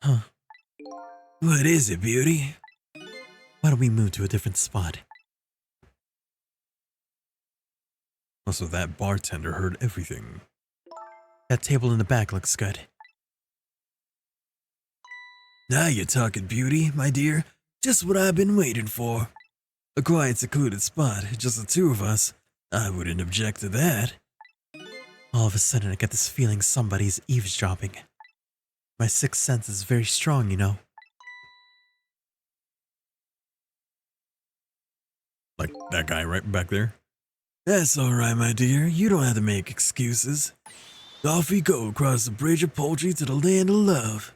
Huh. What is it, beauty? Why don't we move to a different spot? Also, that bartender heard everything. That table in the back looks good. Now you're talking, beauty, my dear. Just what I've been waiting for. A quiet, secluded spot, just the two of us. I wouldn't object to that. All of a sudden, I get this feeling somebody's eavesdropping. My sixth sense is very strong, you know. Like that guy right back there. That's alright, my dear. You don't have to make excuses. Off we go across the bridge of poultry to the land of love.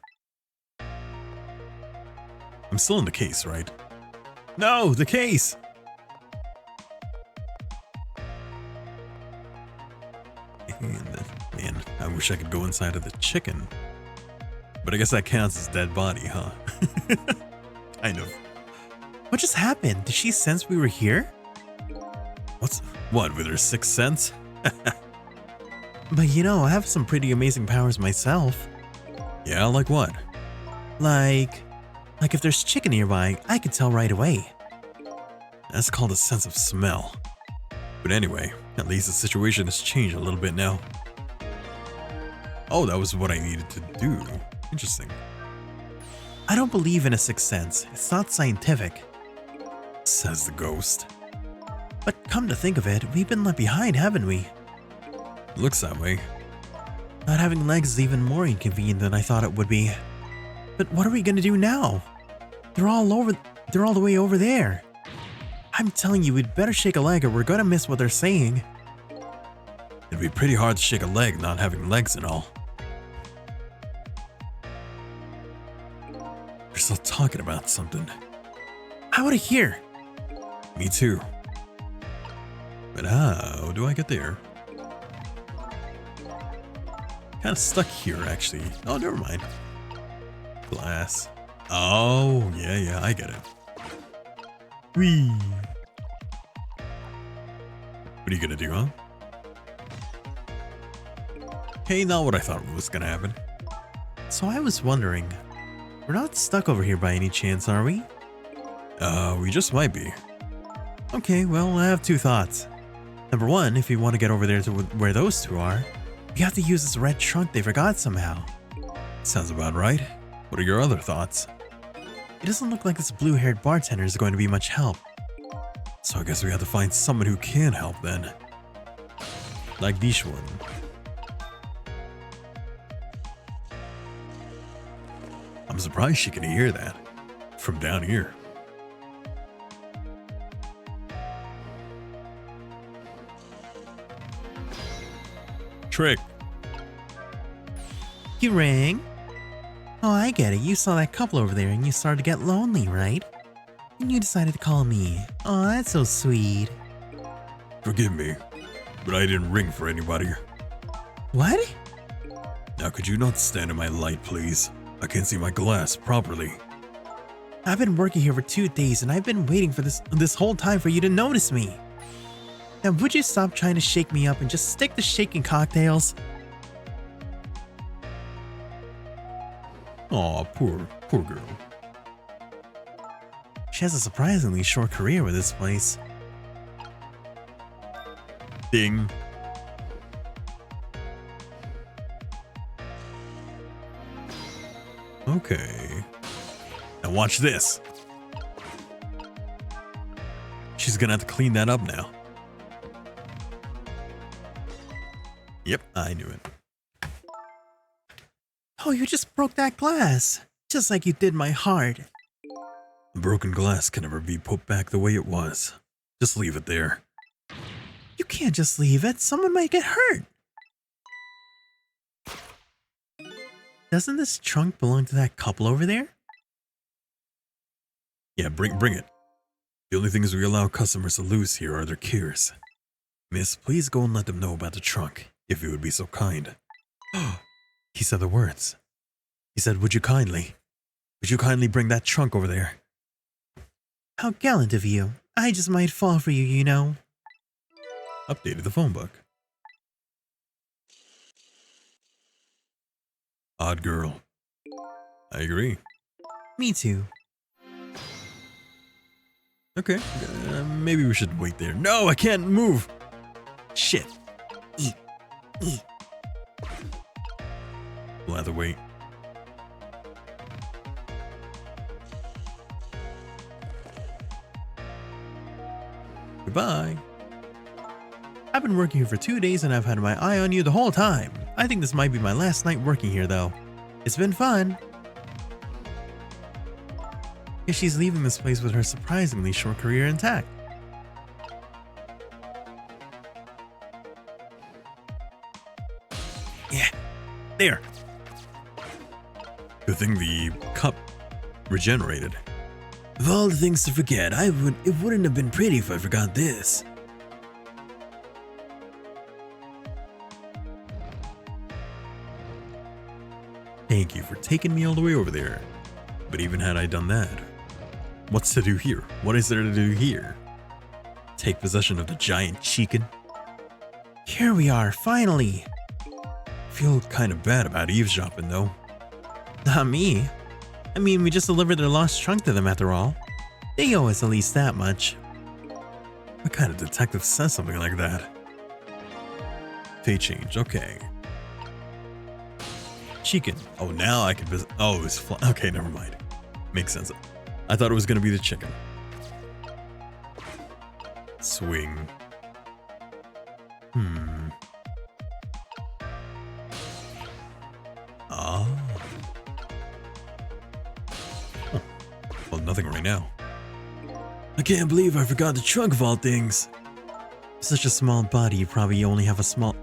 I'm still in the case, right? No, the case! Man, I wish I could go inside of the chicken. But I guess that counts as dead body, huh? Kind of. What just happened? Did she sense we were here? What, with her sixth sense? But you know, I have some pretty amazing powers myself. Yeah, like what? Like if there's chicken nearby, I can tell right away. That's called a sense of smell. But anyway, at least the situation has changed a little bit now. Oh, that was what I needed to do. Interesting. I don't believe in a sixth sense. It's not scientific. Says the ghost. But come to think of it, we've been left behind, haven't we? Looks that way. Not having legs is even more inconvenient than I thought it would be. But what are we gonna do now? They're all the way over there. I'm telling you, we'd better shake a leg or we're gonna miss what they're saying. It'd be pretty hard to shake a leg not having legs and all. They're still talking about something. I wanna hear. Me too. But how do I get there? Kind of stuck here, actually. Oh, never mind. Glass. Oh, yeah, I get it. Whee! What are you gonna do, huh? Hey, not what I thought was gonna happen. So I was wondering, we're not stuck over here by any chance, are we? We just might be. Okay, well, I have two thoughts. Number one, if we want to get over there to where those two are, we have to use this red trunk they forgot somehow. Sounds about right. What are your other thoughts? It doesn't look like this blue-haired bartender is going to be much help. So I guess we have to find someone who can help then. Like this one. I'm surprised she can hear that from down here. Trick. You rang? Oh, I get it. You saw that couple over there and you started to get lonely, right? And you decided to call me. Oh, that's so sweet. Forgive me, but I didn't ring for anybody. What? Now could you not stand in my light, please? I can't see my glass properly. I've been working here for 2 days and I've been waiting for this whole time for you to notice me. Now would you stop trying to shake me up and just stick to shaking cocktails? Aw, poor girl. She has a surprisingly short career with this place. Ding. Okay. Now watch this. She's gonna have to clean that up now. Yep, I knew it. Oh, you just broke that glass. Just like you did my heart. Broken glass can never be put back the way it was. Just leave it there. You can't just leave it. Someone might get hurt. Doesn't this trunk belong to that couple over there? Yeah, bring it. The only things we allow customers to lose here are their keys. Miss, please go and let them know about the trunk, if you would be so kind. He said the words. He said, would you kindly bring that trunk over there? How gallant of you. I just might fall for you, you know. Updated the phone book. Odd girl. I agree. Me too. Okay, maybe we should wait there. No, I can't move. Shit. We'll have to wait. Goodbye. I've been working here for 2 days and I've had my eye on you the whole time. I think this might be my last night working here though. It's been fun. Yet she's leaving this place with her surprisingly short career intact. Yeah, there. Good thing the cup regenerated. Of all the things to forget, it wouldn't have been pretty if I forgot this. Thank you for taking me all the way over there. But even had I done that, what's to do here? What is there to do here? Take possession of the giant chicken? Here we are, finally. Feel kind of bad about eavesdropping though. Not me. I mean, we just delivered their lost trunk to them after all. They owe us at least that much. What kind of detective says something like that? Fate change, okay. Chicken. Oh, now I can visit. Oh, it's okay, never mind. Makes sense. I thought it was gonna be the chicken. Swing. Ah. Oh. Well, nothing right now. I can't believe I forgot the trunk of all things. Such a small body, you probably only have a small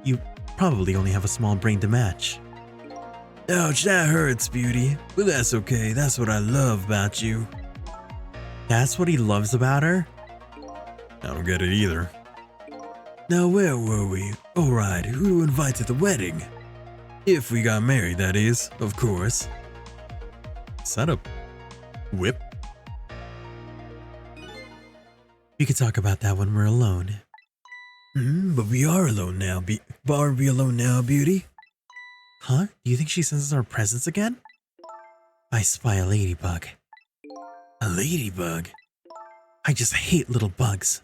brain to match. Ouch, that hurts, Beauty. But that's okay, that's what I love about you. That's what he loves about her? I don't get it either. Now where were we? Oh right, who to invite to the wedding? If we got married, that is, of course. Set up. Whip. We could talk about that when we're alone. But we are alone now, aren't we alone now, Beauty? Huh? Do you think she sends us our presents again? I spy a ladybug. A ladybug? I just hate little bugs.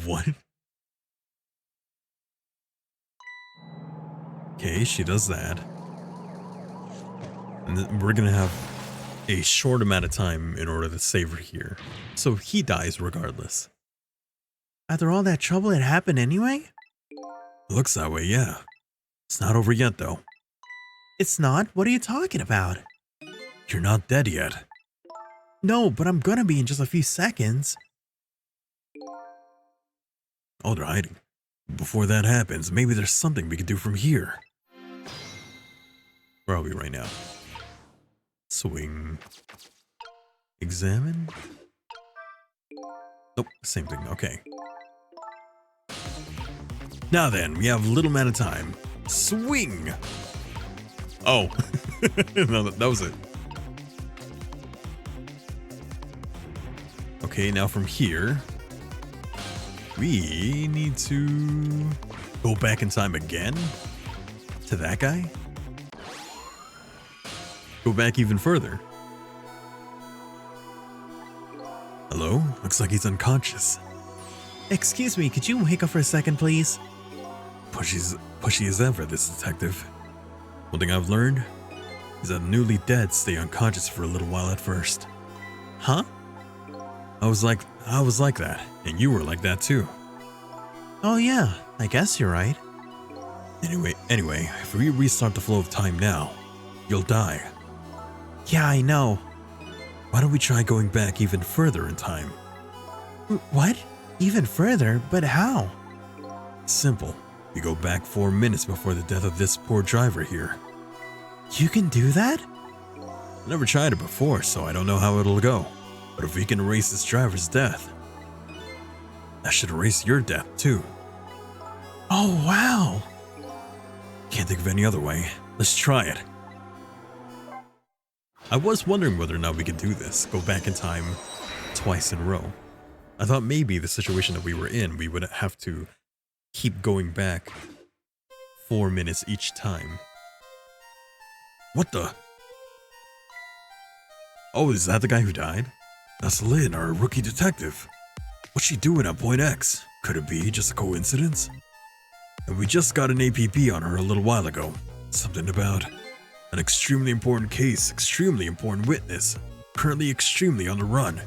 What? Okay, she does that. And then we're gonna have a short amount of time in order to save her here. So he dies regardless. After all that trouble, it happened anyway? Looks that way, yeah. It's not over yet, though. It's not? What are you talking about? You're not dead yet. No, but I'm gonna be in just a few seconds. Oh, they're hiding. Before that happens, maybe there's something we can do from here. Where are we right now? Swing. Examine? Nope, same thing, okay. Now then, we have a little amount of time. Swing! Oh, no, that was it. Okay, now from here, we need to go back in time again to that guy. Go back even further. Hello? Looks like he's unconscious. Excuse me, could you wake up for a second, please? Pushy as ever, this detective. One thing I've learned is that newly dead stay unconscious for a little while at first. Huh? I was like that, and you were like that too. Oh yeah, I guess you're right. Anyway, if we restart the flow of time now, you'll die. Yeah, I know. Why don't we try going back even further in time? What? Even further? But how? Simple. We go back 4 minutes before the death of this poor driver here. You can do that? Never tried it before, so I don't know how it'll go. But if we can erase this driver's death, that should erase your death too. Oh, wow. Can't think of any other way. Let's try it. I was wondering whether or not we could do this, go back in time twice in a row. I thought maybe the situation that we were in, we would have to keep going back 4 minutes each time. What the? Oh, is that the guy who died? That's Lynn, our rookie detective. What's she doing at Point X? Could it be just a coincidence? And we just got an APB on her a little while ago. Something about an extremely important case, extremely important witness. currently extremely on the run.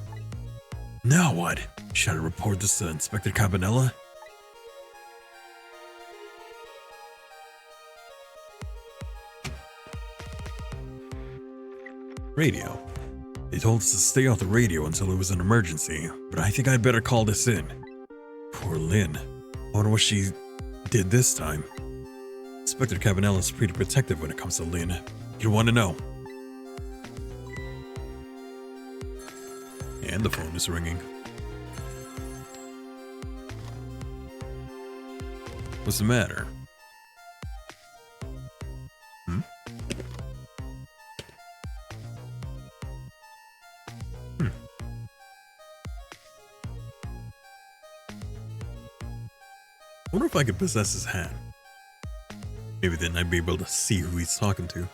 Now what? Should I report this to Inspector Cabanella? Radio. They told us to stay off the radio until it was an emergency, but I think I'd better call this in. Poor Lynn. I wonder what she did this time. Inspector Cabanella is pretty protective when it comes to Lynn. You'd want to know. And the phone is ringing. What's the matter? I wonder if I could possess his hand. Maybe then I'd be able to see who he's talking to.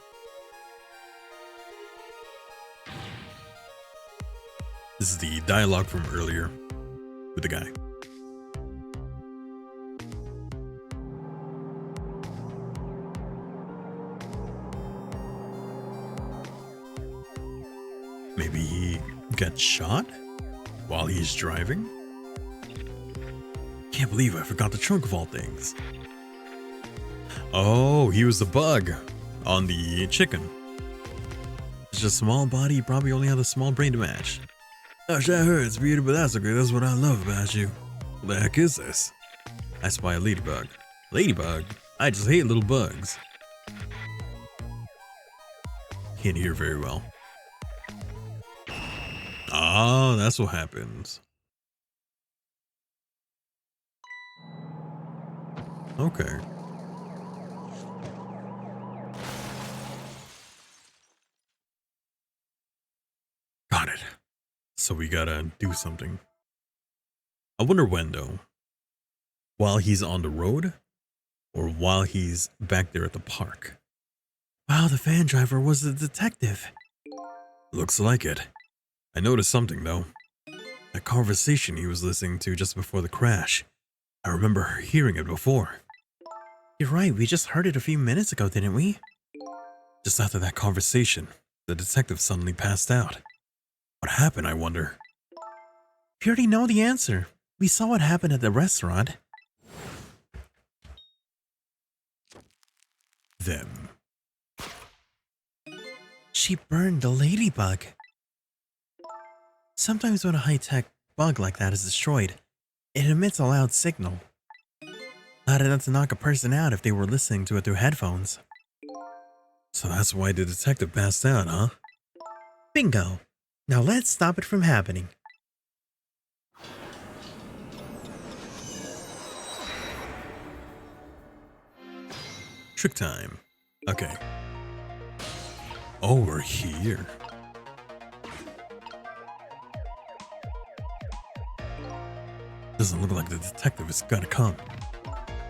This is the dialogue from earlier with the guy. Maybe he got shot while he's driving? Can't believe I forgot the trunk of all things. Oh, he was the bug on the chicken. It's just a small body, you probably only have a small brain to match. Gosh, that hurts, Peter, but that's okay. That's what I love about you. What the heck is this? I spy a ladybug. Ladybug? I just hate little bugs. Can't hear very well. Oh, that's what happens. Okay. Got it. So we gotta do something. I wonder when though. While he's on the road? Or while he's back there at the park? Wow, the van driver was the detective. Looks like it. I noticed something though. That conversation he was listening to just before the crash. I remember hearing it before. You're right, we just heard it a few minutes ago, didn't we? Just after that conversation, the detective suddenly passed out. What happened, I wonder? We already know the answer. We saw what happened at the restaurant. Them. She burned the ladybug. Sometimes when a high-tech bug like that is destroyed, it emits a loud signal. Loud enough to knock a person out if they were listening to it through headphones. So that's why the detective passed out, huh? Bingo! Now let's stop it from happening. Trick time. Okay. Oh, we're here. Doesn't look like the detective is gonna come.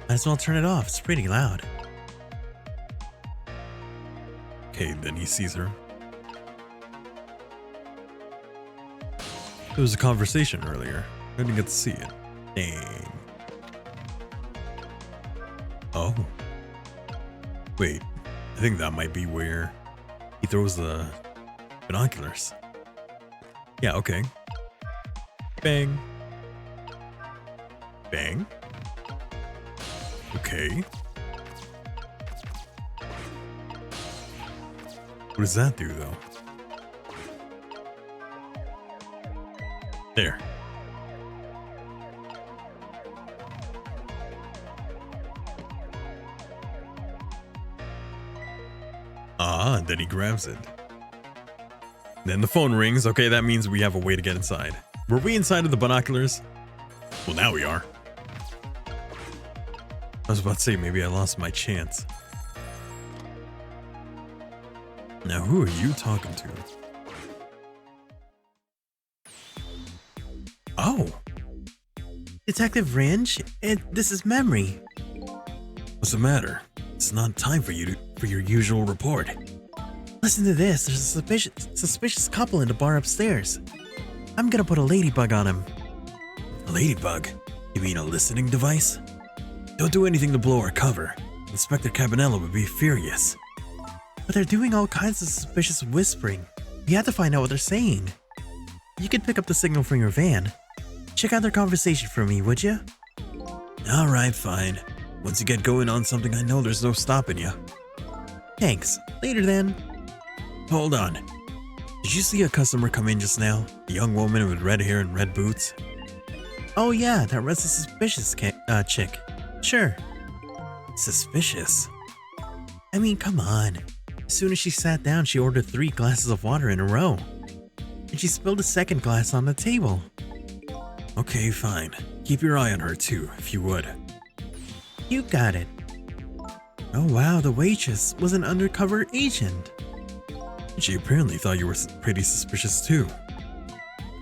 Might as well turn it off, it's pretty loud. Okay, then he sees her. There was a conversation earlier. I didn't get to see it. Dang. Oh. Wait, I think that might be where he throws the binoculars. Yeah, okay. Bang. Bang. Okay. What does that do, though? There. Ah, and then he grabs it. Then the phone rings. Okay, that means we have a way to get inside. Were we inside of the binoculars? Well, now we are. I was about to say, maybe I lost my chance. Now, who are you talking to? Oh, Detective Ringe, this is Memory. what's the matter? It's not time for you for your usual report. Listen to this, there's a suspicious couple in the bar upstairs. I'm gonna put a ladybug on him. A ladybug? You mean a listening device? Don't do anything to blow our cover. Inspector Cabanella would be furious. But they're doing all kinds of suspicious whispering. You have to find out what they're saying. You could pick up the signal from your van. Check out their conversation for me, would you? Alright, fine. Once you get going on something, I know there's no stopping you. Thanks. Later then. Hold on. Did you see a customer come in just now? A young woman with red hair and red boots? Oh yeah, that Restless Suspicious chick. Sure. Suspicious? I mean, come on. As soon as she sat down, she ordered 3 glasses of water in a row. And she spilled a second glass on the table. Okay, fine. Keep your eye on her too, if you would. You got it. Oh wow, the waitress was an undercover agent. She apparently thought you were pretty suspicious too.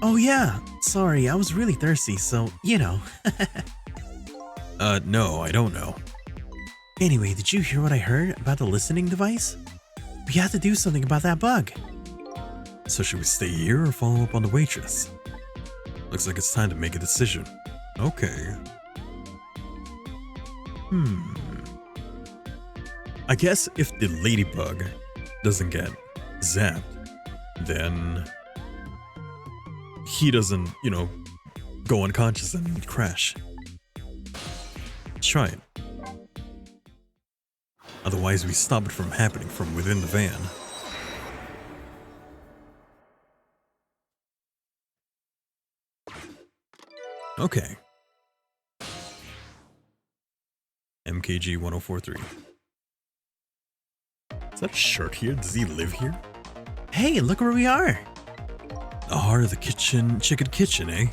Oh yeah, sorry, I was really thirsty, so, you know. No, I don't know. Anyway, did you hear what I heard about the listening device? We have to do something about that bug. So should we stay here or follow up on the waitress? Looks like it's time to make a decision. Okay. I guess if the ladybug doesn't get zapped, then he doesn't, you know, go unconscious and crash. Let's try it. Otherwise, we stop it from happening from within the van. Okay. MKG 1043. Is that a shirt here? Does he live here? Hey, look where we are. The heart of the chicken kitchen, eh?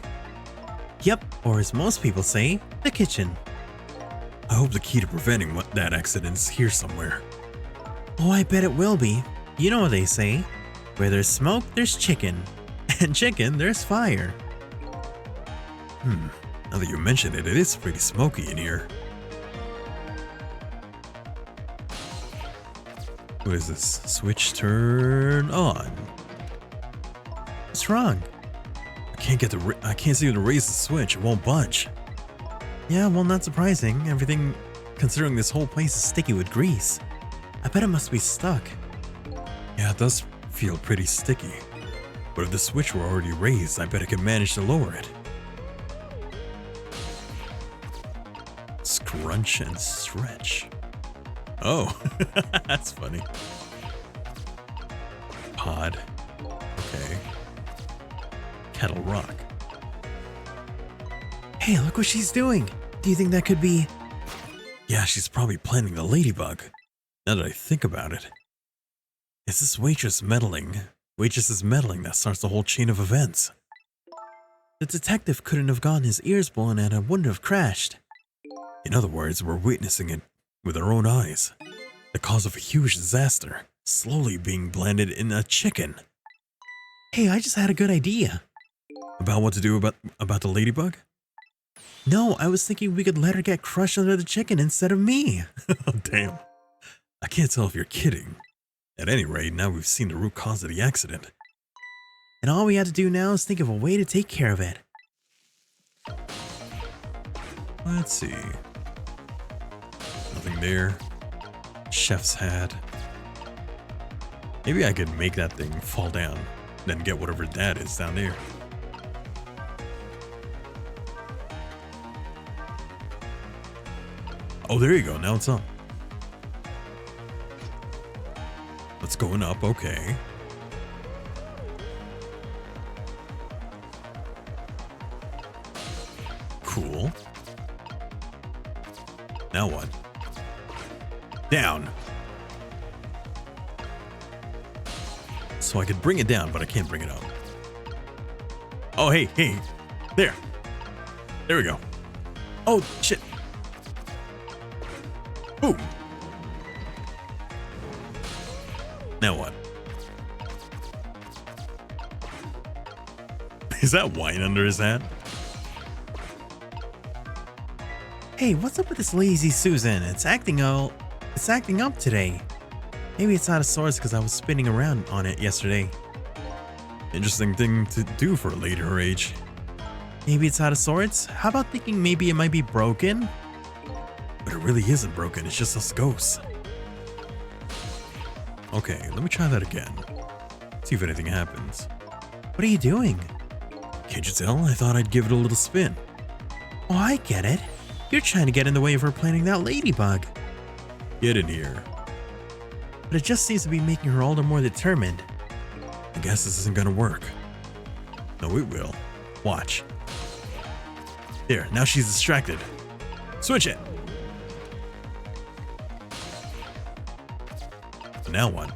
Yep, or as most people say, the kitchen. I hope the key to preventing that accident is here somewhere. Oh, I bet it will be. You know what they say. Where there's smoke, there's chicken. And chicken, there's fire. Now that you mention it, it is pretty smoky in here. What is this? Switch turn on. What's wrong? I can't seem to raise the switch. It won't budge. Yeah, well, not surprising. Everything, considering this whole place is sticky with grease. I bet it must be stuck. Yeah, it does feel pretty sticky. But if the switch were already raised, I bet I could manage to lower it. Scrunch and stretch. Oh, that's funny. Pod. Okay. Kettle rock. Hey, look what she's doing. Do you think that could be... Yeah, she's probably planning the ladybug. Now that I think about it. It's this waitress's meddling that starts the whole chain of events. The detective couldn't have gotten his ears blown and it wouldn't have crashed. In other words, we're witnessing it with our own eyes. The cause of a huge disaster, slowly being blended in a chicken. Hey, I just had a good idea. About what to do about the ladybug? No, I was thinking we could let her get crushed under the chicken instead of me. Oh, damn. I can't tell if you're kidding. At any rate, now we've seen the root cause of the accident. And all we have to do now is think of a way to take care of it. Let's see. Nothing there. Chef's hat. Maybe I could make that thing fall down, then get whatever that is down there. Oh, there you go. Now it's up. It's going up. Okay. Cool. Now what? Down. So I could bring it down, but I can't bring it up. Oh, hey. There. There we go. Oh, shit. Boom. Now what? Is that wine under his hat? Hey, what's up with this lazy Susan? It's acting up today. Maybe it's out of sorts because I was spinning around on it yesterday. Interesting thing to do for a lady her age. Maybe it's out of sorts? How about thinking maybe it might be broken? But it really isn't broken, it's just us ghosts. Okay, let me try that again. See if anything happens. What are you doing? Can't you tell? I thought I'd give it a little spin. Oh, I get it. You're trying to get in the way of her planning that ladybug. Get in here. But it just seems to be making her all the more determined. I guess this isn't gonna work. No, it will. Watch. There, now she's distracted. Switch it. Now what?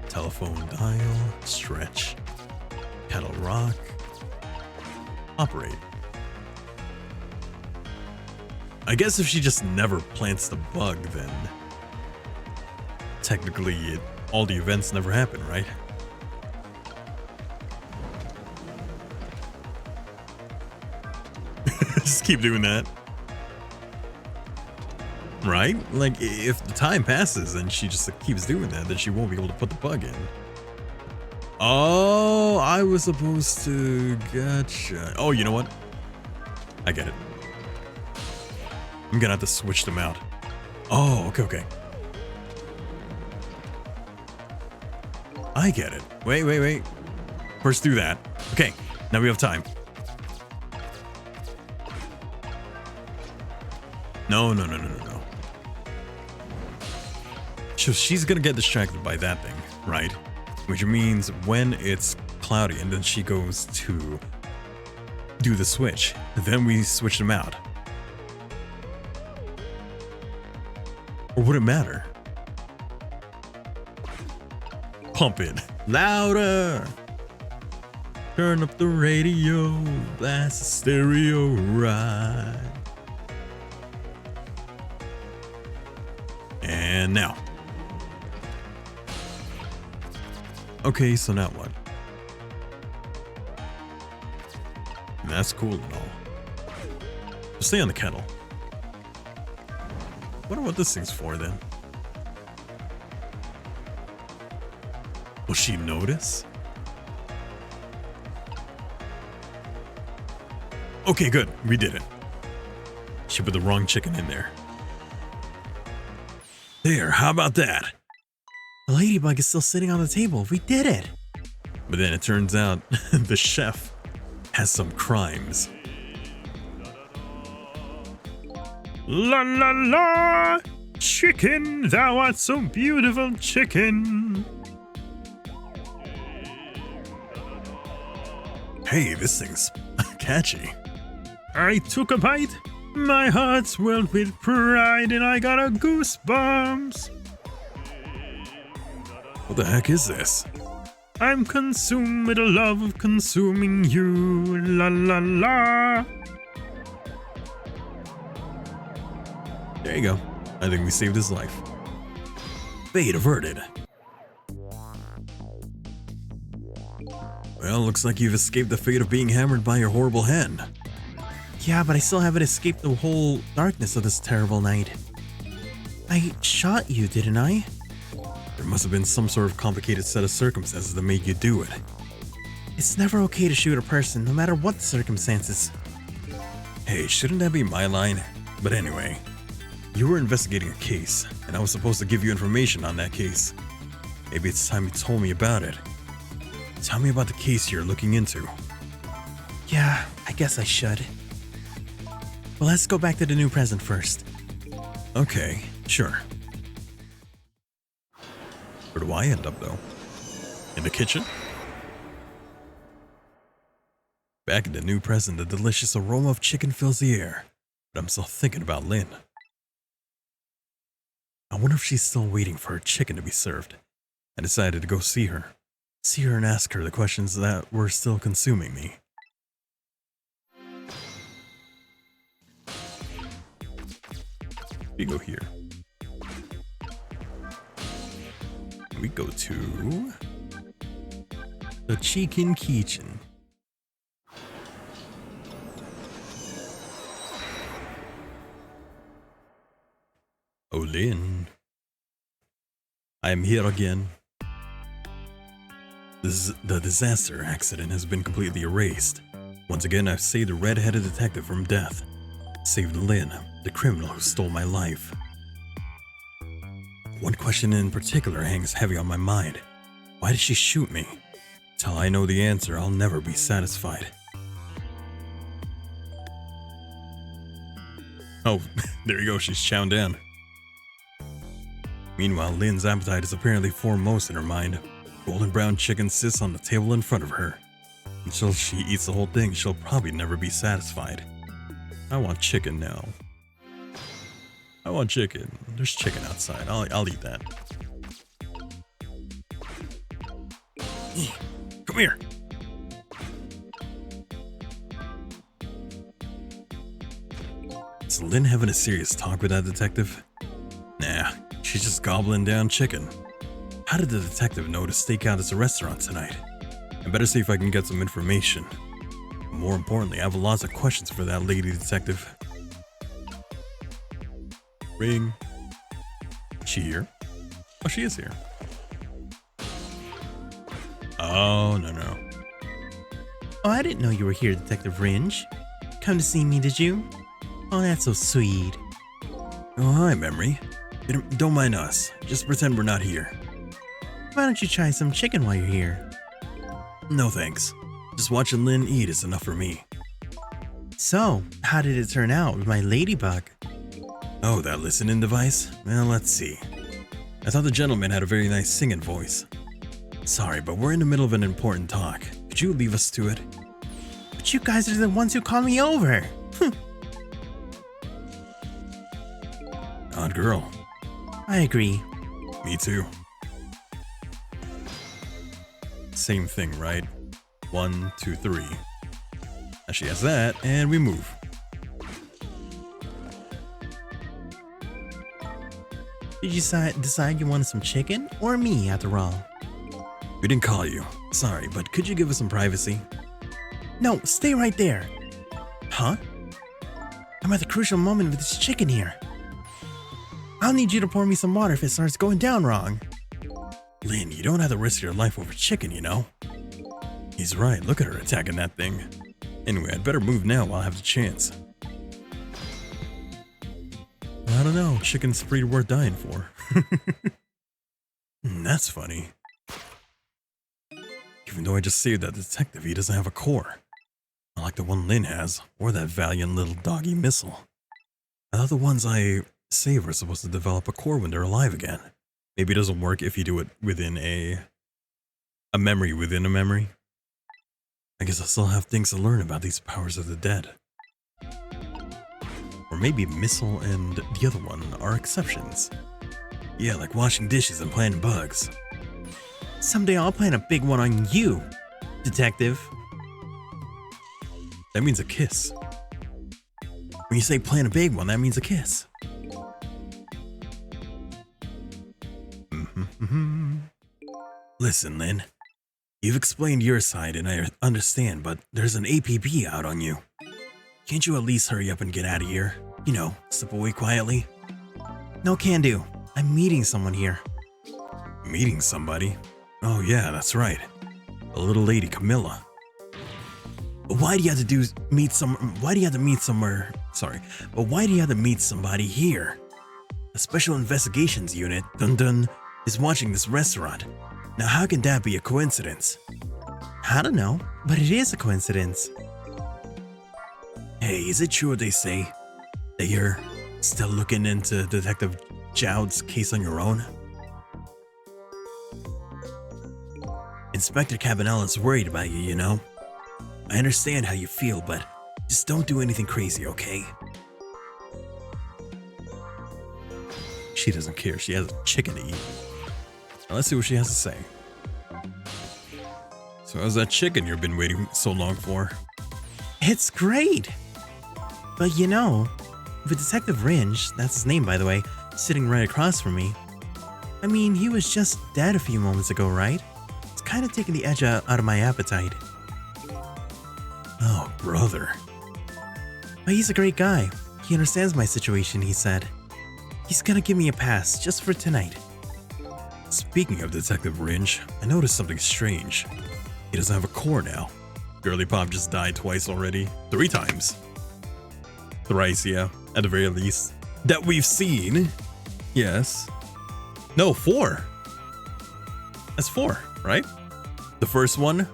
Telephone dial, stretch, pedal rock, operate. I guess if she just never plants the bug, then technically all the events never happen, right? Just keep doing that. Right? Like, if the time passes and she just keeps doing that, then she won't be able to put the bug in. Oh, I was supposed to... Gotcha. Oh, you know what? I get it. I'm gonna have to switch them out. Oh, okay. I get it. Wait. First do that. Okay, now we have time. No. So she's gonna get distracted by that thing, right? Which means when it's cloudy and then she goes to do the switch, then we switch them out. Or would it matter? Pump it louder. Turn up the radio, blast the stereo right. And now. Okay, so now what? That's cool and all. Just stay on the kettle. Wonder what this thing's for then. Will she notice? Okay, good. We did it. She put the wrong chicken in there. There, how about that? The ladybug is still sitting on the table. We did it. But then it turns out the chef has some crimes. La la la! Chicken, thou art so beautiful, chicken. Hey, this thing's catchy. I took a bite, my heart swelled with pride, and I got a goosebumps. What the heck is this? I'm consumed with the love of consuming you, la la la. There you go. I think we saved his life. Fate averted. Well, looks like you've escaped the fate of being hammered by your horrible hen. Yeah, but I still haven't escaped the whole darkness of this terrible night. I shot you, didn't I? There must have been some sort of complicated set of circumstances that made you do it. It's never okay to shoot a person, no matter what the circumstances. Hey, shouldn't that be my line? But anyway, you were investigating a case, and I was supposed to give you information on that case. Maybe it's time you told me about it. Tell me about the case you're looking into. Yeah, I guess I should. Well, let's go back to the new present first. Okay, sure. Where do I end up, though? In the kitchen? Back in the new present, the delicious aroma of chicken fills the air. But I'm still thinking about Lynn. I wonder if she's still waiting for her chicken to be served. I decided to go see her. See her and ask her the questions that were still consuming me. We go here. We go to the chicken kitchen. Oh, Lynn. I am here again. The disaster accident has been completely erased. Once again, I've saved a red-headed detective from death. Saved Lynn, the criminal who stole my life. One question in particular hangs heavy on my mind. Why did she shoot me? Till I know the answer, I'll never be satisfied. Oh, there you go, she's chowing down. Meanwhile, Lynn's appetite is apparently foremost in her mind. Golden brown chicken sits on the table in front of her. Until she eats the whole thing, she'll probably never be satisfied. I want chicken now. I want chicken. There's chicken outside. I'll eat that. Come here. Is Lynn having a serious talk with that detective? Nah, she's just gobbling down chicken. How did the detective know to stake out as a restaurant tonight? I better see if I can get some information. More importantly, I have lots of questions for that lady detective. Ring. She here? Oh, she is here. Oh, no. Oh, I didn't know you were here, Detective Ringe. Come to see me, did you? Oh, that's so sweet. Oh, hi, Memory. Don't mind us. Just pretend we're not here. Why don't you try some chicken while you're here? No thanks. Just watching Lynn eat is enough for me. So, how did it turn out with my ladybug? Oh, that listening device? Well, let's see. I thought the gentleman had a very nice singing voice. Sorry, but we're in the middle of an important talk. Could you leave us to it? But you guys are the ones who called me over. Odd girl. I agree. Me too. Same thing, right? 1, 2, 3. Now she has that, and we move. Did you decide you wanted some chicken or me after all? We didn't call you. Sorry, but could you give us some privacy? No, stay right there. Huh? I'm at the crucial moment with this chicken here. I'll need you to pour me some water if it starts going down wrong. Lynn, you don't have to risk your life over chicken, you know? He's right, look at her attacking that thing. Anyway, I'd better move now while I have the chance. I don't know, chicken's pretty worth dying for. That's funny. Even though I just saved that detective, he doesn't have a core. Not like the one Lynn has, or that valiant little doggy missile. I thought the ones I save are supposed to develop a core when they're alive again. Maybe it doesn't work if you do it within a memory within a memory. I guess I still have things to learn about these powers of the dead. Or maybe Missile and the other one are exceptions. Yeah, like washing dishes and planting bugs. Someday I'll plant a big one on you, Detective. That means a kiss. When you say plant a big one, that means a kiss. Listen, Lynn. You've explained your side and I understand, but there's an APB out on you. Can't you at least hurry up and get out of here? You know, slip away quietly. No can do. I'm meeting someone here. Meeting somebody? Oh yeah, that's right. The little lady Camilla. But why do you have to meet somebody here? A special investigations unit, dun, is watching this restaurant. Now how can that be a coincidence? I don't know, but it is a coincidence. Hey, is it true what they say? That you're still looking into Detective Jowd's case on your own? Inspector Cabanella's worried about you, you know? I understand how you feel, but just don't do anything crazy, okay? She doesn't care. She has a chicken to eat. Now let's see what she has to say. So how's that chicken you've been waiting so long for? It's great! But you know, with Detective Ringe, that's his name by the way, sitting right across from me. I mean, he was just dead a few moments ago, right? It's kind of taking the edge out of my appetite. Oh, brother. But he's a great guy. He understands my situation, he said. He's gonna give me a pass just for tonight. Speaking of Detective Ringe, I noticed something strange. He doesn't have a core now. Girly Pop just died twice already. 3 times. Thrice, yeah, at the very least. That we've seen. Yes. No, 4. That's 4, right? The first one,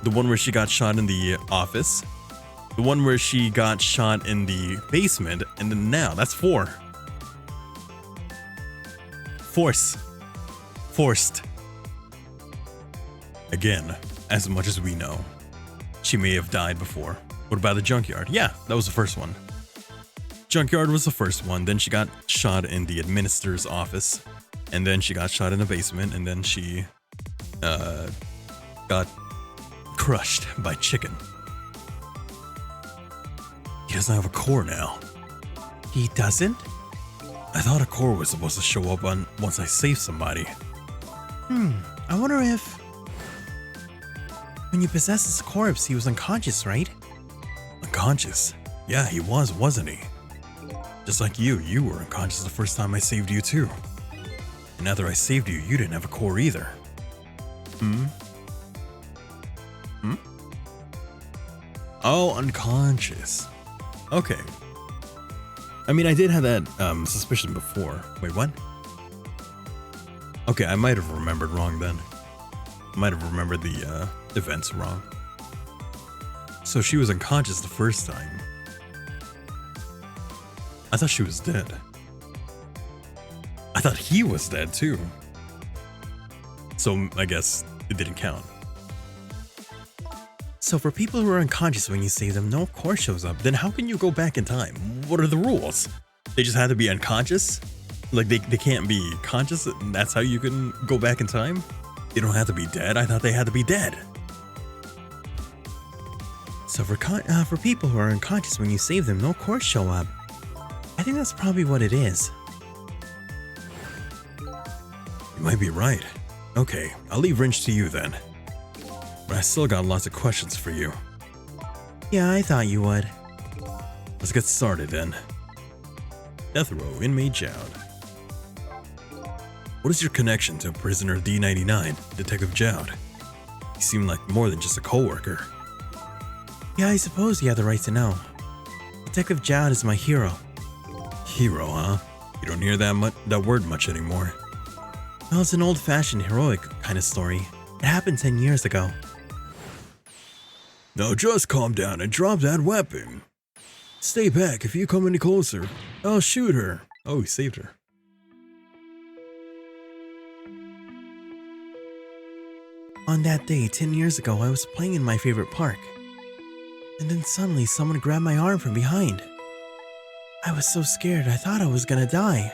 the one where she got shot in the office, the one where she got shot in the basement, and then now, that's 4. Forced. Again, as much as we know, she may have died before. What about the junkyard? Yeah, that was the first one. Junkyard was the first one, then she got shot in the administrator's office, and then she got shot in the basement, and then she got crushed by chicken. He doesn't have a core now. He doesn't? I thought a core was supposed to show up on once I save somebody. I wonder if... When you possessed his corpse, he was unconscious, right? Unconscious? Yeah, he was, wasn't he? Just like you were unconscious the first time I saved you too. And after I saved you, you didn't have a core either. Oh, unconscious. Okay. I mean, I did have that suspicion before. Wait, what? Okay, I might have remembered wrong then. I might have remembered the events wrong. So she was unconscious the first time. I thought she was dead. I thought he was dead too. So I guess it didn't count. So for people who are unconscious when you save them, no core shows up. Then how can you go back in time? What are the rules? They just have to be unconscious? Like they can't be conscious and that's how you can go back in time? They don't have to be dead? I thought they had to be dead. So for people who are unconscious when you save them, no core show up. I think that's probably what it is. You might be right. Okay, I'll leave wrench to you then. But I still got lots of questions for you. Yeah, I thought you would. Let's get started then. Death row, inmate Jowd. What is your connection to prisoner D99, Detective Jowd? He seemed like more than just a co-worker. Yeah, I suppose you have the right to know. Detective Jowd is my hero. Hero, huh? You don't hear that word much anymore. Well, it's an old-fashioned heroic kind of story. It happened 10 years ago. Now just calm down and drop that weapon. Stay back. If you come any closer, I'll shoot her. Oh, he saved her. On that day, 10 years ago, I was playing in my favorite park. And then suddenly someone grabbed my arm from behind. I was so scared, I thought I was gonna die.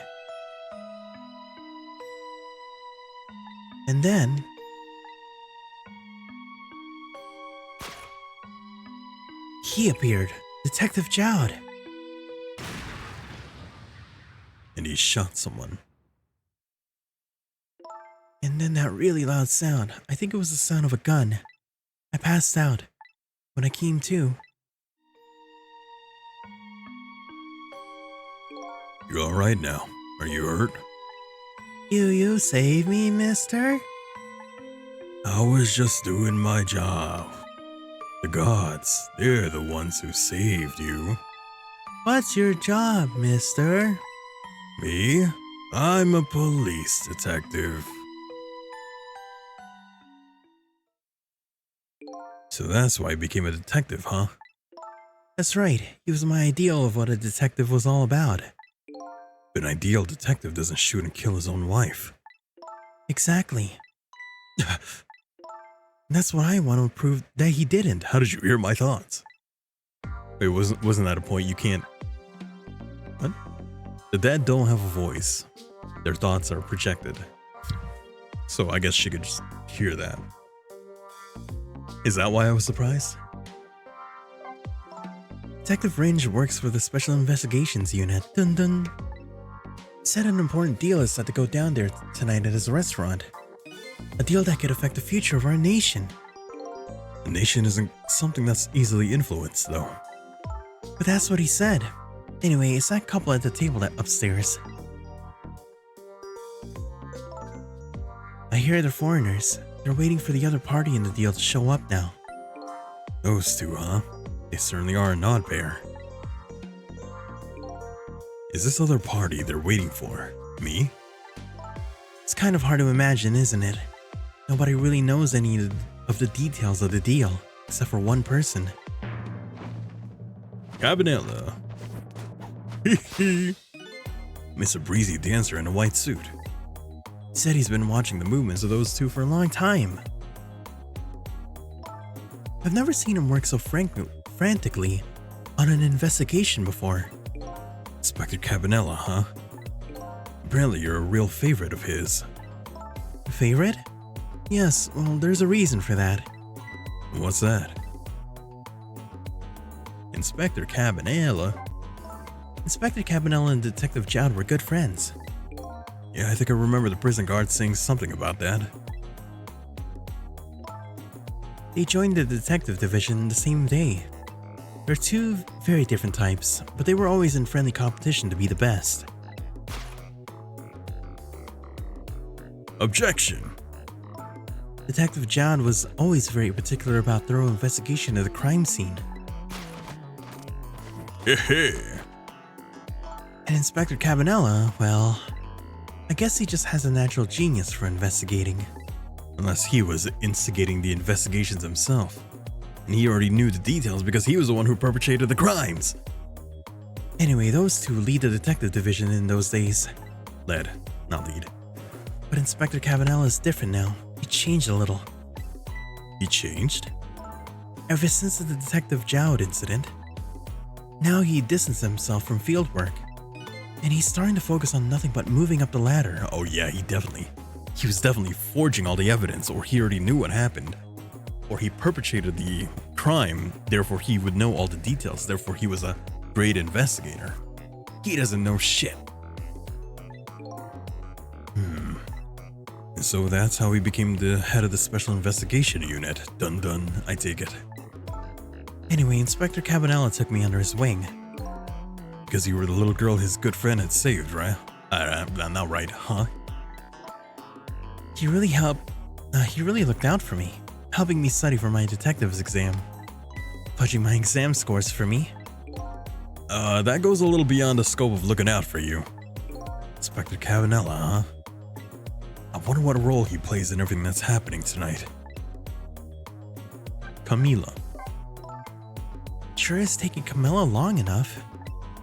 And then... he appeared. Detective Jowd. And he shot someone. And then that really loud sound. I think it was the sound of a gun. I passed out. When I came to... You alright now? Are you hurt? You save me, mister? I was just doing my job. The gods, they're the ones who saved you. What's your job, mister? Me? I'm a police detective. So that's why I became a detective, huh? That's right. He was my ideal of what a detective was all about. An ideal detective doesn't shoot and kill his own wife. Exactly. That's what I want to prove that he didn't. How did you hear my thoughts? Wait, wasn't that a point? You can't... What? The dead don't have a voice. Their thoughts are projected. So I guess she could just hear that. Is that why I was surprised? Detective Range works for the Special Investigations Unit. Dun dun. Said an important deal is set to go down there tonight at his restaurant. A deal that could affect the future of our nation. The nation isn't something that's easily influenced, though. But that's what he said. Anyway, it's that couple at the table upstairs. I hear they're foreigners. They're waiting for the other party in the deal to show up now. Those two, huh? They certainly are an odd pair. Is this other party they're waiting for me? It's kind of hard to imagine, isn't it? Nobody really knows any of the details of the deal, except for one person. Cabanela. Mr. Breezy dancer in a white suit. He said he's been watching the movements of those two for a long time. I've never seen him work so frantically on an investigation before. Inspector Cabanela, huh? Apparently you're a real favorite of his. Favorite? Yes, well, there's a reason for that. What's that? Inspector Cabanela? Inspector Cabanela and Detective Jowd were good friends. Yeah, I think I remember the prison guard saying something about that. They joined the detective division the same day. They're two very different types, but they were always in friendly competition to be the best. Objection! Detective Jowd was always very particular about thorough investigation of the crime scene. Hehe. And Inspector Cabanela, well, I guess he just has a natural genius for investigating. Unless he was instigating the investigations himself. And he already knew the details because he was the one who perpetrated the crimes. Anyway, those two lead the detective division in those days. Led, not lead. But Inspector Cabanela is different now. He changed a little. He changed? Ever since the Detective Jowd incident. Now he distanced himself from fieldwork. And he's starting to focus on nothing but moving up the ladder. Oh yeah, he was definitely forging all the evidence, or he already knew what happened. Or he perpetrated the crime, therefore he would know all the details, therefore he was a great investigator. He doesn't know shit. So that's how he became the head of the Special Investigation Unit. Dun dun, I take it. Anyway, Inspector Cabanela took me under his wing. Because you were the little girl his good friend had saved, right? Not right, huh? He really looked out for me, helping me study for my detective's exam. Fudging my exam scores for me. That goes a little beyond the scope of looking out for you. Inspector Cabanela, huh? I wonder what role he plays in everything that's happening tonight. Camila. Sure is taking Camilla long enough.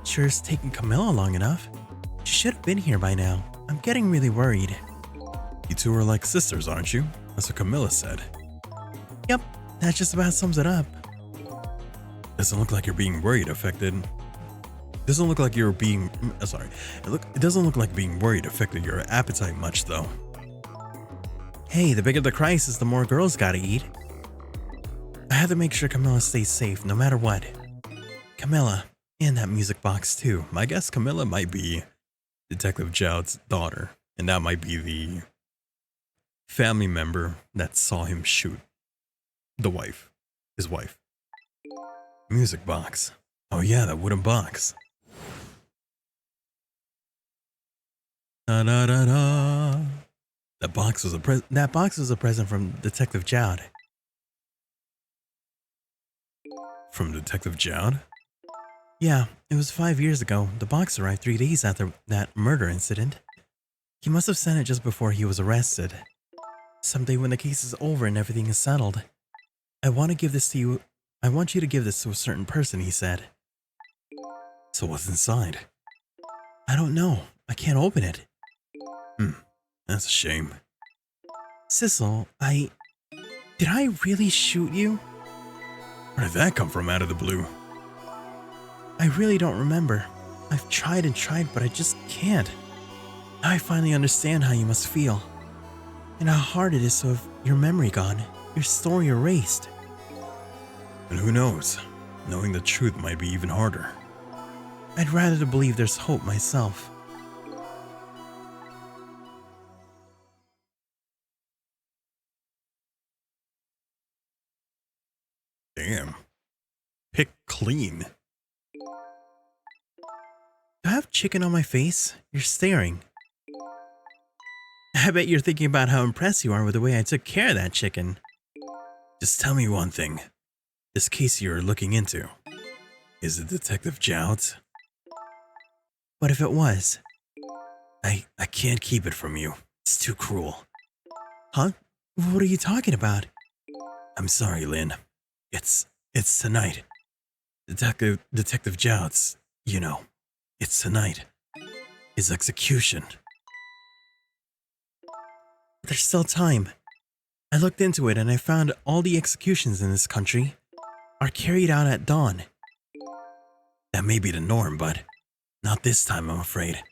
She should have been here by now. I'm getting really worried. You two are like sisters, aren't you? That's what Camilla said. Yep, that just about sums it up. Doesn't look like you're being worried affected. It doesn't look like being worried affected your appetite much though. Hey, the bigger the crisis, the more girls gotta eat. I have to make sure Camilla stays safe no matter what. Camilla, and that music box too. My guess Camilla might be Detective Jowd's daughter, and that might be the family member that saw him shoot his wife. Music box. Oh yeah, that wooden box. Da da da da. That box was a present from Detective Jowd. From Detective Jowd? Yeah, it was 5 years ago. The box arrived 3 days after that murder incident. He must have sent it just before he was arrested. Someday when the case is over and everything is settled. I want you to give this to a certain person, he said. So what's inside? I don't know. I can't open it. That's a shame. Sissel, did I really shoot you? Where did that come from out of the blue? I really don't remember. I've tried and tried, but I just can't. Now I finally understand how you must feel. And how hard it is to have your memory gone, your story erased. And who knows? Knowing the truth might be even harder. I'd rather to believe there's hope myself. Damn. Pick clean. Do I have chicken on my face? You're staring. I bet you're thinking about how impressed you are with the way I took care of that chicken. Just tell me one thing. This case you're looking into, is it Detective Jowd's? But if it was? I can't keep it from you. It's too cruel. Huh? What are you talking about? I'm sorry, Lynn. It's tonight. Detective Jouds, you know, it's tonight. His execution. There's still time. I looked into it and I found all the executions in this country are carried out at dawn. That may be the norm, but not this time, I'm afraid.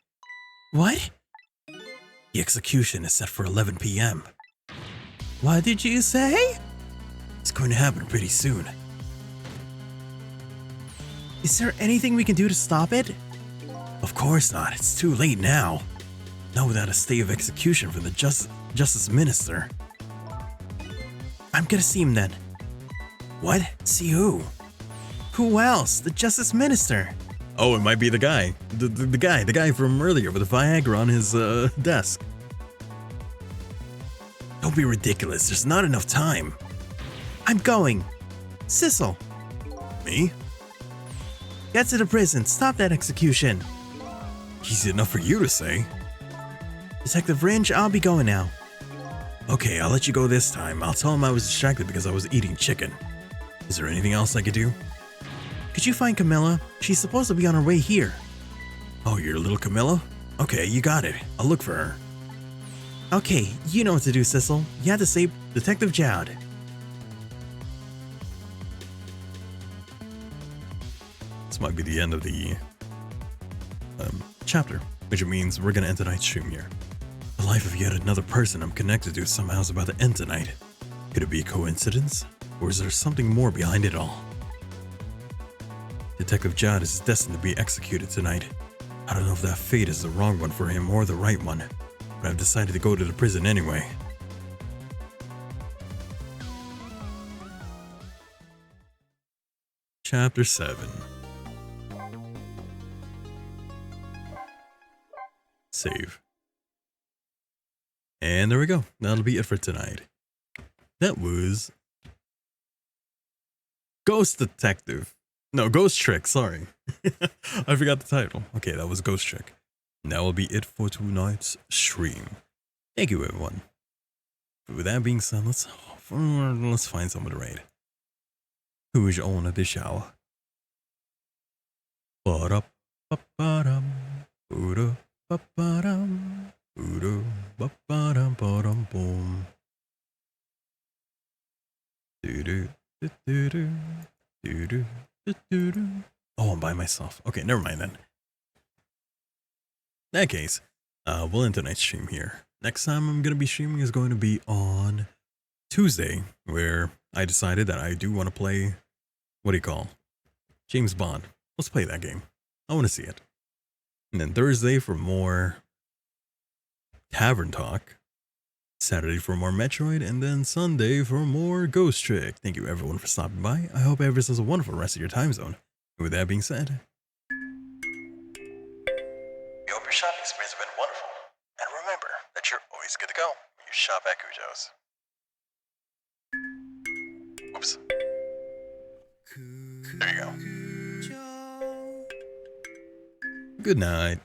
What? The execution is set for 11 p.m. What did you say? It's going to happen pretty soon. Is there anything we can do to stop it? Of course not. It's too late now. Not without a stay of execution from the Justice Minister. I'm gonna see him then. What? See who? Who else? The Justice Minister. Oh, it might be the guy. The guy from earlier with the Viagra on his desk. Don't be ridiculous. There's not enough time. I'm going. Sissel, Me? get to the prison. Stop that execution. Easy enough for you to say. Detective Ringe, I'll be going now. Okay, I'll let you go this time. I'll tell him I was distracted because I was eating chicken. Is there anything else I could do? Could you find Camilla? She's supposed to be on her way here. Oh, you're little Camilla? Okay, you got it. I'll look for her. Okay, you know what to do, Sissel. You have to save Detective Joud. This might be the end of the chapter, which means we're gonna end tonight's stream here. The life of yet another person I'm connected to somehow is about to end tonight. Could it be a coincidence? Or is there something more behind it all? Detective Joud is destined to be executed tonight. I don't know if that fate is the wrong one for him or the right one, but I've decided to go to the prison anyway. Chapter 7. Save. And there we go. That'll be it for tonight. That was Ghost Detective. No, Ghost Trick, sorry. I forgot the title. Okay, that was Ghost Trick. And that will be it for tonight's stream. Thank you, everyone. But with that being said, let's find someone to raid. Who is on the shower? Ba-da-ba-ba-dum, ba-da-ba-ba-dum, ba-da-ba-ba-dum, boom. Do-do-do-do-do, do-do-do-do-do. Oh, I'm by myself. Okay, never mind then. In that case, we'll end tonight's stream here. Next time I'm going to be streaming is going to be on Tuesday, where I decided that I do want to play, what do you call, James Bond. Let's play that game. I want to see it. And then Thursday for more Tavern Talk. Saturday for more Metroid, and then Sunday for more Ghost Trick. Thank you everyone for stopping by. I hope everyone has a wonderful rest of your time zone. And with that being said, We hope your shopping sprees have been wonderful. And remember that you're always good to go when you shop at Cujo's. Oops. There you go. good night.